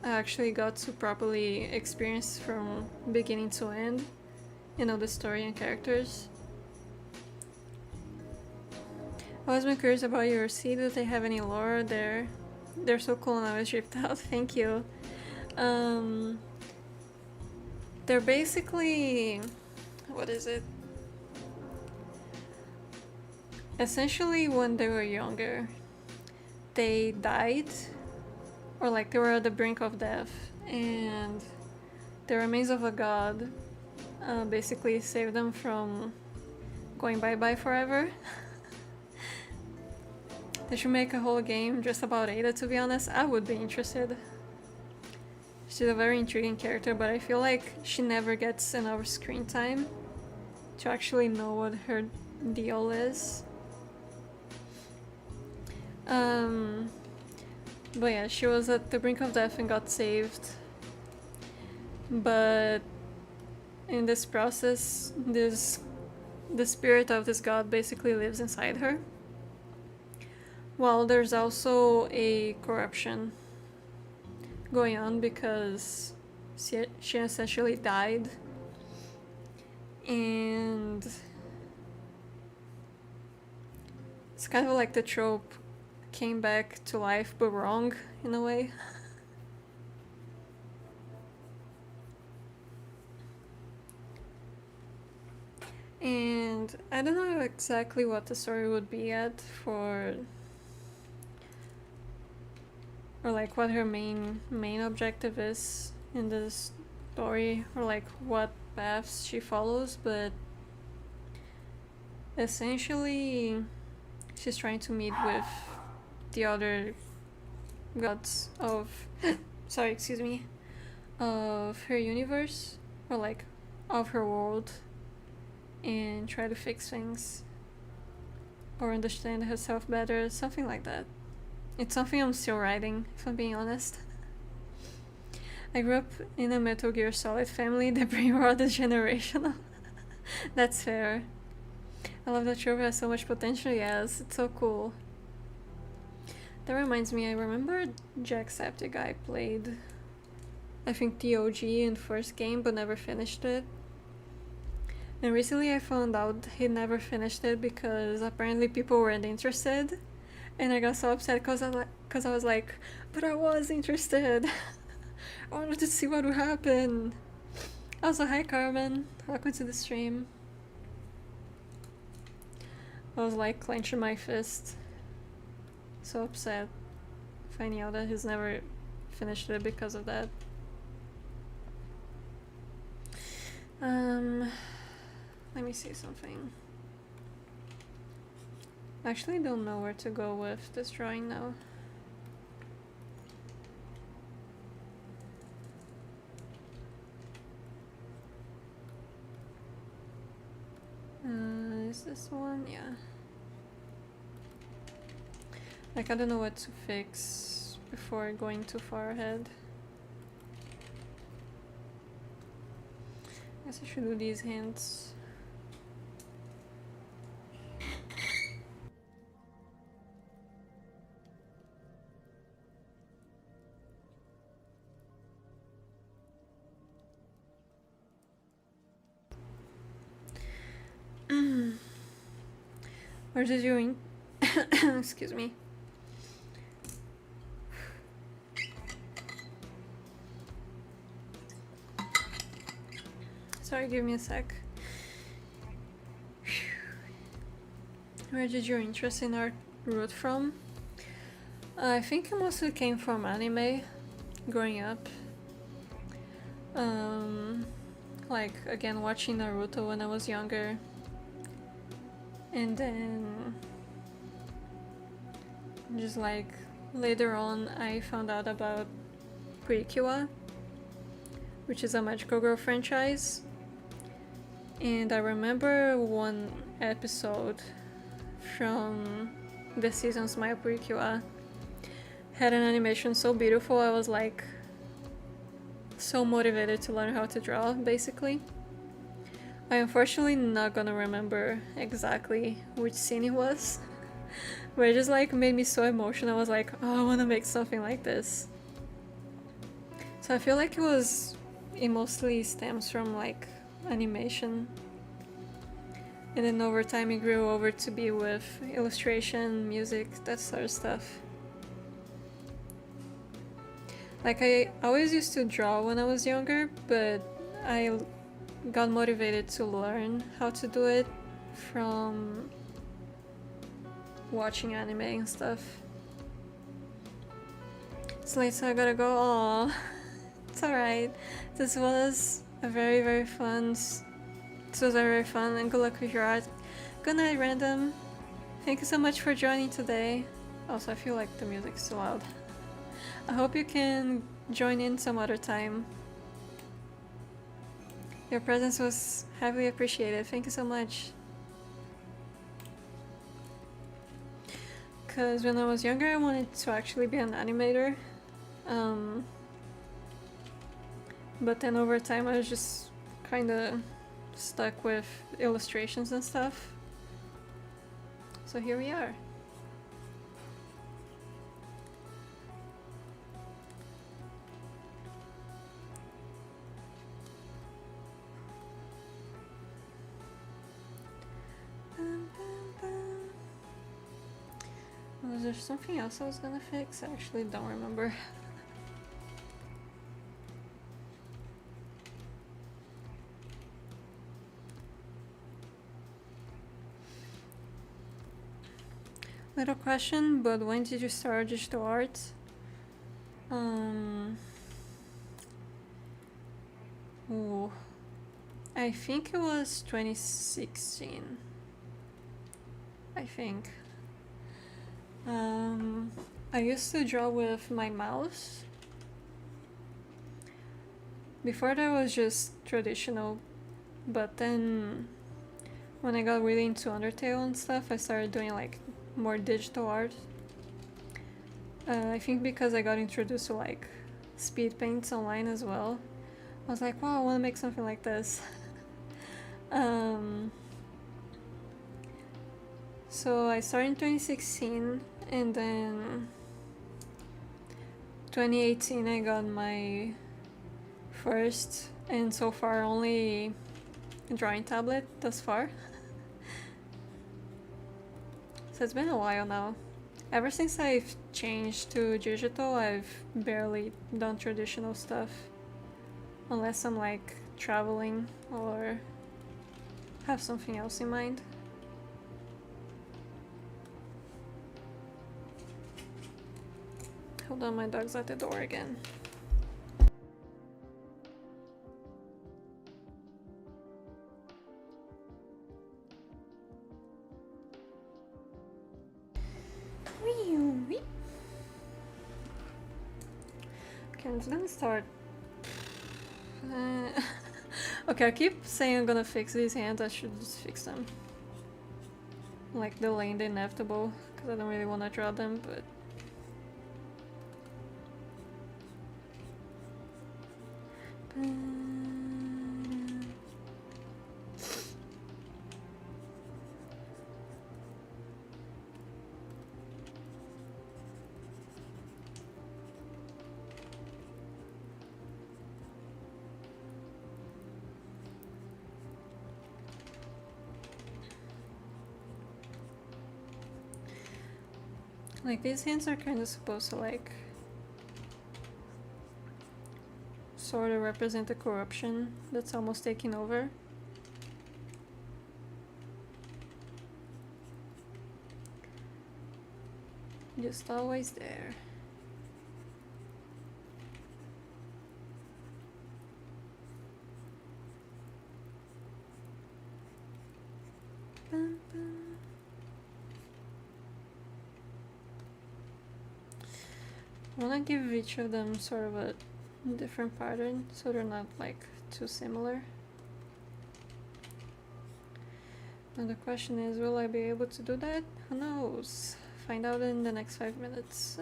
I actually got to properly experience from beginning to end. you know, the story and characters. I was been curious about your seed. Do they have any lore? They're so cool and I was dripped out. Thank you. They're basically, what is it? Essentially, when they were younger, they died, or like they were at the brink of death, and the remains of a god basically saved them from going bye-bye forever. They should make a whole game just about Ada, to be honest. I would be interested. She's a very intriguing character, but I feel like she never gets enough screen time to actually know what her deal is. But yeah, she was at the brink of death and got saved. But in this process, the spirit of this god basically lives inside her. Well, there's also a corruption going on because she essentially died, and it's kind of like the trope came back to life but wrong in a way. And I don't know exactly what the story would be at for, or like what her main objective is in this story, or like what paths she follows, but essentially she's trying to meet with the other gods of sorry, excuse me, of her universe, or like of her world, and try to fix things or understand herself better, something like that. It's something I'm still writing, if I'm being honest. I grew up in a Metal Gear Solid family. The brain rot is generational. That's fair. I love that trope has so much potential. Yes, it's so cool. That reminds me, I remember Jacksepticeye played, I think, the OG in first game but never finished it. And recently I found out he never finished it because apparently people weren't interested. And I got so upset because I was like, but I was interested. I wanted to see what would happen. Also, hi Carmen, welcome to the stream. I was like clenching my fist. So upset finding out that he's never finished it because of that. Let me see something. I actually don't know where to go with this drawing now. Is this one? Yeah. Like, I don't know what to fix before going too far ahead. I guess I should do these hints. Where did you excuse me. Sorry, give me a sec. Where did your interest in art root from? I think it mostly came from anime growing up. Like, again, watching Naruto when I was younger. And then just like later on I found out about Precure, which is a Magical Girl franchise. And I remember one episode from the season's My Precure had an animation so beautiful, I was like so motivated to learn how to draw, basically. I'm unfortunately not gonna remember exactly which scene it was, but it just like made me so emotional. I was like, oh, I wanna make something like this. So I feel like it mostly stems from like animation. And then over time it grew over to be with illustration, music, that sort of stuff. Like I always used to draw when I was younger, but I got motivated to learn how to do it from watching anime and stuff. It's late, so I gotta go. Aww. It's alright. This was a very fun. This was very fun, and good luck with your art. Good night, random. Thank you so much for joining today. Also, I feel like the music's too loud. I hope you can join in some other time. Your presence was heavily appreciated. Thank you so much. Because when I was younger, I wanted to actually be an animator. But then over time, I was just kind of stuck with illustrations and stuff. So here we are. Was there something else I was gonna fix? I actually don't remember. Little question, but when did you start digital art? Ooh, I think it was 2016. I think. I used to draw with my mouse. Before that was just traditional, but then when I got really into Undertale and stuff, I started doing like more digital art. I think because I got introduced to like speed paints online as well. I was like, wow, I want to make something like this. So I started in 2016, and then 2018 I got my first, and so far only, drawing tablet thus far. So it's been a while now. Ever since I've changed to digital, I've barely done traditional stuff. Unless I'm like traveling or have something else in mind. Hold on, my dog's at the door again. Okay, I'm just gonna start. Okay, I keep saying I'm gonna fix these hands, I should just fix them. Like delaying the inevitable, because I don't really want to draw them, but... Like, these hands are kind of supposed to, like, sort of represent the corruption that's almost taking over. Just always there. Bum, bum. I want to give each of them sort of a different pattern so they're not like too similar. Now the question is, will I be able to do that? Who knows? Find out in the next 5 minutes.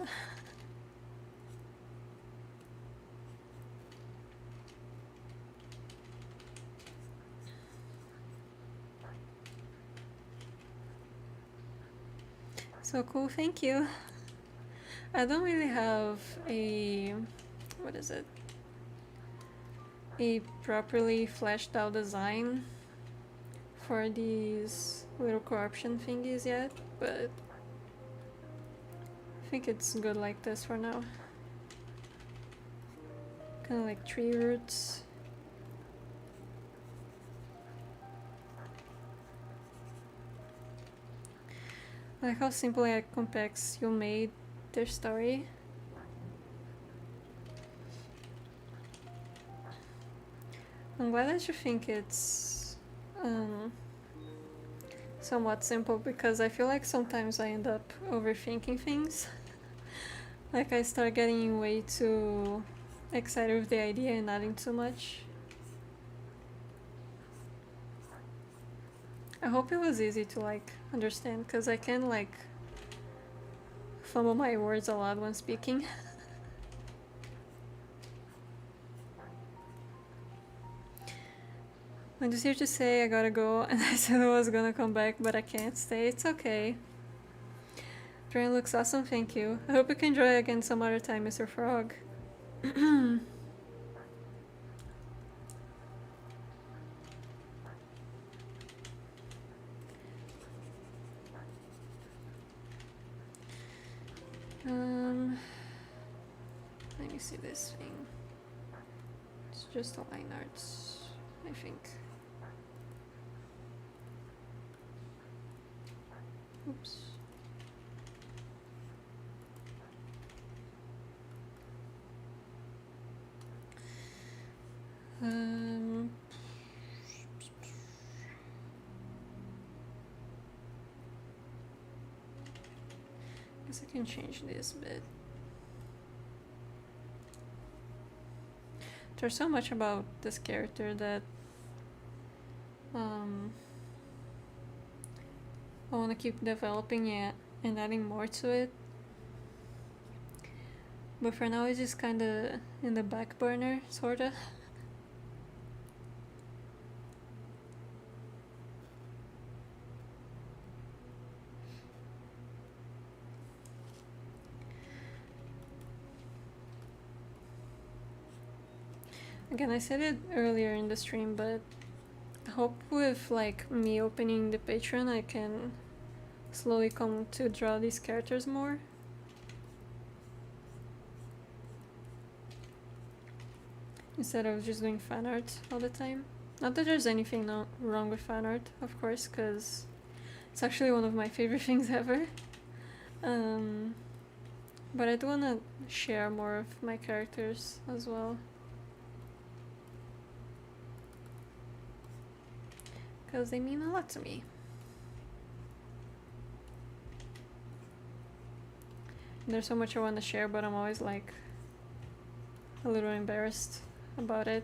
So cool, thank you. I don't really have a... what is it? a properly fleshed out design for these little corruption thingies yet, but I think it's good like this for now. Kind of like tree roots. I like how simple and complex you made their story. I'm glad that you think it's somewhat simple, because I feel like sometimes I end up overthinking things. Like I start getting way too excited with the idea and adding too much. I hope it was easy to like understand, because I can like fumble my words a lot when speaking. I'm just here to say I gotta go, and I said I was gonna come back, but I can't stay. It's okay. Drawing looks awesome, thank you. I hope you can draw again some other time, Mr. Frog. Let me see this thing. It's just a line arts, I think. Oops. Guess I can change this bit. There's so much about this character that I want to keep developing it and adding more to it. But for now it's just kinda in the back burner, sorta. Again, I said it earlier in the stream, but I hope with like me opening the Patreon I can slowly come to draw these characters more. Instead of just doing fan art all the time. Not that there's anything wrong with fan art, of course, because it's actually one of my favorite things ever. But I do want to share more of my characters as well. Because they mean a lot to me. And there's so much I want to share, but I'm always like a little embarrassed about it.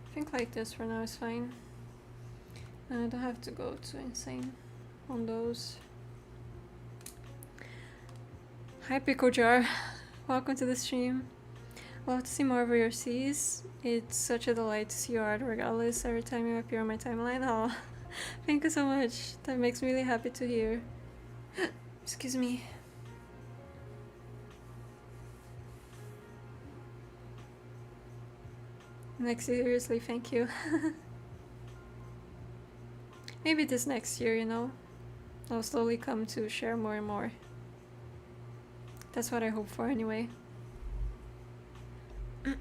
I think like this for now is fine. I don't have to go too insane on those. Hi Pickle Jar, welcome to the stream. Love to see more of your C's. It's such a delight to see your art regardless every time you appear on my timeline. Oh, thank you so much. That makes me really happy to hear. Excuse me. Like seriously, thank you. Maybe this next year, you know, I'll slowly come to share more and more. That's what I hope for anyway. I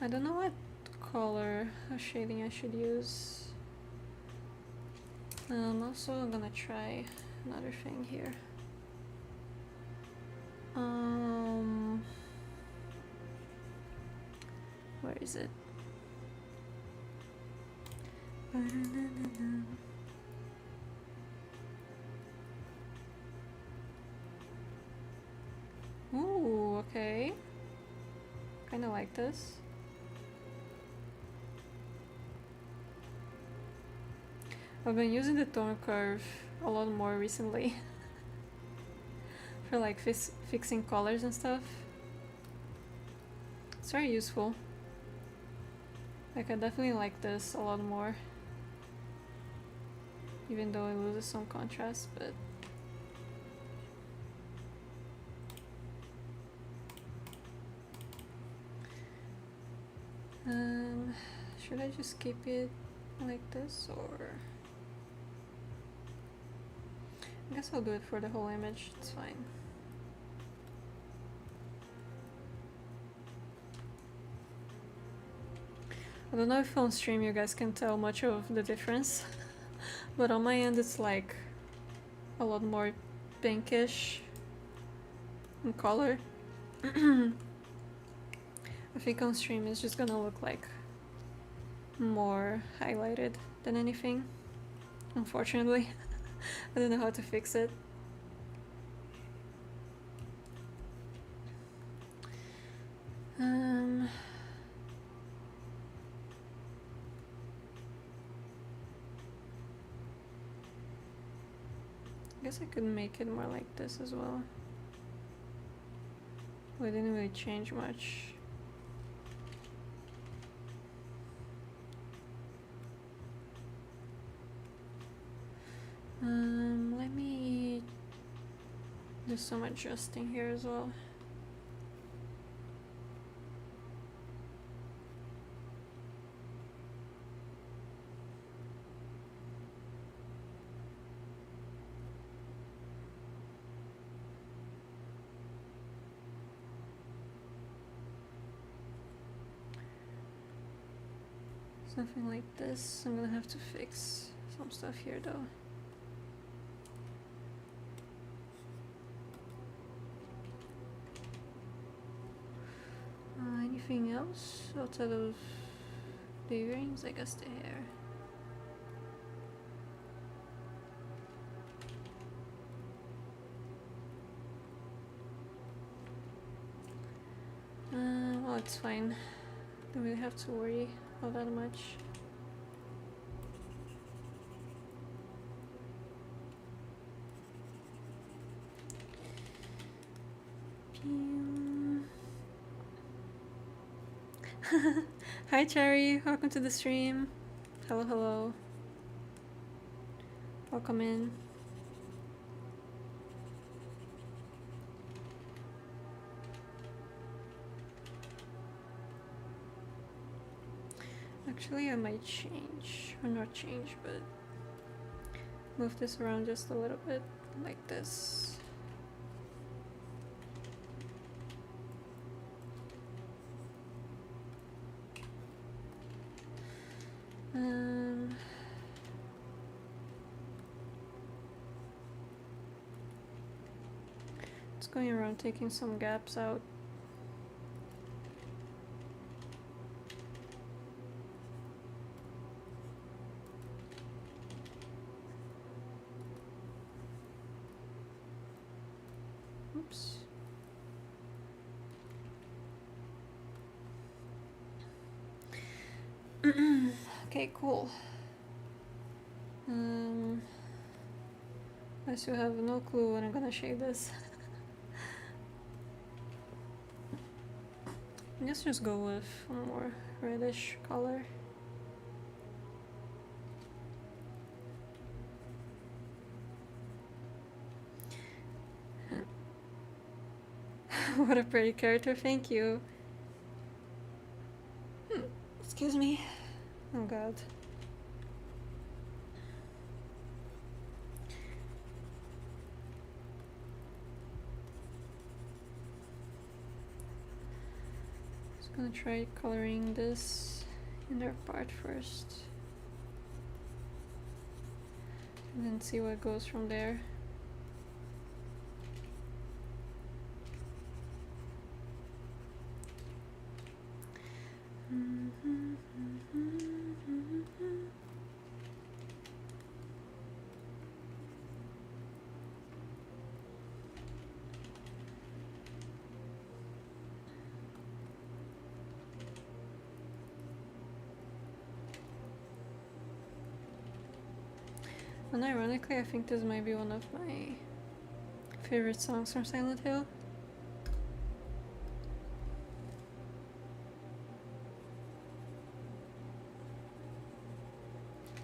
don't know what color shading I should use. Also I'm gonna try another thing here. Where is it? Ooh, okay. Kinda like this. I've been using the tone curve a lot more recently for like fixing colors and stuff. It's very useful. Like I definitely like this a lot more, even though it loses some contrast, but should I just keep it like this, or I guess I'll do it for the whole image, it's fine. I don't know if on stream you guys can tell much of the difference, but on my end it's like a lot more pinkish in color. I think on stream it's just gonna look like more highlighted than anything, unfortunately. I don't know how to fix it. I guess I could make it more like this as well. Well, it didn't really change much. Let me do some adjusting here as well. Something like this. I'm gonna have to fix some stuff here though. Anything else outside of the earrings? I guess the hair. Well, it's fine. Don't really have to worry all that much. Hi Cherry, welcome to the stream. Hello, hello. Welcome in. Actually, I might change, or not change, but move this around just a little bit, like this. Just going around taking some gaps out. Oops. Okay, cool. I still have no clue when I'm gonna shade this. I guess just go with a more reddish color. What a pretty character, thank you. Excuse me. Oh god. Just gonna try coloring this inner part first. And then see what goes from there. And ironically, I think this might be one of my favorite songs from Silent Hill.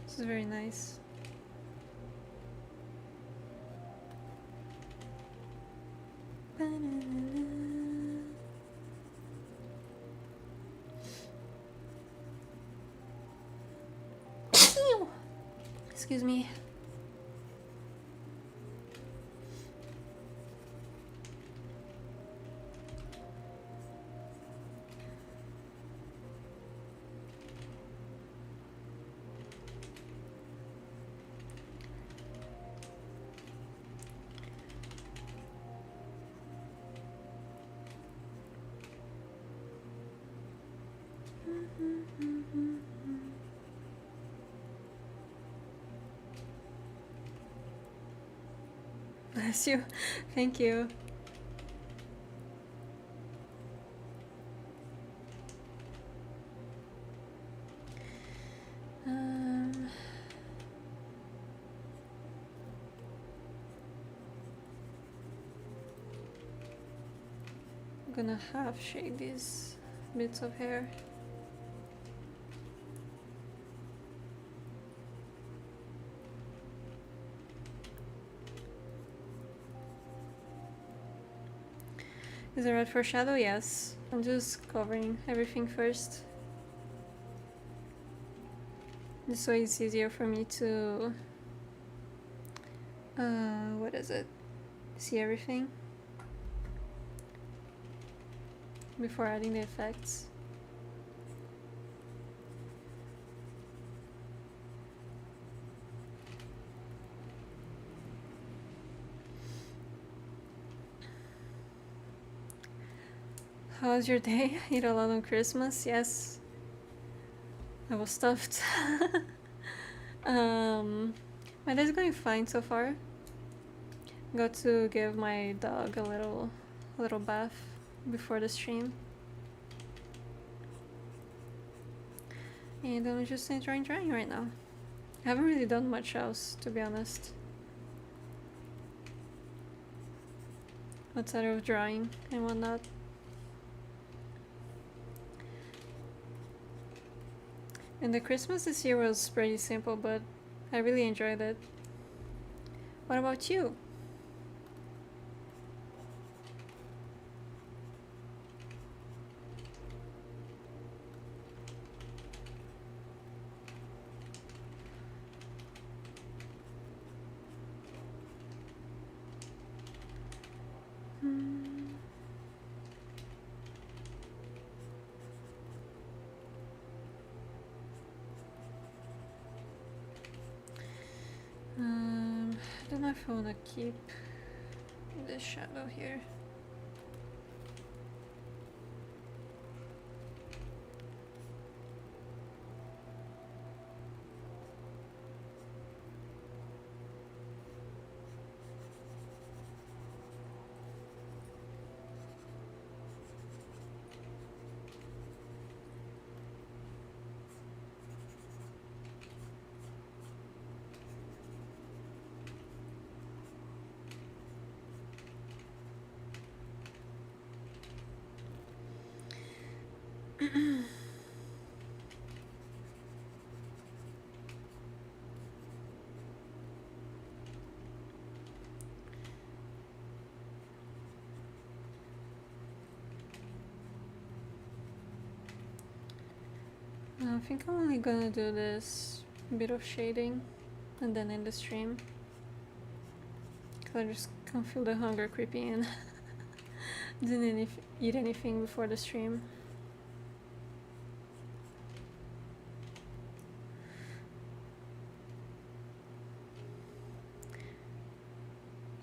This is very nice. Excuse me. Bless you. Thank you. I'm gonna half shade these bits of hair. Is it red for shadow? Yes. I'm just covering everything first. This way it's easier for me to... what is it? See everything before adding the effects. How was your day? Eat a lot on Christmas? Yes. I was stuffed. My day's going fine so far. Got to give my dog a little bath before the stream. And I'm just enjoying drawing right now. I haven't really done much else, to be honest. Outside of drawing and whatnot. And the Christmas this year was pretty simple, but I really enjoyed it. What about you? I don't know if I want to keep this shadow here. I think I'm only gonna do this bit of shading and then end the stream. Cause I just can't feel the hunger creeping in. Didn't eat anything before the stream.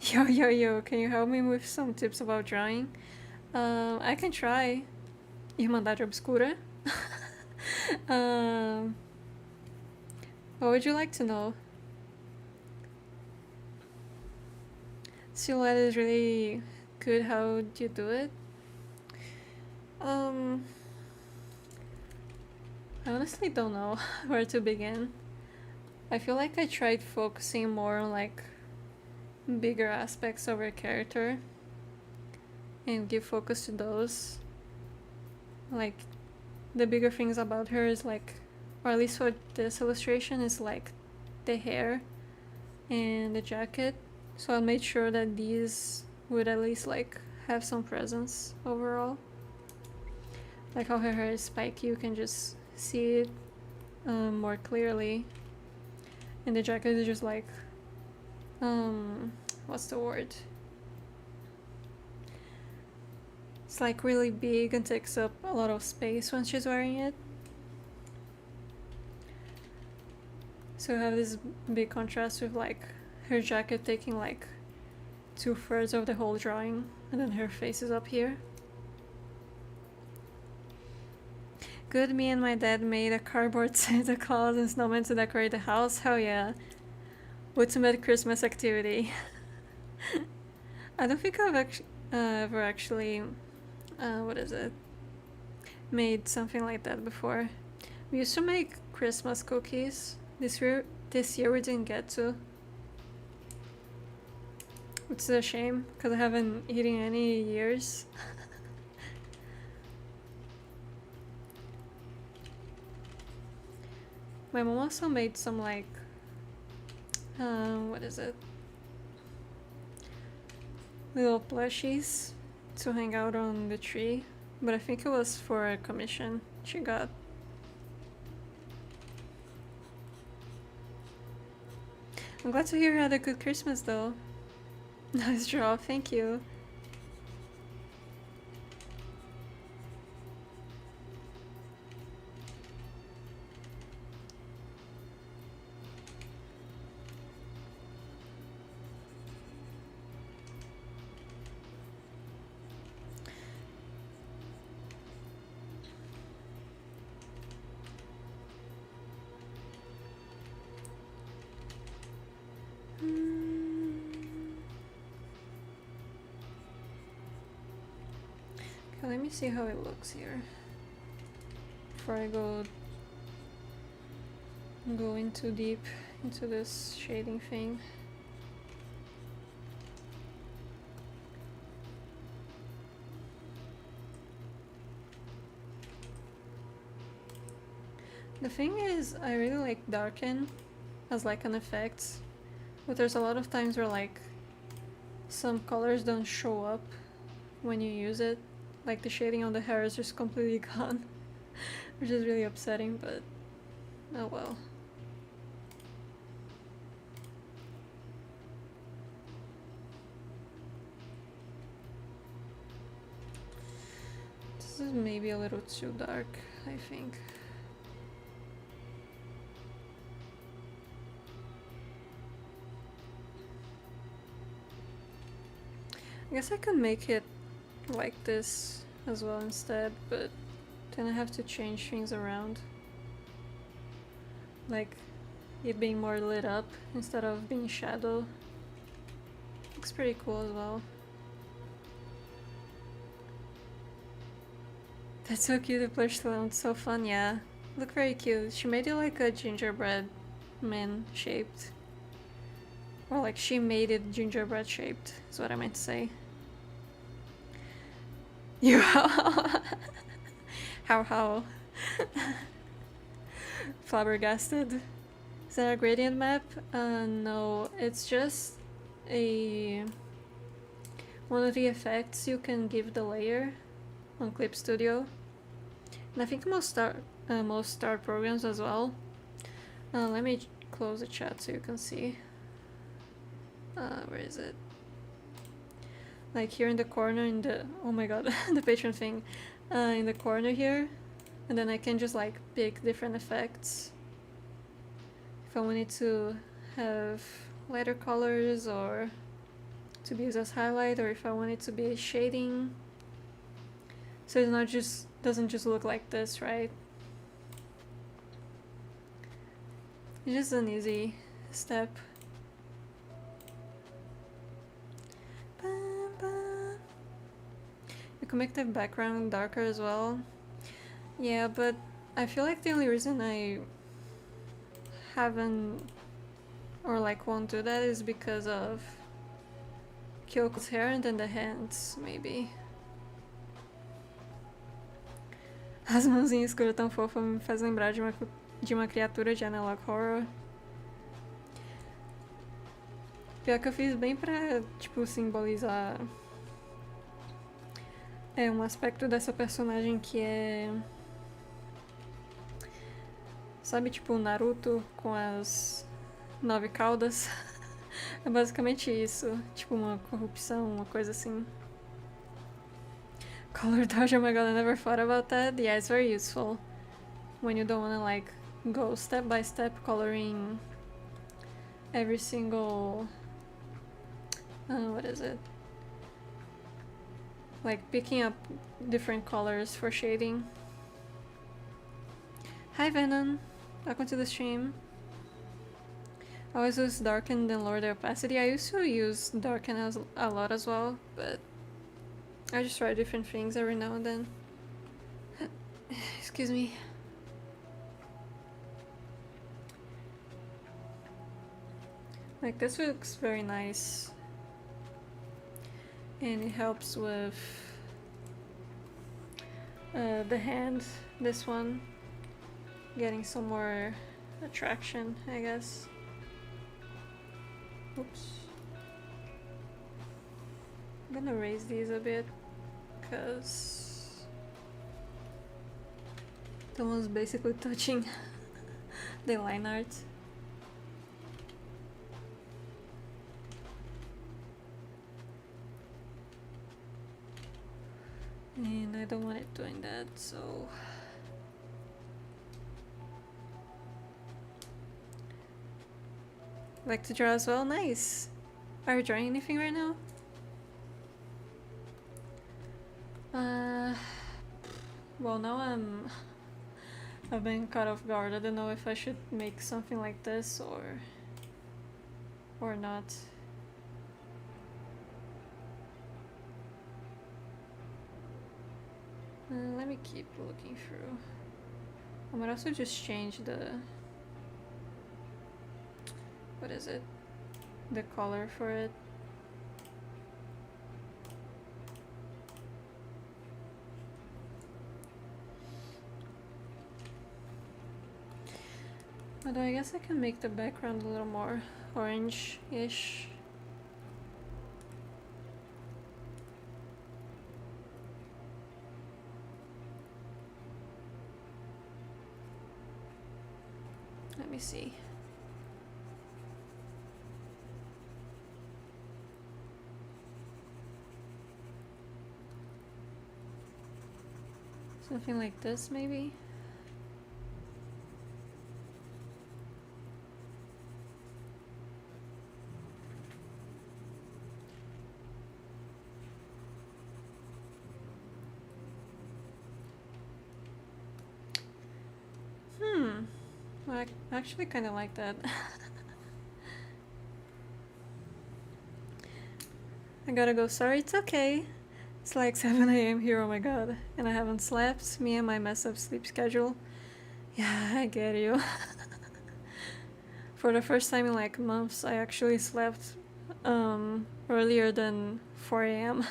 Yo, can you help me with some tips about drawing? I can try. Irmandade Obscura? What would you like to know? Silhouette is really good. How do you do it? I honestly don't know where to begin. I feel like I tried focusing more on like bigger aspects of her character and give focus to those. Like the bigger things about her is like, or at least for this illustration, is like the hair and the jacket. So I made sure that these would at least like have some presence overall. Like how her hair is spiky, you can just see it more clearly. And the jacket is just like, what's the word? It's like really big and takes up a lot of space when she's wearing it. So you have this big contrast with like her jacket taking like 2/3 of the whole drawing, and then her face is up here. Good, me and my dad made a cardboard Santa Claus and snowman to decorate the house. Hell yeah. Ultimate Christmas activity. I don't think I've ever actually, made something like that before. We used to make Christmas cookies. This year we didn't get to. Which is a shame, because I haven't eaten any years. My mom also made some like, little plushies to hang out on the tree, but I think it was for a commission she got. I'm glad to hear you had a good Christmas though. Nice draw, thank you. Okay, let me see how it looks here before I go in too deep into this shading thing. The thing is, I really like darken as like an effect, but there's a lot of times where like some colors don't show up when you use it. Like the shading on the hair is just completely gone, which is really upsetting, but oh well. This is maybe a little too dark, I think. I guess I could make it like this as well instead, but then I have to change things around. Like it being more lit up instead of being shadow. Looks pretty cool as well. That's so cute, the plush sounds so fun, yeah. Look very cute. She made it like a gingerbread man shaped. Or like she made it gingerbread shaped, is what I meant to say. You how flabbergasted. Is that a gradient map? No, it's just one of the effects you can give the layer on Clip Studio. And I think most most start programs as well. Let me close the chat so you can see. Where is it? Like here in the corner in the, oh my god, the patron thing. In the corner here. And then I can just like pick different effects. If I wanted to have lighter colors or to be used as highlight, or if I want it to be shading. So it's not just, doesn't just look like this, right? It's just an easy step. You can make the background darker as well. Yeah, but I feel like the only reason I haven't or like won't do that is because of Kyoko's hair and then the hands, maybe. As mãozinhas escuras tão fofas me faz lembrar de uma criatura de analog horror. Pior que eu fiz bem pra, tipo, simbolizar um aspecto dessa personagem que é... Sabe, tipo, o Naruto com as 9 caudas? É basicamente isso. Tipo, uma corrupção, uma coisa assim. Color dodge, oh my god, I never thought about that. Yeah, it's very useful. When you don't wanna, like, go step by step coloring every single... what is it? Like, picking up different colors for shading. Hi Venom! Welcome to the stream. I always use darken then lower the opacity. I used to use darken a lot as well, but I just try different things every now and then. Excuse me. Like, this looks very nice. And it helps with the hand, this one. Getting some more attraction, I guess. Oops. I'm gonna raise these a bit, because the one's basically touching the line art. And I don't want it doing that, so... Like to draw as well? Nice! Are you drawing anything right now? Well, now I've been caught off guard. I don't know if I should make something like this or not. Let me keep looking through. I might also just change the... What is it? The color for it. Although I guess I can make the background a little more orange-ish. Let me see. Something like this, maybe? Well, I actually kind of like that. I gotta go. Sorry, it's okay. It's like 7 AM here, oh my god. And I haven't slept. Me and my messed up sleep schedule. Yeah, I get you. For the first time in like months, I actually slept earlier than 4 AM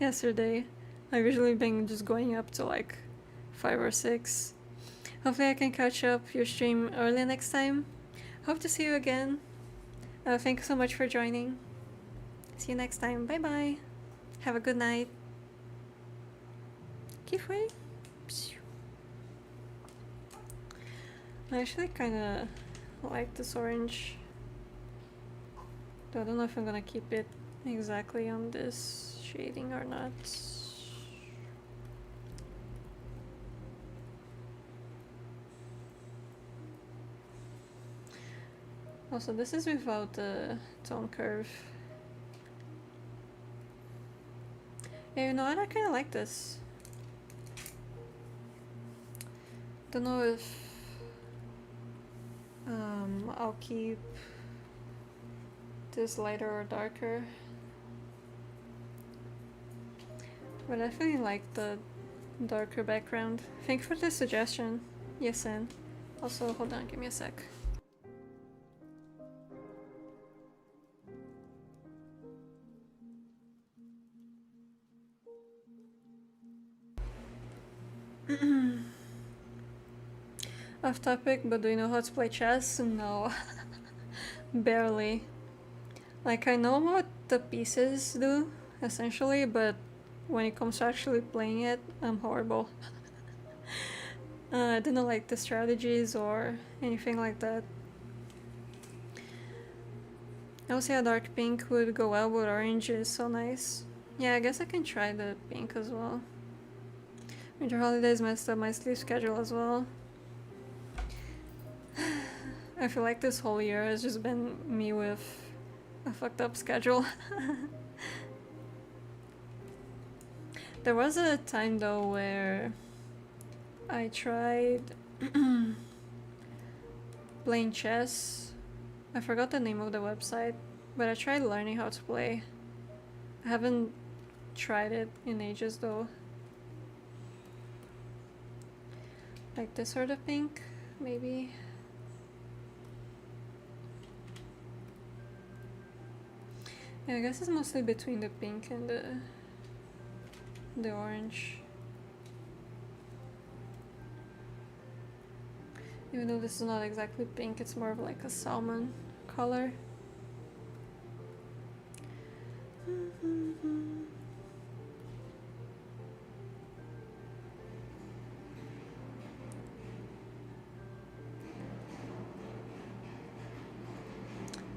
yesterday. I've usually been just going up to like 5 or 6. Hopefully I can catch up your stream early next time. Hope to see you again. Thank you so much for joining. See you next time. Bye bye. Have a good night. Keep way. I actually kinda like this orange. Though I don't know if I'm gonna keep it exactly on this shading or not. Also, this is without the tone curve. Yeah, you know what? I kinda like this. Don't know if I'll keep this lighter or darker. But I definitely like the darker background. Thanks for the suggestion. Yes, and also, hold on, give me a sec. Off topic, but do you know how to play chess? No. Barely. Like, I know what the pieces do, essentially, but when it comes to actually playing it, I'm horrible. I didn't like the strategies or anything like that. I would say a dark pink would go well, but orange is so nice. Yeah, I guess I can try the pink as well. Winter holidays messed up my sleep schedule as well. I feel like this whole year has just been me with a fucked up schedule. There was a time though where I tried playing chess. I forgot the name of the website, but I tried learning how to play. I haven't tried it in ages though. Like this sort of pink, maybe. Yeah, I guess it's mostly between the pink and the orange. Even though this is not exactly pink, it's more of like a salmon color.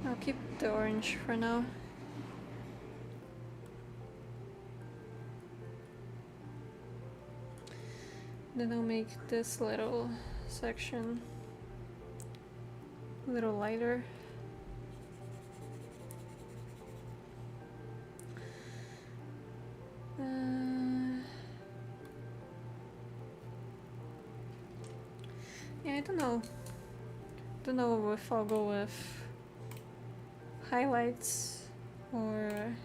I'll keep the orange for now. Then I'll make this little section a little lighter. Yeah, I don't know. Don't know if I'll go with highlights or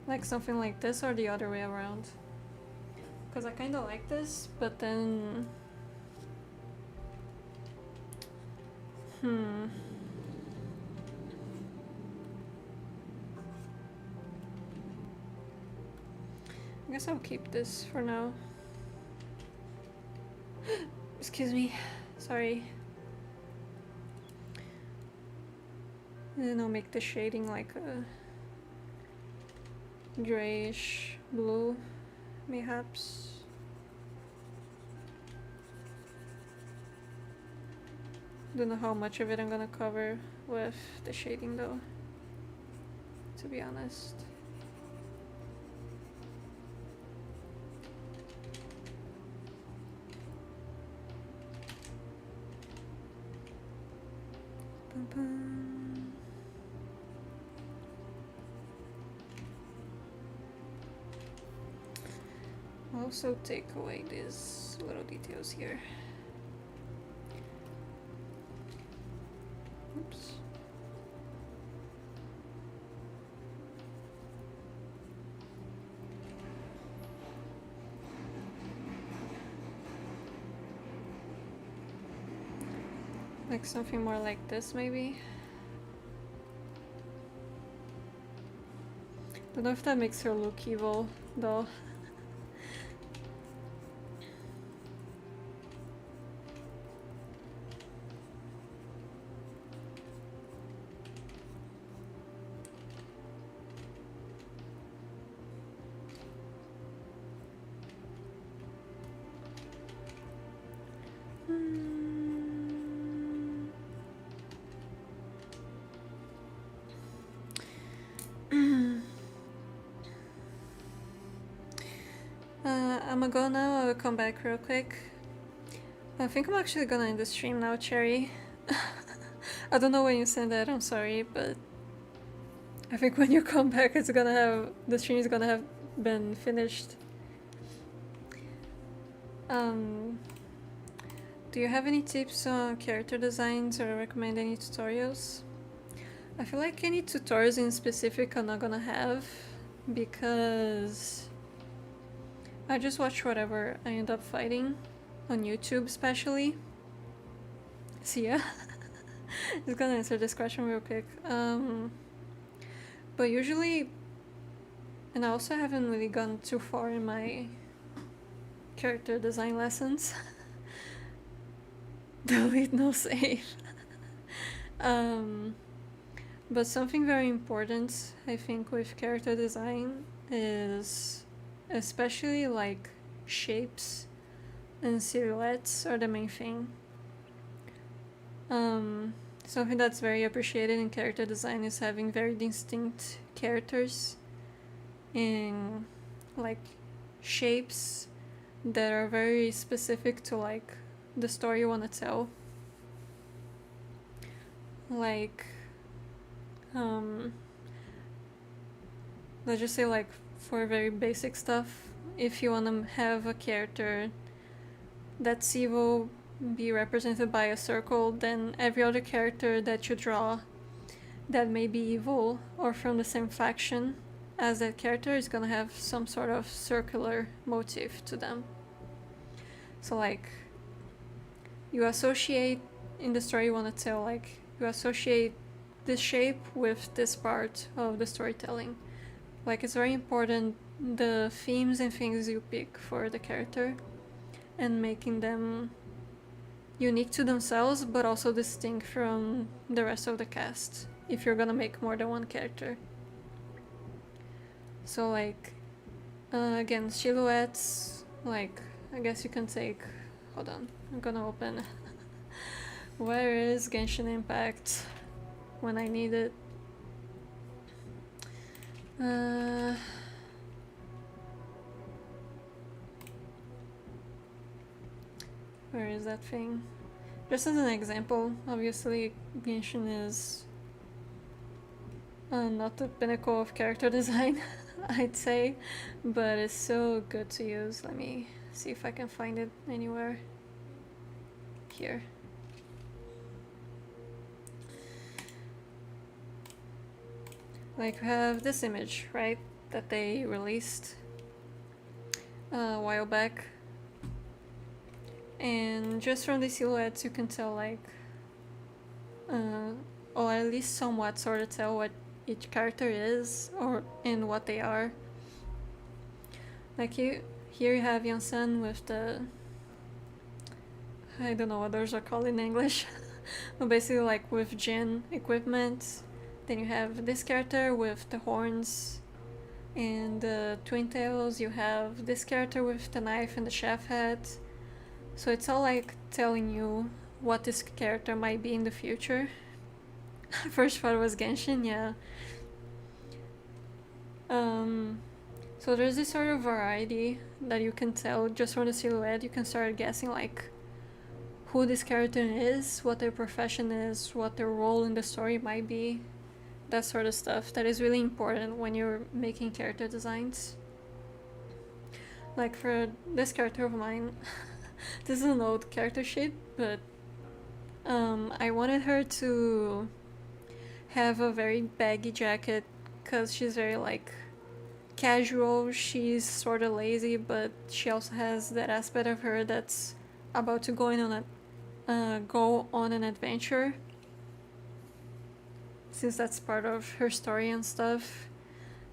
like something like this or the other way around. Because I kind of like this, but then I guess I'll keep this for now. Excuse me. Sorry. And then I'll make the shading like a grayish blue, mayhaps. Don't know how much of it I'm gonna cover with the shading though, to be honest. I'll also take away these little details here. Oops. Like something more like this, maybe? Don't know if that makes her look evil, though. I'm gonna go now. I'll come back real quick. I think I'm actually gonna end the stream now, Cherry. I don't know when you send that, I'm sorry, but I think when you come back it's gonna have, the stream is gonna have been finished. Do you have any tips on character designs or recommend any tutorials? I feel like any tutorials in specific I'm not gonna have because I just watch whatever I end up fighting on YouTube especially. See ya. Just gonna answer this question real quick. But usually, and I also haven't really gone too far in my character design lessons. Delete, no save. But something very important, I think, with character design is especially like shapes and silhouettes are the main thing. Something that's very appreciated in character design is having very distinct characters and like shapes that are very specific to like the story you want to tell. Like let's just say, like, for very basic stuff, if you want to have a character that's evil be represented by a circle, then every other character that you draw that may be evil or from the same faction as that character is gonna have some sort of circular motif to them. So like, you associate in the story you want to tell, like, you associate this shape with this part of the storytelling. Like, it's very important the themes and things you pick for the character and making them unique to themselves but also distinct from the rest of the cast if you're gonna make more than one character. So like, again, silhouettes, like, I guess you can take, hold on, I'm gonna open where is Genshin Impact when I need it. Where is that thing? Just as an example, obviously Genshin is not the pinnacle of character design, I'd say, but it's so good to use. Let me see if I can find it anywhere. Here. Like, we have this image, right, that they released a while back. And just from the silhouettes you can tell, like, or at least somewhat sort of tell what each character is or and what they are. Like, here you have Yansan with the, I don't know what those are called in English, but basically like with Jin equipment. Then you have this character with the horns and the twin tails. You have this character with the knife and the chef hat. So it's all like telling you what this character might be in the future. First thought was Genshin, yeah. So there's this sort of variety that you can tell just from the silhouette. You can start guessing like who this character is, what their profession is, what their role in the story might be. That sort of stuff that is really important when you're making character designs. Like for this character of mine, this is an old character sheet, but I wanted her to have a very baggy jacket because she's very like casual. She's sort of lazy, but she also has that aspect of her that's about to go on an adventure, since that's part of her story and stuff.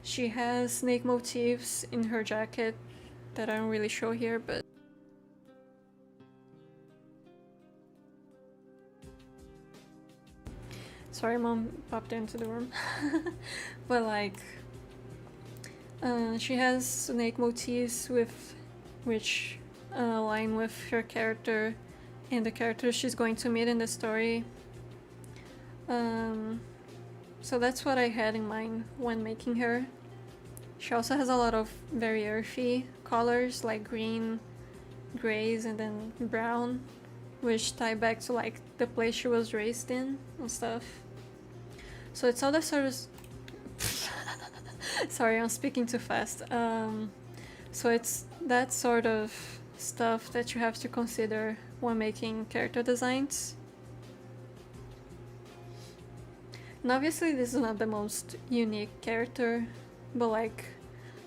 She has snake motifs in her jacket that I don't really show here, but sorry, mom popped into the room. But like, she has snake motifs with which align with her character and the characters she's going to meet in the story. So that's what I had in mind when making her. She also has a lot of very earthy colors like green, grays, and then brown, which tie back to like the place she was raised in and stuff. So it's all the sort of sorry, I'm speaking too fast. So it's that sort of stuff that you have to consider when making character designs. And obviously this is not the most unique character, but like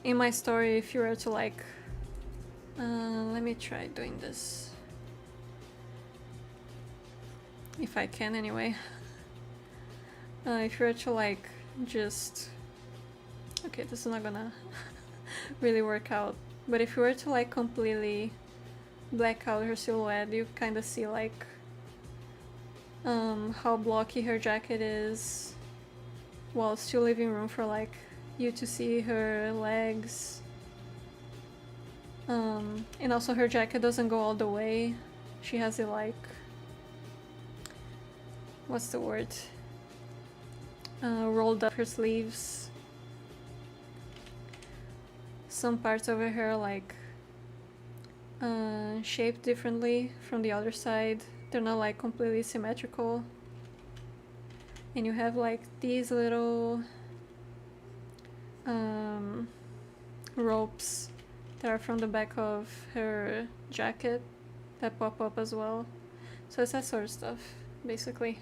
in my story, if you were to like let me try doing this if I can anyway. If you were to like just okay, this is not gonna really work out, but if you were to like completely black out her silhouette, you kind of see like how blocky her jacket is, while still leaving room for like you to see her legs. And also her jacket doesn't go all the way. She has it like, what's the word? Rolled up her sleeves. Some parts over here like shaped differently from the other side. They're not like completely symmetrical. And you have like these little ropes that are from the back of her jacket that pop up as well. So it's that sort of stuff, basically.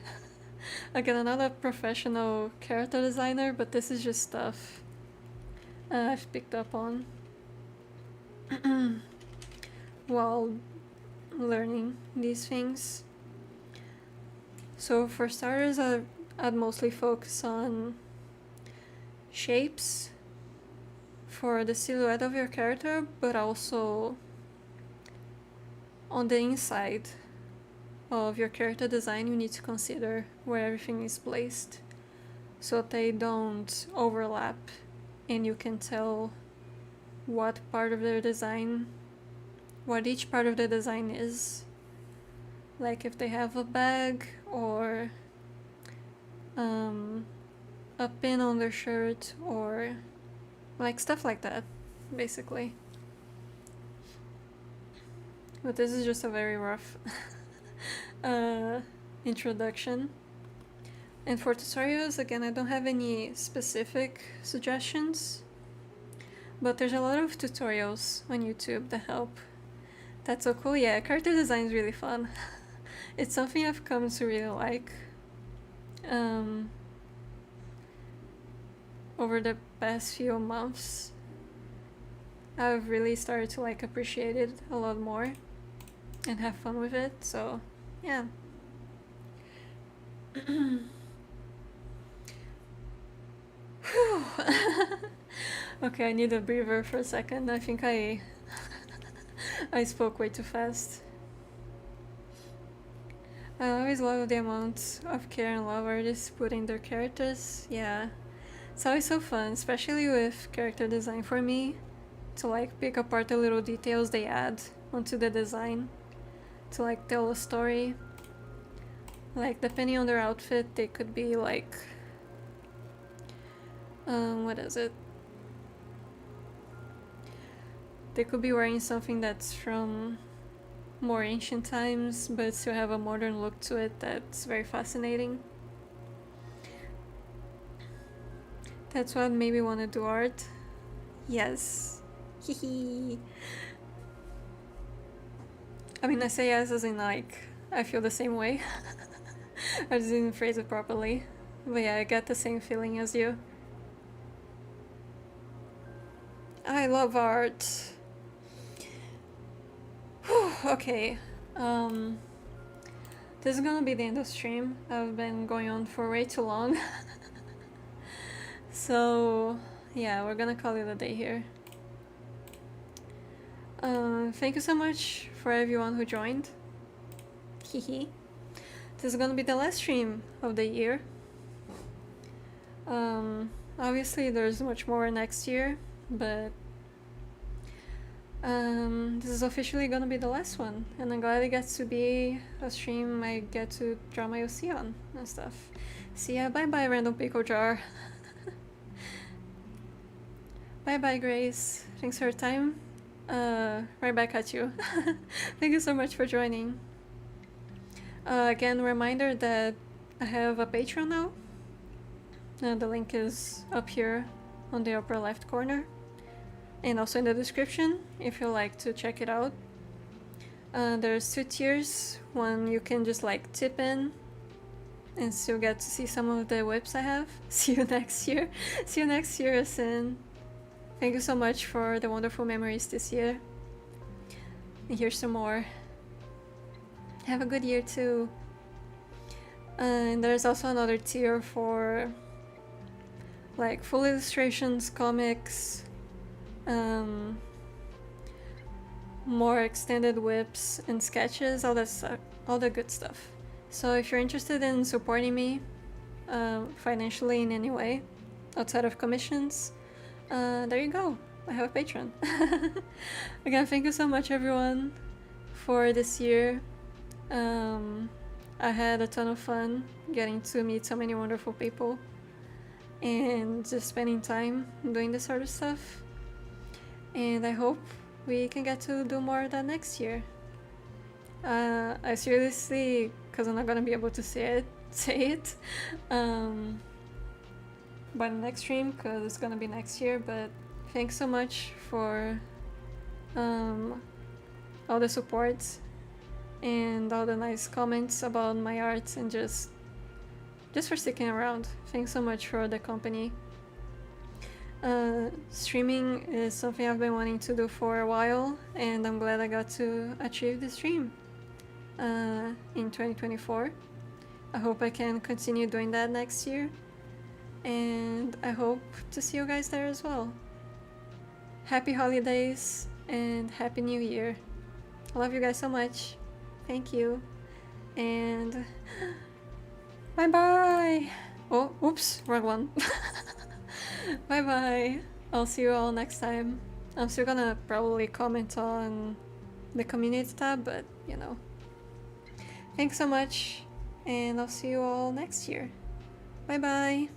Again, I'm not a professional character designer, but this is just stuff I've picked up on while learning these things. So for starters, I'd mostly focus on shapes for the silhouette of your character, but also on the inside of your character design you need to consider where everything is placed so they don't overlap and you can tell what part of their design, what each part of the design is. Like if they have a bag or a pin on their shirt or like stuff like that, basically. But this is just a very rough introduction. And for tutorials, again, I don't have any specific suggestions, but there's a lot of tutorials on YouTube that help. That's so cool. Yeah, character design is really fun. It's something I've come to really like over the past few months. I've really started to like appreciate it a lot more and have fun with it, so yeah. Okay, I need a breather for a second. I think I spoke way too fast. I always love the amount of care and love artists put in their characters. Yeah, it's always so fun, especially with character design for me, to like pick apart the little details they add onto the design to like tell a story. Like depending on their outfit, they could be like what is it? They could be wearing something that's from more ancient times but still have a modern look to it that's very fascinating. That's what made me want to do art. Yes. Hehe. I mean, I say yes as in like I feel the same way. I just didn't phrase it properly. But yeah, I get the same feeling as you. I love art. Whew, okay. This is gonna be the end of stream. I've been going on for way too long. So yeah, we're gonna call it a day here. Thank you so much for everyone who joined. Hehe. This is gonna be the last stream of the year. Obviously there's much more next year, but this is officially gonna be the last one, and I'm glad it gets to be a stream I get to draw my OC on and stuff. See ya, bye bye random pickle jar. Bye bye, Grace. Thanks for your time. Right back at you. Thank you so much for joining. Again, reminder that I have a Patreon now. The link is up here on the upper left corner. And also in the description if you like to check it out. There's 2 tiers. One you can just like tip in and still get to see some of the whips I have. See you next year. See you next year, Sin. Thank you so much for the wonderful memories this year. And here's some more. Have a good year too. And there's also another tier for like full illustrations, comics, more extended whips and sketches, all the good stuff. So if you're interested in supporting me financially in any way outside of commissions, there you go. I have a Patreon. Again, thank you so much everyone for this year. I had a ton of fun getting to meet so many wonderful people and just spending time doing this sort of stuff. And I hope we can get to do more of that next year. I seriously, because I'm not gonna be able to say it by the next stream, because it's gonna be next year, but thanks so much for all the support and all the nice comments about my art and just for sticking around. Thanks so much for the company. Streaming is something I've been wanting to do for a while, and I'm glad I got to achieve this dream in 2024. I hope I can continue doing that next year, and I hope to see you guys there as well. Happy holidays and Happy New Year. I love you guys so much. Thank you. And bye bye. Oh, oops, wrong one. Bye bye. I'll see you all next time. I'm still gonna probably comment on the community tab, but you know. Thanks so much, and I'll see you all next year. Bye bye.